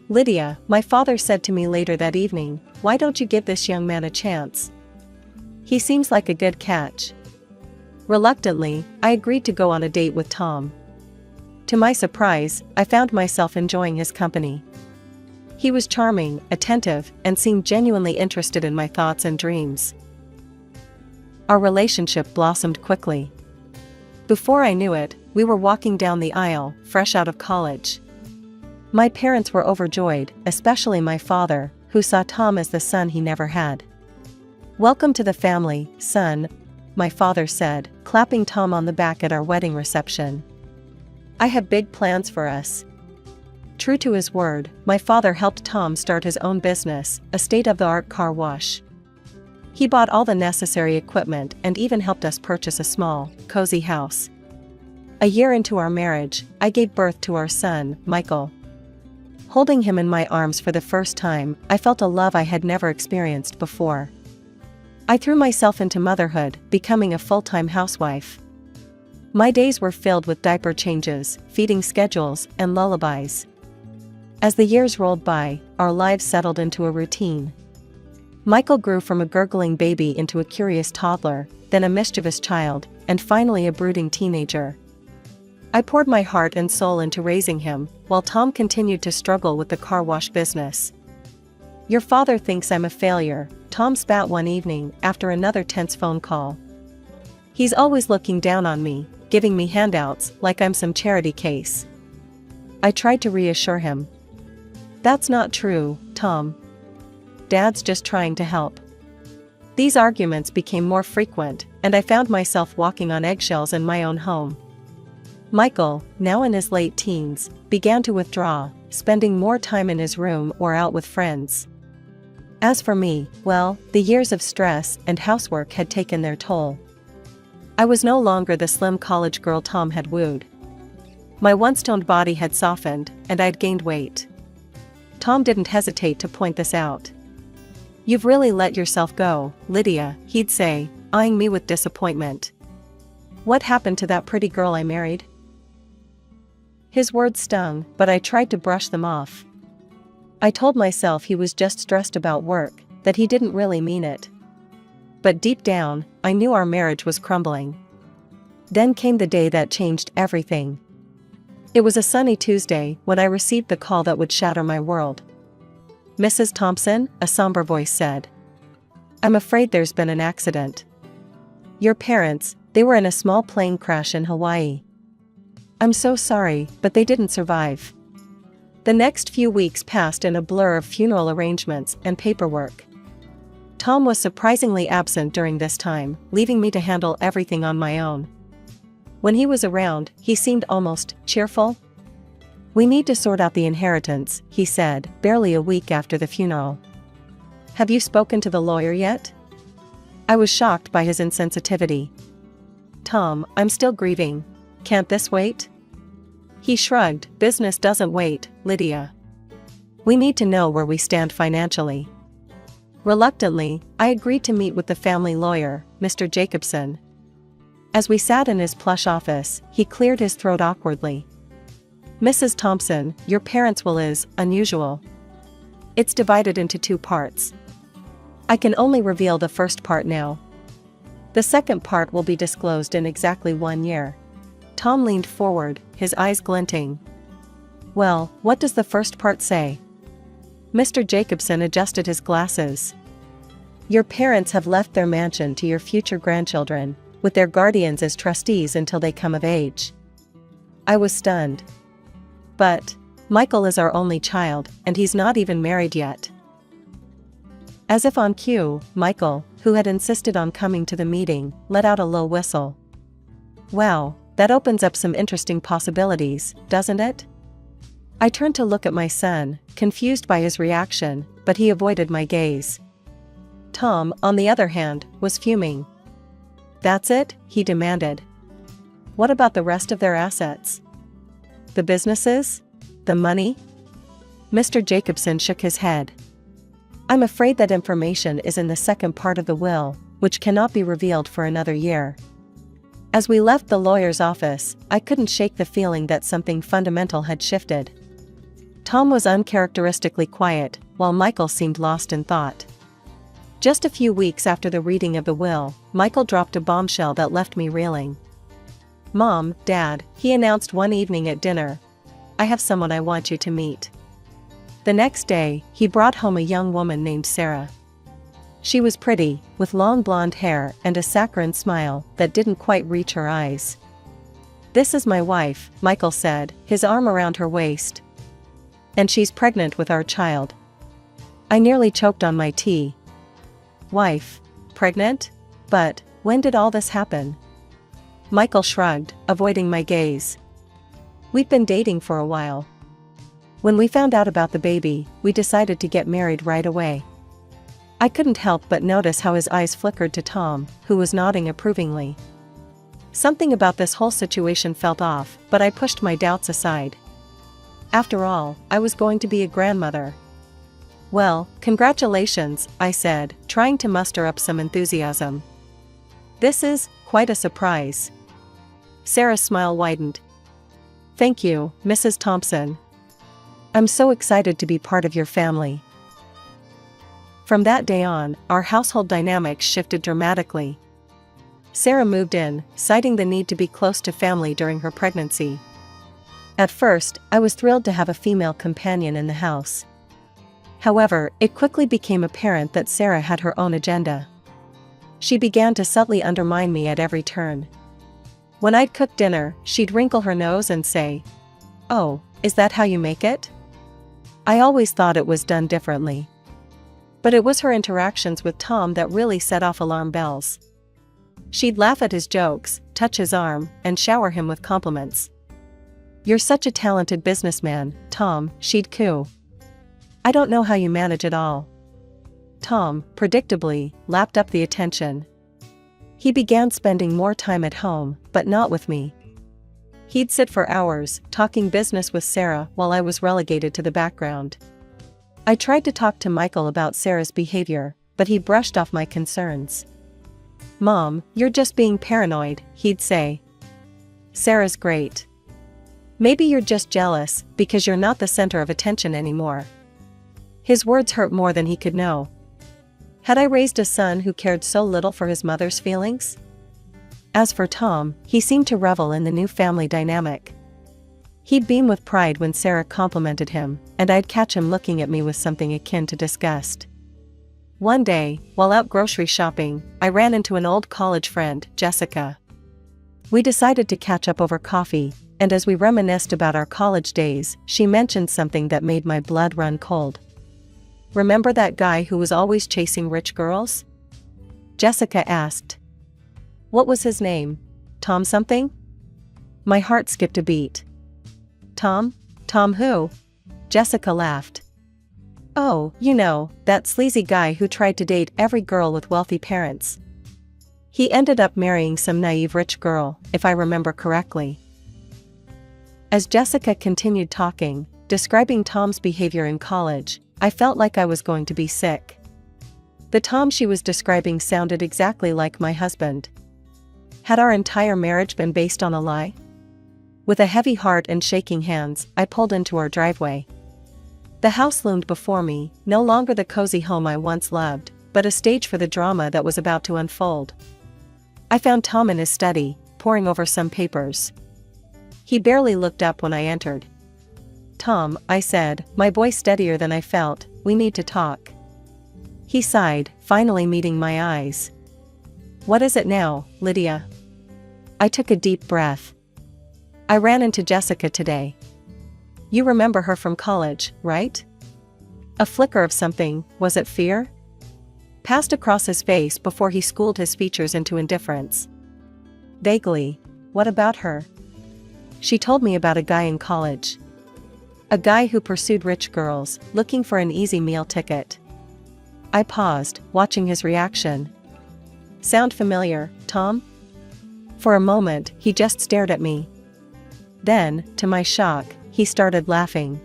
Speaker 2: "Lydia," my father said to me later that evening, "why don't you give this young man a chance? He seems like a good catch." Reluctantly, I agreed to go on a date with Tom. To my surprise, I found myself enjoying his company. He was charming, attentive, and seemed genuinely interested in my thoughts and dreams. Our relationship blossomed quickly. Before I knew it, we were walking down the aisle, fresh out of college. My parents were overjoyed, especially my father, who saw Tom as the son he never had. "Welcome to the family, son," my father said, clapping Tom on the back at our wedding reception. "I have big plans for us." True to his word, my father helped Tom start his own business, a state-of-the-art car wash. He bought all the necessary equipment and even helped us purchase a small, cozy house. A year into our marriage, I gave birth to our son, Michael. Holding him in my arms for the first time, I felt a love I had never experienced before. I threw myself into motherhood, becoming a full-time housewife. My days were filled with diaper changes, feeding schedules, and lullabies. As the years rolled by, our lives settled into a routine. Michael grew from a gurgling baby into a curious toddler, then a mischievous child, and finally a brooding teenager. I poured my heart and soul into raising him, while Tom continued to struggle with the car wash business. "Your father thinks I'm a failure," Tom spat one evening after another tense phone call. "He's always looking down on me, giving me handouts like I'm some charity case." I tried to reassure him. "That's not true, Tom. Dad's just trying to help." These arguments became more frequent, and I found myself walking on eggshells in my own home. Michael, now in his late teens, began to withdraw, spending more time in his room or out with friends. As for me, well, the years of stress and housework had taken their toll. I was no longer the slim college girl Tom had wooed. My once toned body had softened, and I'd gained weight. Tom didn't hesitate to point this out. "You've really let yourself go, Lydia," he'd say, eyeing me with disappointment. "What happened to that pretty girl I married?" His words stung, but I tried to brush them off. I told myself he was just stressed about work, that he didn't really mean it. But deep down, I knew our marriage was crumbling. Then came the day that changed everything. It was a sunny Tuesday when I received the call that would shatter my world. "Mrs. Thompson," a somber voice said. "I'm afraid there's been an accident. Your parents, they were in a small plane crash in Hawaii." "I'm so sorry, but they didn't survive." The next few weeks passed in a blur of funeral arrangements and paperwork. Tom was surprisingly absent during this time, leaving me to handle everything on my own. When he was around, he seemed almost cheerful. "We need to sort out the inheritance," he said, barely a week after the funeral. "Have you spoken to the lawyer yet?" I was shocked by his insensitivity. "Tom, I'm still grieving. Can't this wait?" He shrugged. "Business doesn't wait, Lydia. We need to know where we stand financially." Reluctantly, I agreed to meet with the family lawyer, Mr. Jacobson. As we sat in his plush office, he cleared his throat awkwardly. "Mrs. Thompson, your parents' will is unusual. It's divided into 2 parts. I can only reveal the first part now. The second part will be disclosed in exactly 1 year." Tom leaned forward, his eyes glinting. "Well, what does the first part say?" Mr. Jacobson adjusted his glasses. "Your parents have left their mansion to your future grandchildren, with their guardians as trustees until they come of age." I was stunned. "But Michael is our only child, and he's not even married yet." As if on cue, Michael, who had insisted on coming to the meeting, let out a low whistle. "Wow, that opens up some interesting possibilities, doesn't it?" I turned to look at my son, confused by his reaction, but he avoided my gaze. Tom, on the other hand, was fuming. "That's it?" he demanded. "What about the rest of their assets? The businesses? The money?" Mr. Jacobson shook his head. "I'm afraid that information is in the second part of the will, which cannot be revealed for another year." As we left the lawyer's office, I couldn't shake the feeling that something fundamental had shifted. Tom was uncharacteristically quiet, while Michael seemed lost in thought. Just a few weeks after the reading of the will, Michael dropped a bombshell that left me reeling. "Mom, Dad," he announced one evening at dinner, "I have someone I want you to meet." The next day, he brought home a young woman named Sarah. She was pretty, with long blonde hair and a saccharine smile that didn't quite reach her eyes. "This is my wife," Michael said, his arm around her waist. "And she's pregnant with our child." I nearly choked on my tea. Wife? Pregnant? But when did all this happen? Michael shrugged, avoiding my gaze. "We'd been dating for a while. When we found out about the baby, we decided to get married right away." I couldn't help but notice how his eyes flickered to Tom, who was nodding approvingly. Something about this whole situation felt off, but I pushed my doubts aside. After all, I was going to be a grandmother. "Well, congratulations," I said, trying to muster up some enthusiasm. "This is quite a surprise." Sarah's smile widened. "Thank you, Mrs. Thompson. I'm so excited to be part of your family." From that day on, our household dynamics shifted dramatically. Sarah moved in, citing the need to be close to family during her pregnancy. At first, I was thrilled to have a female companion in the house. However, it quickly became apparent that Sarah had her own agenda. She began to subtly undermine me at every turn. When I'd cook dinner, she'd wrinkle her nose and say, "Oh, is that how you make it?" I always thought it was done differently. But it was her interactions with Tom that really set off alarm bells. She'd laugh at his jokes, touch his arm, and shower him with compliments. "You're such a talented businessman, Tom," she'd coo. "I don't know how you manage it all." Tom, predictably, lapped up the attention. He began spending more time at home, but not with me. He'd sit for hours, talking business with Sarah while I was relegated to the background. I tried to talk to Michael about Sarah's behavior, but he brushed off my concerns. "Mom, you're just being paranoid," he'd say. "Sarah's great. Maybe you're just jealous because you're not the center of attention anymore." His words hurt more than he could know. Had I raised a son who cared so little for his mother's feelings? As for Tom, he seemed to revel in the new family dynamic. He'd beam with pride when Sarah complimented him, and I'd catch him looking at me with something akin to disgust. One day, while out grocery shopping, I ran into an old college friend, Jessica. We decided to catch up over coffee, and as we reminisced about our college days, she mentioned something that made my blood run cold. "Remember that guy who was always chasing rich girls?" Jessica asked. "What was his name? Tom something?" My heart skipped a beat. "Tom? Tom who?" Jessica laughed. "Oh, you know, that sleazy guy who tried to date every girl with wealthy parents. He ended up marrying some naive rich girl, if I remember correctly." As Jessica continued talking, describing Tom's behavior in college, I felt like I was going to be sick. The Tom she was describing sounded exactly like my husband. Had our entire marriage been based on a lie? With a heavy heart and shaking hands, I pulled into our driveway. The house loomed before me, no longer the cozy home I once loved, but a stage for the drama that was about to unfold. I found Tom in his study, poring over some papers. He barely looked up when I entered. "Tom," I said, my voice steadier than I felt, "we need to talk." He sighed, finally meeting my eyes. "What is it now, Lydia?" I took a deep breath. "I ran into Jessica today. You remember her from college, right?" A flicker of something, was it fear? Passed across his face before he schooled his features into indifference. "Vaguely. What about her?" "She told me about a guy in college. A guy who pursued rich girls, looking for an easy meal ticket." I paused, watching his reaction. "Sound familiar, Tom?" For a moment, he just stared at me. Then, to my shock, he started laughing.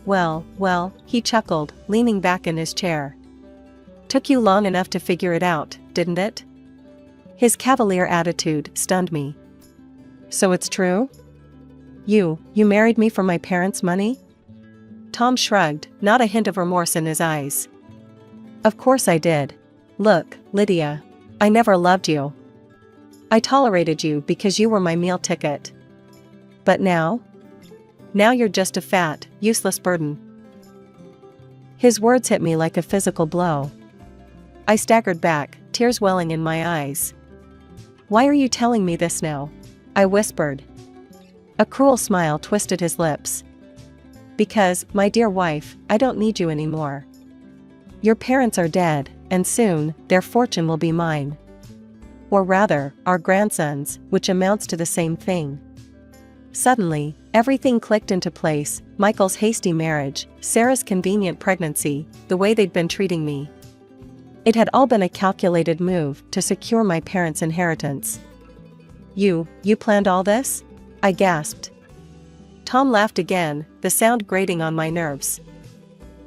Speaker 2: Well, he chuckled, leaning back in his chair. "Took you long enough to figure it out, didn't it?" His cavalier attitude stunned me. "So it's true? You married me for my parents' money?" Tom shrugged, not a hint of remorse in his eyes. "Of course I did. Look, Lydia. I never loved you. I tolerated you because you were my meal ticket. But now? Now you're just a fat, useless burden." His words hit me like a physical blow. I staggered back, tears welling in my eyes. "Why are you telling me this now?" I whispered. A cruel smile twisted his lips. "Because, my dear wife, I don't need you anymore. Your parents are dead, and soon, their fortune will be mine. Or rather, our grandson's, which amounts to the same thing." Suddenly, everything clicked into place: Michael's hasty marriage, Sarah's convenient pregnancy, the way they'd been treating me. It had all been a calculated move to secure my parents' inheritance. You planned all this?" I gasped. Tom laughed again, the sound grating on my nerves.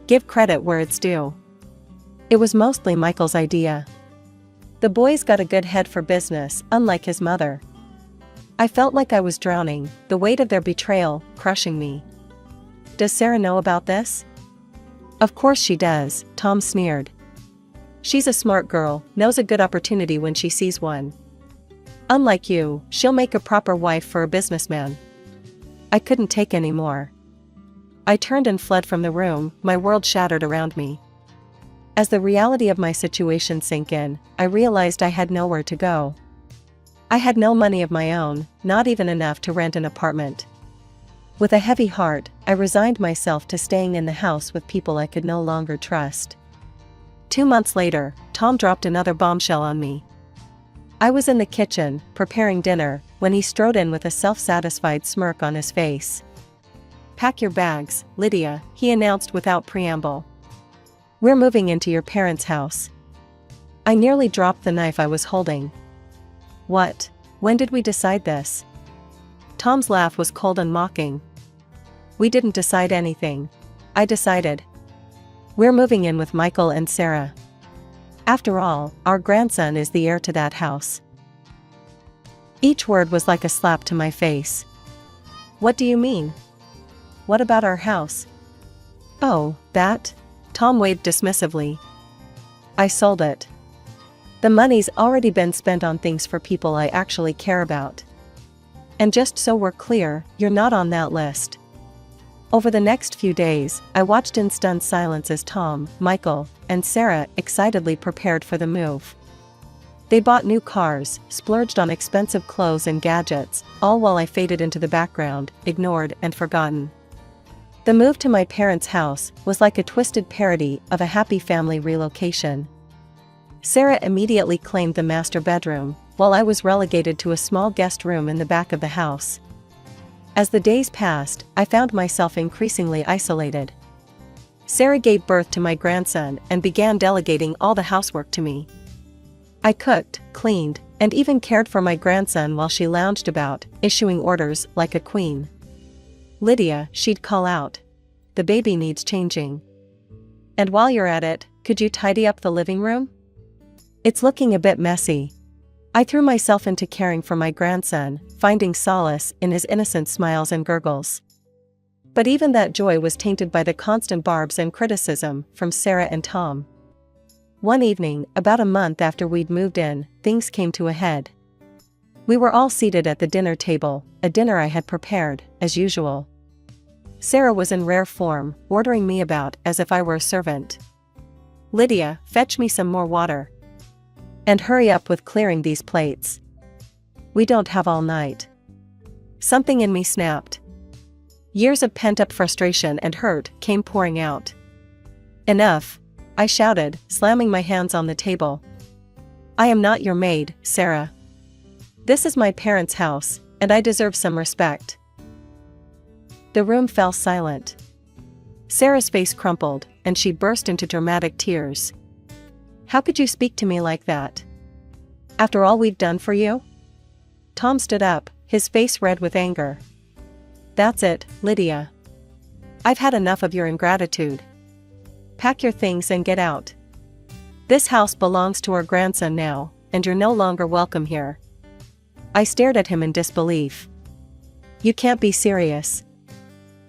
Speaker 2: "Give credit where it's due. It was mostly Michael's idea. The boy's got a good head for business, unlike his mother." I felt like I was drowning, the weight of their betrayal crushing me. "Does Sarah know about this?" "Of course she does," Tom sneered. "She's a smart girl, knows a good opportunity when she sees one. Unlike you, she'll make a proper wife for a businessman." I couldn't take any more. I turned and fled from the room, my world shattered around me. As the reality of my situation sank in, I realized I had nowhere to go. I had no money of my own, not even enough to rent an apartment. With a heavy heart, I resigned myself to staying in the house with people I could no longer trust. 2 months later, Tom dropped another bombshell on me. I was in the kitchen, preparing dinner, when he strode in with a self-satisfied smirk on his face. "Pack your bags, Lydia," he announced without preamble. "We're moving into your parents' house." I nearly dropped the knife I was holding. "What? When did we decide this?" Tom's laugh was cold and mocking. "We didn't decide anything. I decided. We're moving in with Michael and Sarah. After all, our grandson is the heir to that house." Each word was like a slap to my face. "What do you mean? What about our house?" "Oh, that?" Tom waved dismissively. "I sold it. The money's already been spent on things for people I actually care about. And just so we're clear, you're not on that list." Over the next few days, I watched in stunned silence as Tom, Michael, and Sarah excitedly prepared for the move. They bought new cars, splurged on expensive clothes and gadgets, all while I faded into the background, ignored and forgotten. The move to my parents' house was like a twisted parody of a happy family relocation. Sarah immediately claimed the master bedroom, while I was relegated to a small guest room in the back of the house. As the days passed, I found myself increasingly isolated. Sarah gave birth to my grandson and began delegating all the housework to me. I cooked, cleaned, and even cared for my grandson while she lounged about, issuing orders like a queen. "Lydia," she'd call out. "The baby needs changing. And while you're at it, could you tidy up the living room? It's looking a bit messy." I threw myself into caring for my grandson, finding solace in his innocent smiles and gurgles. But even that joy was tainted by the constant barbs and criticism from Sarah and Tom. One evening, about a month after we'd moved in, things came to a head. We were all seated at the dinner table, a dinner I had prepared, as usual. Sarah was in rare form, ordering me about as if I were a servant. "Lydia, fetch me some more water. And hurry up with clearing these plates. We don't have all night." Something in me snapped. Years of pent-up frustration and hurt came pouring out. "Enough," I shouted, slamming my hands on the table. "I am not your maid, Sarah. This is my parents' house, and I deserve some respect." The room fell silent. Sarah's face crumpled, and she burst into dramatic tears. "How could you speak to me like that? After all we've done for you?" Tom stood up, his face red with anger. "That's it, Lydia. I've had enough of your ingratitude. Pack your things and get out. This house belongs to our grandson now, and you're no longer welcome here." I stared at him in disbelief. "You can't be serious.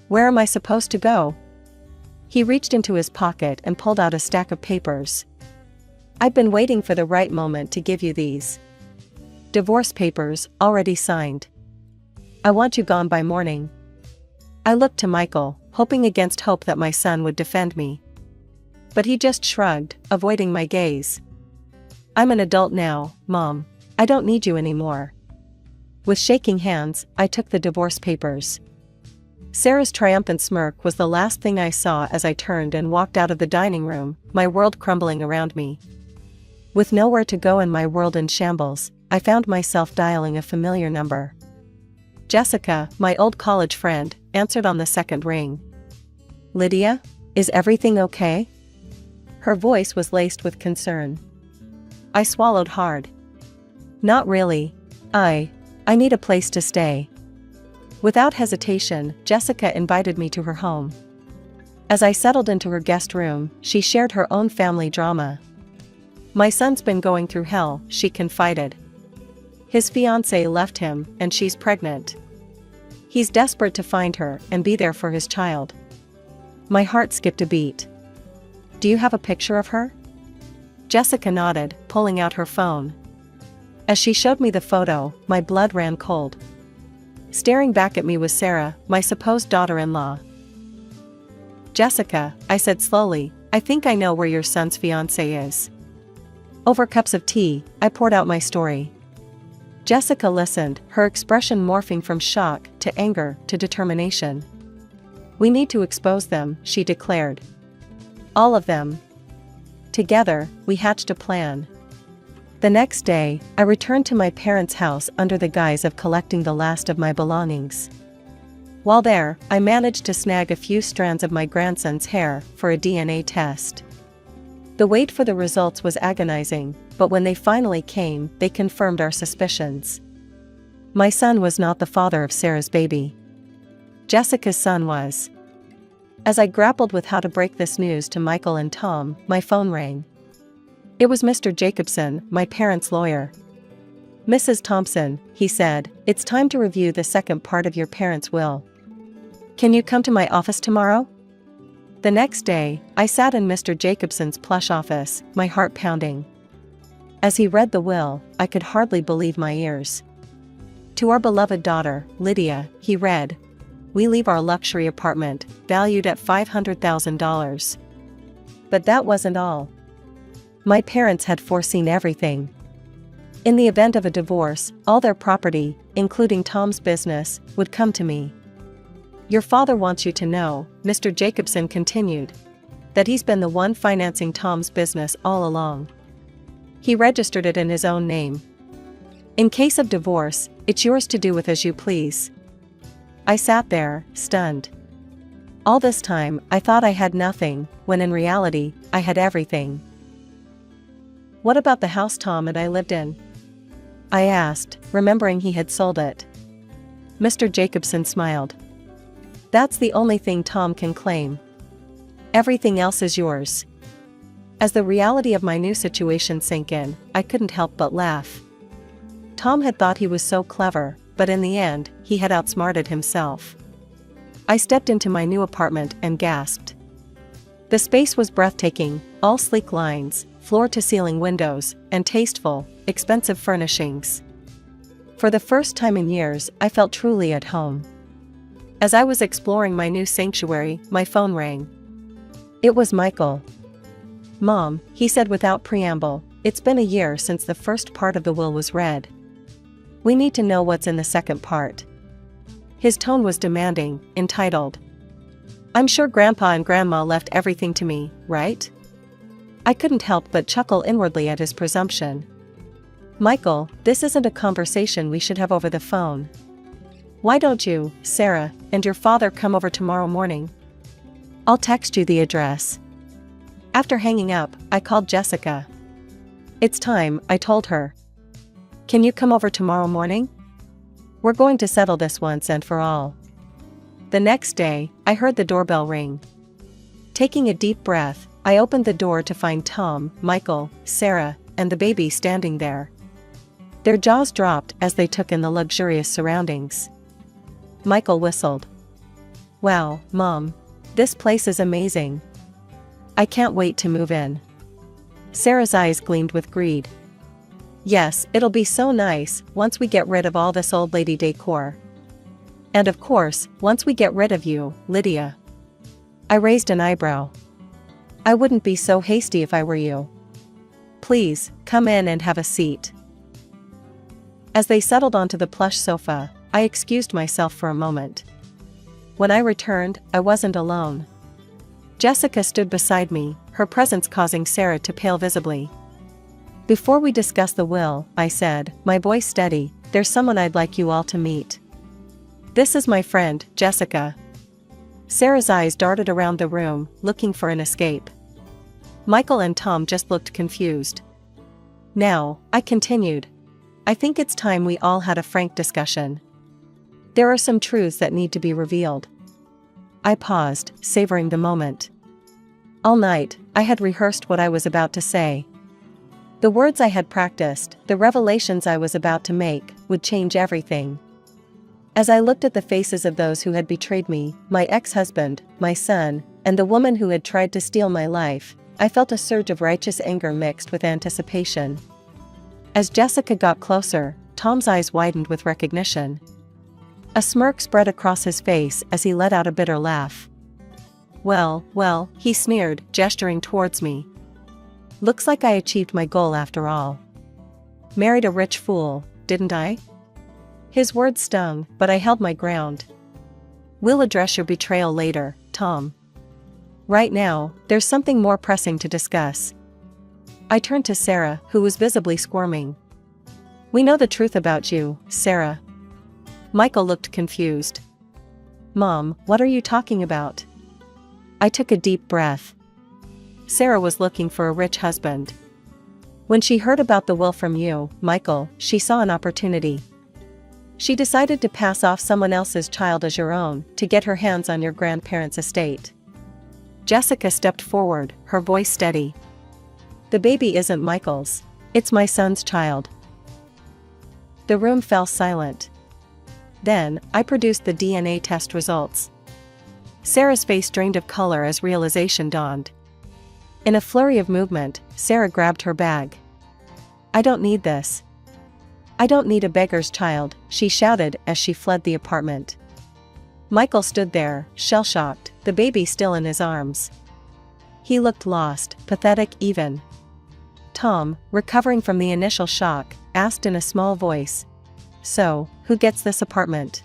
Speaker 2: Where am I supposed to go?" He reached into his pocket and pulled out a stack of papers. "I've been waiting for the right moment to give you these. Divorce papers, already signed. I want you gone by morning." I looked to Michael, hoping against hope that my son would defend me. But he just shrugged, avoiding my gaze. "I'm an adult now, Mom. I don't need you anymore." With shaking hands, I took the divorce papers. Sarah's triumphant smirk was the last thing I saw as I turned and walked out of the dining room, my world crumbling around me. With nowhere to go and my world in shambles, I found myself dialing a familiar number. Jessica, my old college friend, answered on the second ring. "Lydia, is everything okay?" Her voice was laced with concern. I swallowed hard. "Not really. I need a place to stay." Without hesitation, Jessica invited me to her home. As I settled into her guest room, she shared her own family drama. "My son's been going through hell," she confided. "His fiancée left him, and she's pregnant. He's desperate to find her and be there for his child." My heart skipped a beat. "Do you have a picture of her?" Jessica nodded, pulling out her phone. As she showed me the photo, my blood ran cold. Staring back at me was Sarah, my supposed daughter-in-law. "Jessica," I said slowly, "I think I know where your son's fiancée is." Over cups of tea, I poured out my story. Jessica listened, her expression morphing from shock to anger to determination. "We need to expose them," she declared. "All of them." Together, we hatched a plan. The next day, I returned to my parents' house under the guise of collecting the last of my belongings. While there, I managed to snag a few strands of my grandson's hair for a DNA test. The wait for the results was agonizing, but when they finally came, they confirmed our suspicions. My son was not the father of Sarah's baby. Jessica's son was. As I grappled with how to break this news to Michael and Tom, my phone rang. It was Mr. Jacobson, my parents' lawyer. "Mrs. Thompson," he said, "it's time to review the second part of your parents' will. Can you come to my office tomorrow?" The next day, I sat in Mr. Jacobson's plush office, my heart pounding. As he read the will, I could hardly believe my ears. "To our beloved daughter, Lydia," he read, "we leave our luxury apartment, valued at $500,000. But that wasn't all. My parents had foreseen everything. In the event of a divorce, all their property, including Tom's business, would come to me. Your father wants you to know, Mr. Jacobson continued, that he's been the one financing Tom's business all along. He registered it in his own name. In case of divorce, it's yours to do with as you please. I sat there, stunned. All this time, I thought I had nothing, when in reality, I had everything. What about the house Tom and I lived in? I asked, remembering he had sold it. Mr. Jacobson smiled. That's the only thing Tom can claim. Everything else is yours. As the reality of my new situation sank in, I couldn't help but laugh. Tom had thought he was so clever, but in the end, he had outsmarted himself. I stepped into my new apartment and gasped. The space was breathtaking, all sleek lines, floor-to-ceiling windows, and tasteful, expensive furnishings. For the first time in years, I felt truly at home. As I was exploring my new sanctuary, my phone rang. It was Michael. "Mom," he said without preamble, "it's been a year since the first part of the will was read. We need to know what's in the second part." His tone was demanding, entitled. "I'm sure Grandpa and Grandma left everything to me, right?" I couldn't help but chuckle inwardly at his presumption. "Michael, this isn't a conversation we should have over the phone. Why don't you, Sarah, and your father come over tomorrow morning? I'll text you the address." After hanging up, I called Jessica. "It's time," I told her. "Can you come over tomorrow morning? We're going to settle this once and for all." The next day, I heard the doorbell ring. Taking a deep breath, I opened the door to find Tom, Michael, Sarah, and the baby standing there. Their jaws dropped as they took in the luxurious surroundings. Michael whistled. "Wow, Mom. This place is amazing. I can't wait to move in." Sarah's eyes gleamed with greed. "Yes, it'll be so nice, once we get rid of all this old lady decor. And of course, once we get rid of you, Lydia." I raised an eyebrow. "I wouldn't be so hasty if I were you. Please, come in and have a seat." As they settled onto the plush sofa, I excused myself for a moment. When I returned, I wasn't alone. Jessica stood beside me, her presence causing Sarah to pale visibly. "Before we discuss the will," I said, my voice steady, "there's someone I'd like you all to meet. This is my friend, Jessica." Sarah's eyes darted around the room, looking for an escape. Michael and Tom just looked confused. "Now," I continued, "I think it's time we all had a frank discussion. There are some truths that need to be revealed." I paused, savoring the moment. All night, I had rehearsed what I was about to say. The words I had practiced, the revelations I was about to make, would change everything. As I looked at the faces of those who had betrayed me, my ex-husband, my son, and the woman who had tried to steal my life, I felt a surge of righteous anger mixed with anticipation. As Jessica got closer, Tom's eyes widened with recognition. A smirk spread across his face as he let out a bitter laugh. Well, he sneered, gesturing towards me. "Looks like I achieved my goal after all. Married a rich fool, didn't I?" His words stung, but I held my ground. "We'll address your betrayal later, Tom. Right now, there's something more pressing to discuss." I turned to Sarah, who was visibly squirming. "We know the truth about you, Sarah." Michael looked confused. "Mom, what are you talking about?" I took a deep breath. Sarah was looking for a rich husband. When she heard about the will from you, Michael, she saw an opportunity. She decided to pass off someone else's child as your own, to get her hands on your grandparents' estate. Jessica stepped forward, her voice steady. "The baby isn't Michael's. It's my son's child." The room fell silent. Then, I produced the DNA test results. Sarah's face drained of color as realization dawned. In a flurry of movement, Sarah grabbed her bag. "I don't need this. I don't need a beggar's child," she shouted as she fled the apartment. Michael stood there, shell-shocked, the baby still in his arms. He looked lost, pathetic even. Tom, recovering from the initial shock, asked in a small voice. So, who gets this apartment?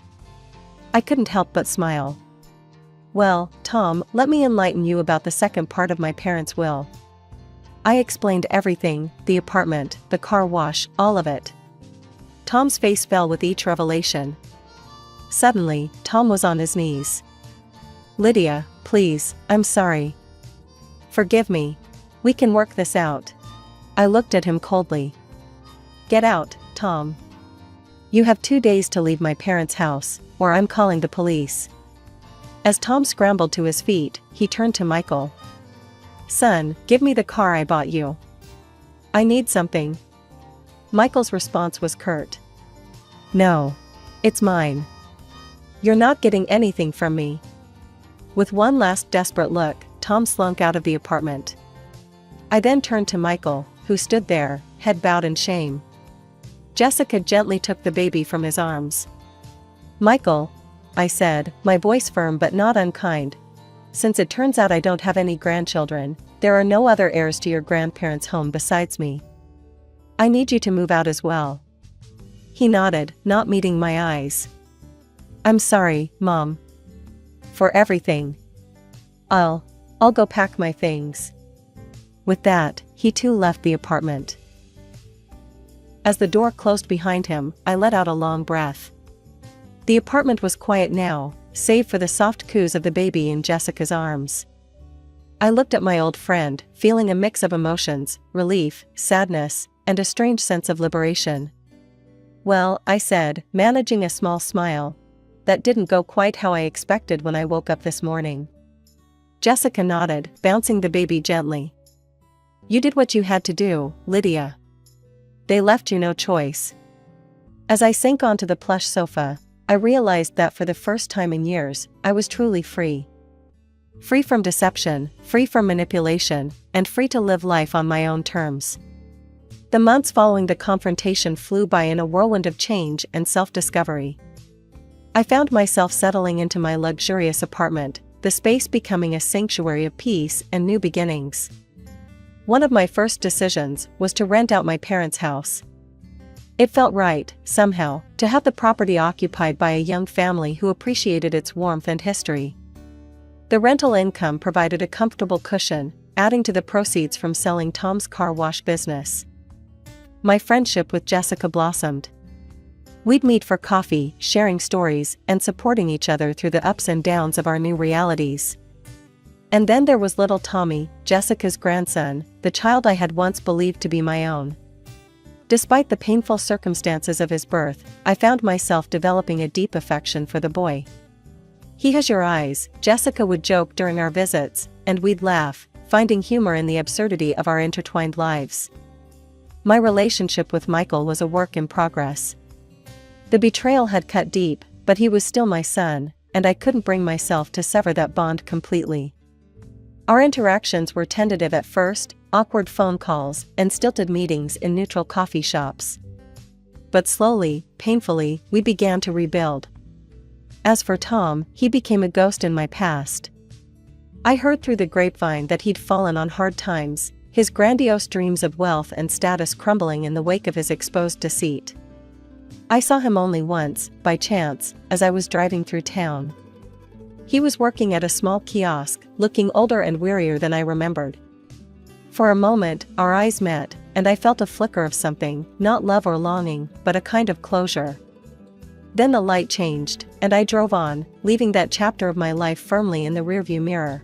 Speaker 2: I couldn't help but smile. Well, Tom, let me enlighten you about the second part of my parents' will. I explained everything, the apartment, the car wash, all of it. Tom's face fell with each revelation. Suddenly, Tom was on his knees. Lydia, please, I'm sorry. Forgive me. We can work this out. I looked at him coldly. Get out, Tom. You have 2 days to leave my parents' house, or I'm calling the police. As Tom scrambled to his feet, he turned to Michael. Son, give me the car I bought you. I need something. Michael's response was curt. No. It's mine. You're not getting anything from me. With one last desperate look, Tom slunk out of the apartment. I then turned to Michael, who stood there, head bowed in shame. Jessica gently took the baby from his arms. Michael, I said, my voice firm but not unkind. Since it turns out I don't have any grandchildren, there are no other heirs to your grandparents' home besides me. I need you to move out as well. He nodded, not meeting my eyes. I'm sorry, Mom. For everything. I'll go pack my things. With that, he too left the apartment. As the door closed behind him, I let out a long breath. The apartment was quiet now, save for the soft coos of the baby in Jessica's arms. I looked at my old friend, feeling a mix of emotions, relief, sadness, and a strange sense of liberation. Well, I said, managing a small smile. That didn't go quite how I expected when I woke up this morning. Jessica nodded, bouncing the baby gently. You did what you had to do, Lydia. They left you no choice. As I sank onto the plush sofa, I realized that for the first time in years, I was truly free. Free from deception, free from manipulation, and free to live life on my own terms. The months following the confrontation flew by in a whirlwind of change and self-discovery. I found myself settling into my luxurious apartment, the space becoming a sanctuary of peace and new beginnings. One of my first decisions was to rent out my parents' house. It felt right, somehow, to have the property occupied by a young family who appreciated its warmth and history. The rental income provided a comfortable cushion, adding to the proceeds from selling Tom's car wash business. My friendship with Jessica blossomed. We'd meet for coffee, sharing stories, and supporting each other through the ups and downs of our new realities. And then there was little Tommy, Jessica's grandson, the child I had once believed to be my own. Despite the painful circumstances of his birth, I found myself developing a deep affection for the boy. He has your eyes, Jessica would joke during our visits, and we'd laugh, finding humor in the absurdity of our intertwined lives. My relationship with Michael was a work in progress. The betrayal had cut deep, but he was still my son, and I couldn't bring myself to sever that bond completely. Our interactions were tentative at first, awkward phone calls, and stilted meetings in neutral coffee shops. But slowly, painfully, we began to rebuild. As for Tom, he became a ghost in my past. I heard through the grapevine that he'd fallen on hard times, his grandiose dreams of wealth and status crumbling in the wake of his exposed deceit. I saw him only once, by chance, as I was driving through town. He was working at a small kiosk, looking older and wearier than I remembered. For a moment, our eyes met, and I felt a flicker of something, not love or longing, but a kind of closure. Then the light changed, and I drove on, leaving that chapter of my life firmly in the rearview mirror.